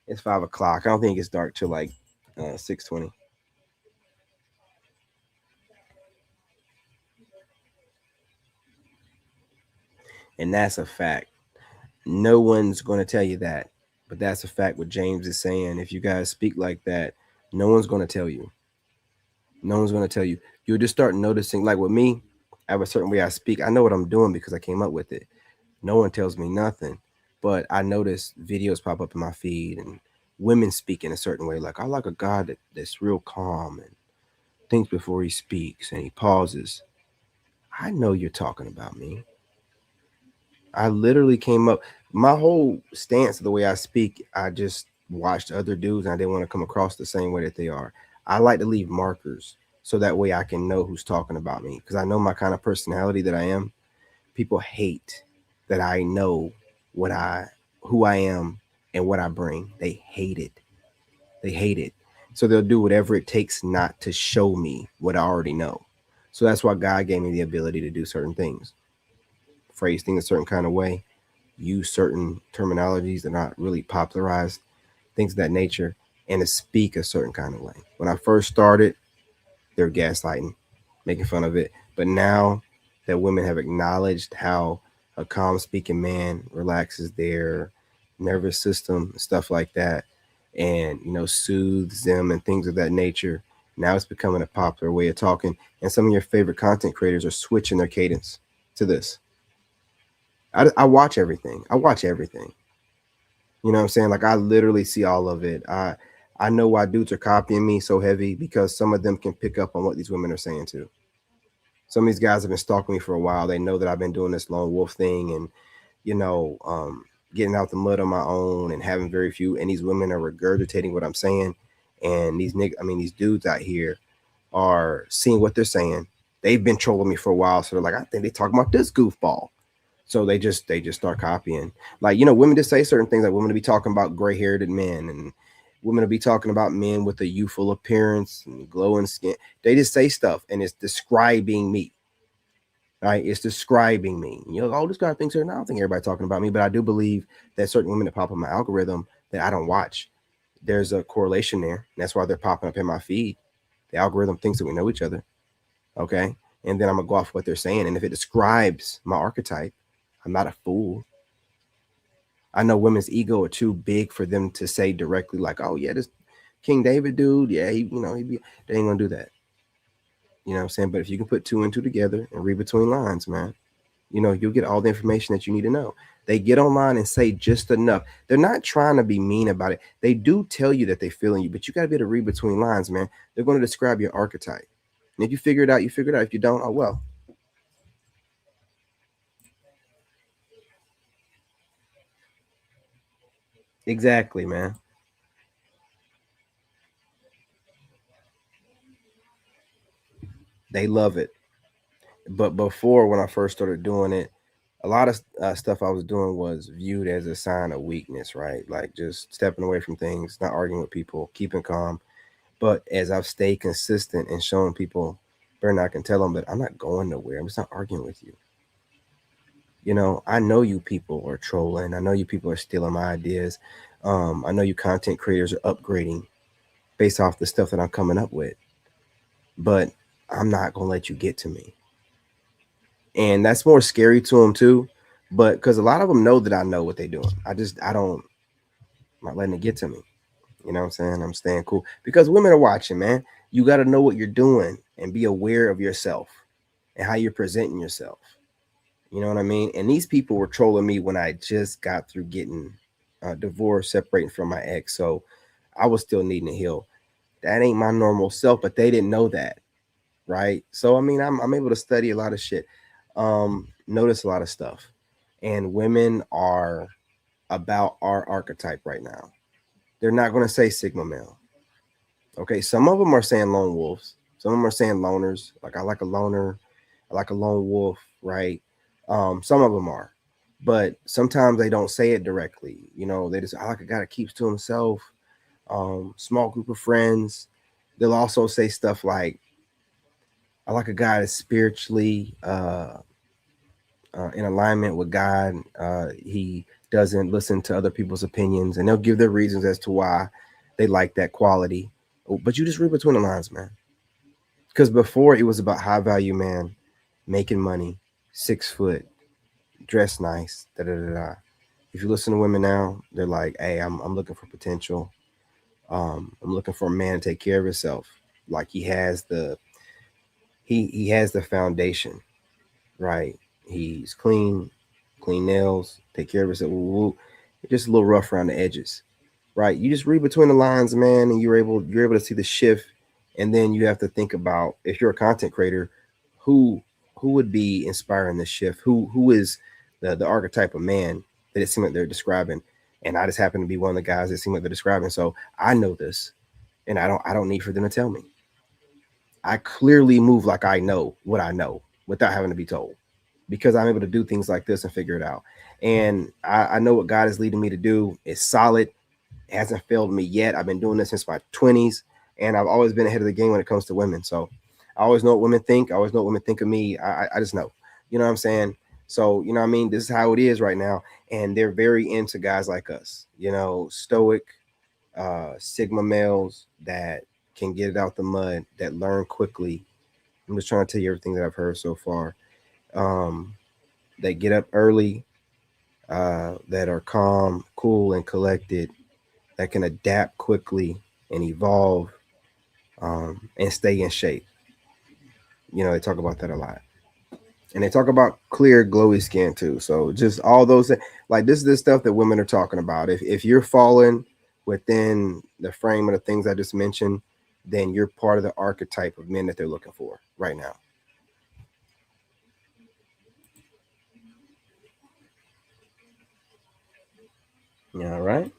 A: It's 5 o'clock. I don't think it gets dark till like 6:20. And that's a fact. No one's going to tell you that, but that's a fact. What James is saying, if you guys speak like that, no one's going to tell you. No one's going to tell you. You'll just start noticing. Like with me, I have a certain way I speak. I know what I'm doing because I came up with it. No one tells me nothing, but I notice videos pop up in my feed and women speak in a certain way. Like, I like a guy that's real calm and thinks before he speaks and he pauses. I know you're talking about me. I literally came up, my whole stance of the way I speak, I just watched other dudes and I didn't want to come across the same way that they are. I like to leave markers so that way I can know who's talking about me because I know my kind of personality that I am. People hate that I know who I am and what I bring. They hate it. They hate it. So they'll do whatever it takes not to show me what I already know. So that's why God gave me the ability to do certain things, phrase things a certain kind of way, use certain terminologies that are not really popularized, things of that nature, and to speak a certain kind of way. When I first started, they were gaslighting, making fun of it. But now that women have acknowledged how a calm speaking man relaxes their nervous system, stuff like that, and soothes them and things of that nature, now it's becoming a popular way of talking. And some of your favorite content creators are switching their cadence to this. I watch everything. I watch everything. You know what I'm saying? Like I literally see all of it. I know why dudes are copying me so heavy because some of them can pick up on what these women are saying too. Some of these guys have been stalking me for a while. They know that I've been doing this lone wolf thing and getting out the mud on my own and having very few. And these women are regurgitating what I'm saying. And these dudes out here are seeing what they're saying. They've been trolling me for a while, so they're like, I think they talking about this goofball. So they just start copying. Like, women just say certain things, like women to be talking about gray-haired men and women to be talking about men with a youthful appearance and glowing skin. They just say stuff and it's describing me. Right? It's describing me. Oh, this guy thinks I don't think everybody talking about me, but I do believe that certain women that pop up my algorithm that I don't watch, there's a correlation there. And that's why they're popping up in my feed. The algorithm thinks that we know each other. Okay. And then I'm gonna go off what they're saying. And if it describes my archetype, I'm not a fool. I know women's ego are too big for them to say directly, like, "Oh yeah, this King David dude, yeah, they ain't gonna do that." You know what I'm saying? But if you can put two and two together and read between lines, man, You'll get all the information that you need to know. They get online and say just enough. They're not trying to be mean about it. They do tell you that they're feeling you, but you got to be able to read between lines, man. They're going to describe your archetype. And if you figure it out, you figure it out. If you don't, oh well. Exactly, man. They love it. But before, when I first started doing it, a lot of stuff I was doing was viewed as a sign of weakness, right? Like just stepping away from things, not arguing with people, keeping calm. But as I've stayed consistent and showing people, Bernard, I can tell them that I'm not going nowhere. I'm just not arguing with you. I know you people are trolling. I know you people are stealing my ideas. I know you content creators are upgrading based off the stuff that I'm coming up with. But I'm not gonna let you get to me. And that's more scary to them too. But because a lot of them know that I know what they're doing. I don't, I'm not letting it get to me. You know what I'm saying? I'm staying cool because women are watching, man. You got to know what you're doing and be aware of yourself and how you're presenting yourself. You know what I mean? And these people were trolling me when I just got through getting divorced, separating from my ex. So I was still needing to heal. That ain't my normal self, but they didn't know that, right? So I mean, I'm able to study a lot of shit, notice a lot of stuff, and women are about our archetype right now. They're not going to say Sigma male. Okay, some of them are saying lone wolves. Some of them are saying loners. Like I like a loner. I like a lone wolf, right? Some of them are, but sometimes they don't say it directly. They just I like a guy that keeps to himself. Small group of friends. They'll also say stuff like, I like a guy that's spiritually in alignment with God. He doesn't listen to other people's opinions, and they'll give their reasons as to why they like that quality. But you just read between the lines, man. Because before it was about high value man, making money, 6 foot, dress nice, da da da da. If you listen to women now, they're like, "Hey, I'm looking for potential. I'm looking for a man to take care of himself. Like he has the foundation, right? He's clean, clean nails, take care of himself. Woo, woo. Just a little rough around the edges, right? You just read between the lines, man, and you're able to see the shift. And then you have to think about, if you're a content creator, who who would be inspiring this shift? Who is the archetype of man that it seems like they're describing? And I just happen to be one of the guys that seem like they're describing. So I know this, and I don't need for them to tell me. I clearly move like I know what I know without having to be told, because I'm able to do things like this and figure it out. And I know what God is leading me to do is solid. It hasn't failed me yet. I've been doing this since my 20s, and I've always been ahead of the game when it comes to women. So I always know what women think. I always know what women think of me. I just know. You know what I'm saying? So, you know what I mean? This is how it is right now. And they're very into guys like us, stoic, Sigma males that can get it out the mud, that learn quickly. I'm just trying to tell you everything that I've heard so far. Um, that get up early, that are calm, cool, and collected, that can adapt quickly and evolve, and stay in shape. They talk about that a lot. And they talk about clear, glowy skin too. So just all those like this is the stuff that women are talking about. If you're falling within the frame of the things I just mentioned, then you're part of the archetype of men that they're looking for right now. All right.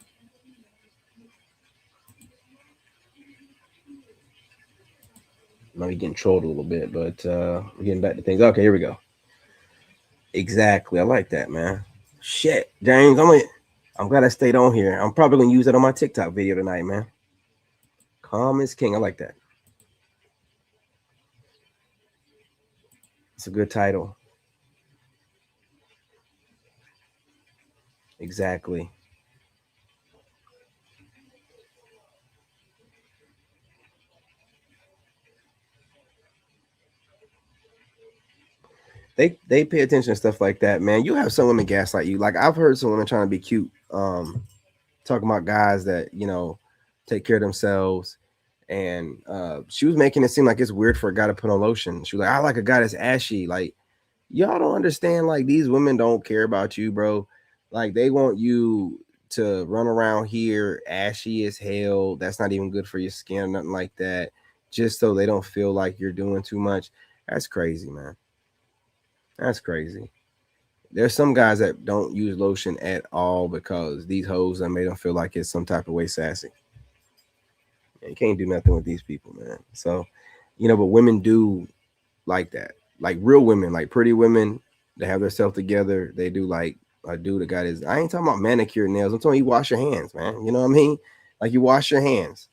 A: Might be getting trolled a little bit, but we're getting back to things. Okay, here we go. Exactly. I like that, man. Shit, James, I'm glad I stayed on here. I'm probably gonna use that on my TikTok video tonight, man. Calm is king. I like that. It's a good title. Exactly. They pay attention to stuff like that, man. You have some women gaslight you. Like I've heard some women trying to be cute, talking about guys that take care of themselves, and she was making it seem like it's weird for a guy to put on lotion. She was like, I like a guy that's ashy. Like Y'all don't understand. Like these women don't care about you, bro. Like they want you to run around here ashy as hell. That's not even good for your skin, nothing like that. Just so they don't feel like you're doing too much. That's crazy, man. That's crazy. There's some guys that don't use lotion at all because these hoes that made them feel like it's some type of way sassy. You can't do nothing with these people, man. So, but women do like that. Like real women, like pretty women that have themselves together, they do like a dude that got his. I ain't talking about manicured nails. I'm talking you wash your hands, man. You know what I mean? Like you wash your hands.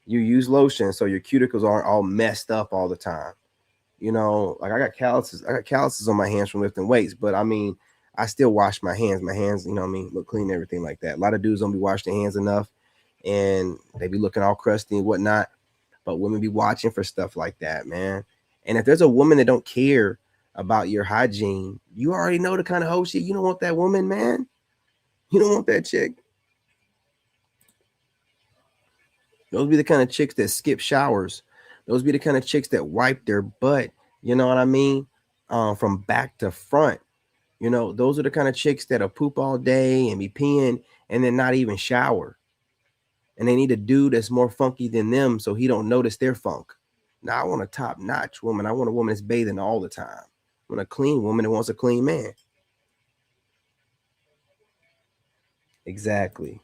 A: You use lotion so your cuticles aren't all messed up all the time. Like I got calluses. I got calluses on my hands from lifting weights, but I mean, I still wash my hands. My hands, you know what I mean, look clean and everything like that. A lot of dudes don't be washing their hands enough and they be looking all crusty and whatnot. But women be watching for stuff like that, man. And if there's a woman that don't care about your hygiene, you already know the kind of hoe shit. You don't want that woman, man. You don't want that chick. Those be the kind of chicks that skip showers. Those be the kind of chicks that wipe their butt. You know what I mean? From back to front. Those are the kind of chicks that'll poop all day and be peeing and then not even shower. And they need a dude that's more funky than them so he don't notice their funk. Now I want a top-notch woman. I want a woman that's bathing all the time. I want a clean woman that wants a clean man. Exactly.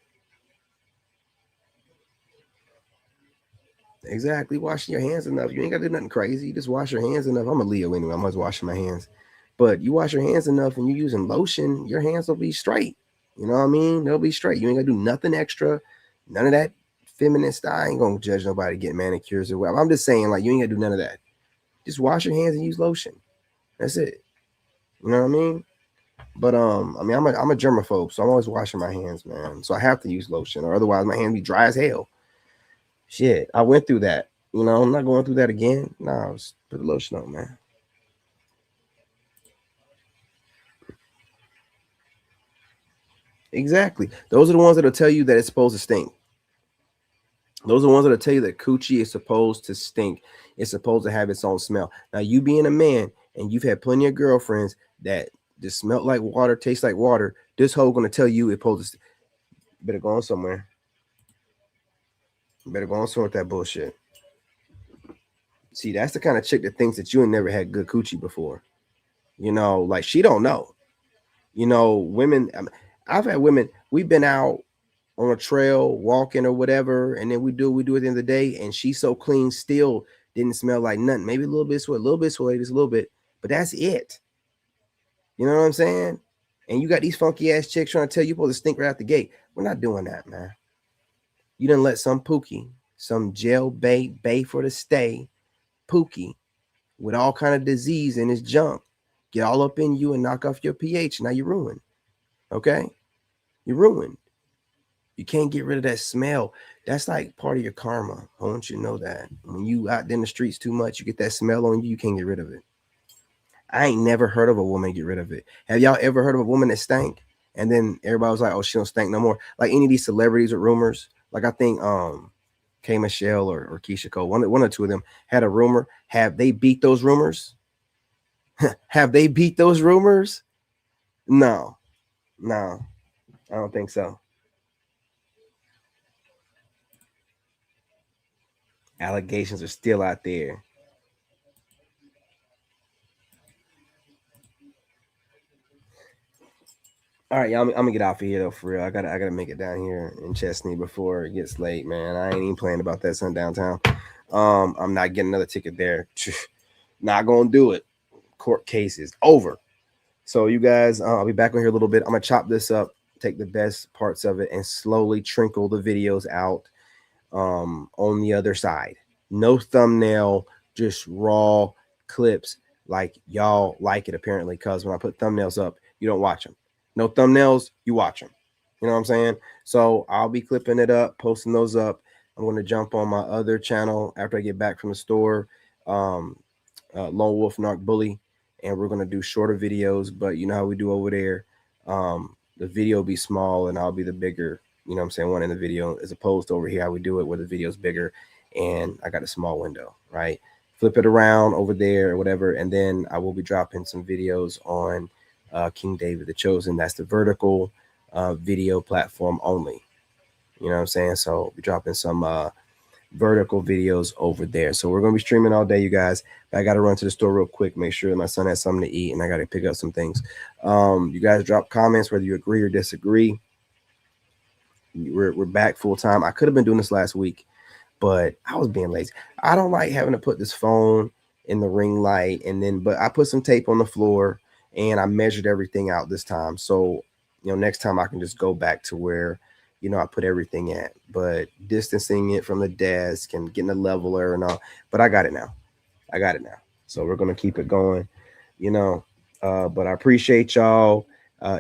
A: Exactly. Washing your hands enough. You ain't got to do nothing crazy. You just wash your hands enough. I'm a Leo anyway. I'm always washing my hands. But you wash your hands enough and you using lotion, your hands will be straight. You know what I mean? They'll be straight. You ain't got to do nothing extra. None of that feminine style. I ain't going to judge nobody getting manicures or whatever. I'm just saying, like, you ain't got to do none of that. Just wash your hands and use lotion. That's it. You know what I mean? But I mean, I'm a germaphobe, so I'm always washing my hands, man. So I have to use lotion, or otherwise my hands be dry as hell. Shit, I went through that. I'm not going through that again. Nah, just put the lotion on, man. Exactly. Those are the ones that'll tell you that it's supposed to stink. Those are the ones that'll tell you that coochie is supposed to stink. It's supposed to have its own smell. Now, you being a man and you've had plenty of girlfriends that just smell like water, taste like water, this hoe gonna tell you it's supposed to. Better go on somewhere. Better go on somewhere with that bullshit. See, that's the kind of chick that thinks that you ain't never had good coochie before. Like she don't know. Women. I've had women. We've been out on a trail walking or whatever, and then we do at the end of the day, and she's so clean, still didn't smell like nothing. Maybe a little bit sweat, just a little bit, but that's it. You know what I'm saying? And you got these funky ass chicks trying to tell you supposed to stink right out the gate. We're not doing that, man. You done let some pookie, some gel bay for the stay, pookie with all kind of disease in his junk, get all up in you and knock off your pH. Now you're ruined. Okay? You're ruined. You can't get rid of that smell. That's like part of your karma. I want you to know that. When you out in the streets too much, you get that smell on you, you can't get rid of it. I ain't never heard of a woman get rid of it. Have y'all ever heard of a woman that stank? And then everybody was like, oh, she don't stink no more. Like any of these celebrities with rumors. Like I think K. Michelle or Keisha Cole, one or two of them had a rumor. Have they beat those rumors? Have they beat those rumors? No, I don't think so. Allegations are still out there. All right, y'all. I'm gonna get off of here though, for real. I gotta make it down here in Chesney before it gets late, man. I ain't even playing about that sun downtown. I'm not getting another ticket there. Not gonna do it. Court case is over. So you guys, I'll be back on here a little bit. I'm gonna chop this up, take the best parts of it, and slowly trinkle the videos out on the other side. No thumbnail, just raw clips like y'all like it apparently, because when I put thumbnails up, you don't watch them. No thumbnails, you watch them. You know what I'm saying? So I'll be clipping it up, posting those up. I'm going to jump on my other channel after I get back from the store, Lone Wolf Narc Bully, and we're going to do shorter videos, but you know how we do over there. The video will be small and I'll be the bigger, you know what I'm saying, one in the video, as opposed to over here how we do it where the video's bigger and I got a small window, right? flip it around over there or whatever, and then I will be dropping some videos on King David the Chosen. That's the vertical video platform only. You know what I'm saying? So we'll be dropping some vertical videos over there. So we're gonna be streaming all day, you guys. I gotta run to the store real quick, make sure that my son has something to eat, and I gotta pick up some things. You guys drop comments whether you agree or disagree. We're back full time. I could have been doing this last week, but I was being lazy. I don't like having to put this phone in the ring light, and then but I put some tape on the floor and I measured everything out this time. So next time I can just go back to where I put everything at, but distancing it from the desk and getting a leveler and all. But I got it now. So we're gonna keep it going, but I appreciate y'all.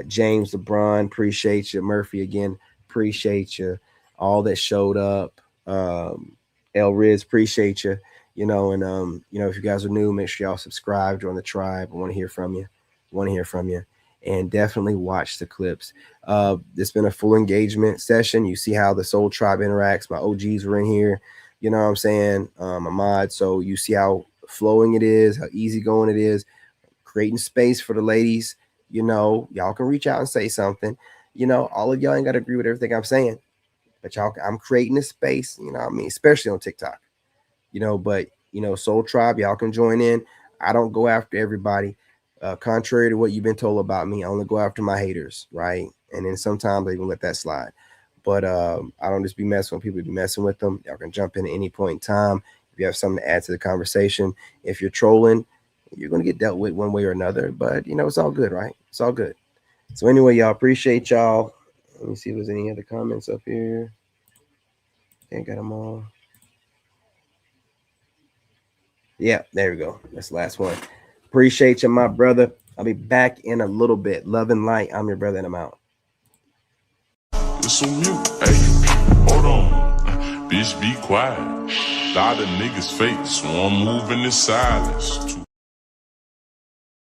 A: James LeBron, appreciate you. Murphy again, appreciate you. All that showed up. El Riz, appreciate you. And if you guys are new, make sure y'all subscribe, join the tribe. I want to hear from you. And definitely watch the clips. It's been a full engagement session. You see how the Soul Tribe interacts. My OGs were in here. You know what I'm saying? Ahmad. So you see how flowing it is, how easygoing it is. Creating space for the ladies. Y'all can reach out and say something. All of y'all ain't got to agree with everything I'm saying. But I'm creating this space, especially on TikTok. But Soul Tribe, y'all can join in. I don't go after everybody. Contrary to what you've been told about me, I only go after my haters, right? And then sometimes I even let that slide. But I don't just be messing with people, be messing with them. Y'all can jump in at any point in time. If you have something to add to the conversation, if you're trolling, you're going to get dealt with one way or another. But, it's all good, right? It's all good. So anyway, y'all, appreciate y'all. Let me see if there's any other comments up here. Ain't got them all. Yeah, there we go. That's the last one. Appreciate you, my brother. I'll be back in a little bit. Love and light. I'm your brother, and I'm out.
C: It's on mute. Hey, hold on. Bitch, be quiet. Lot of niggas fake, so I'm moving in silence.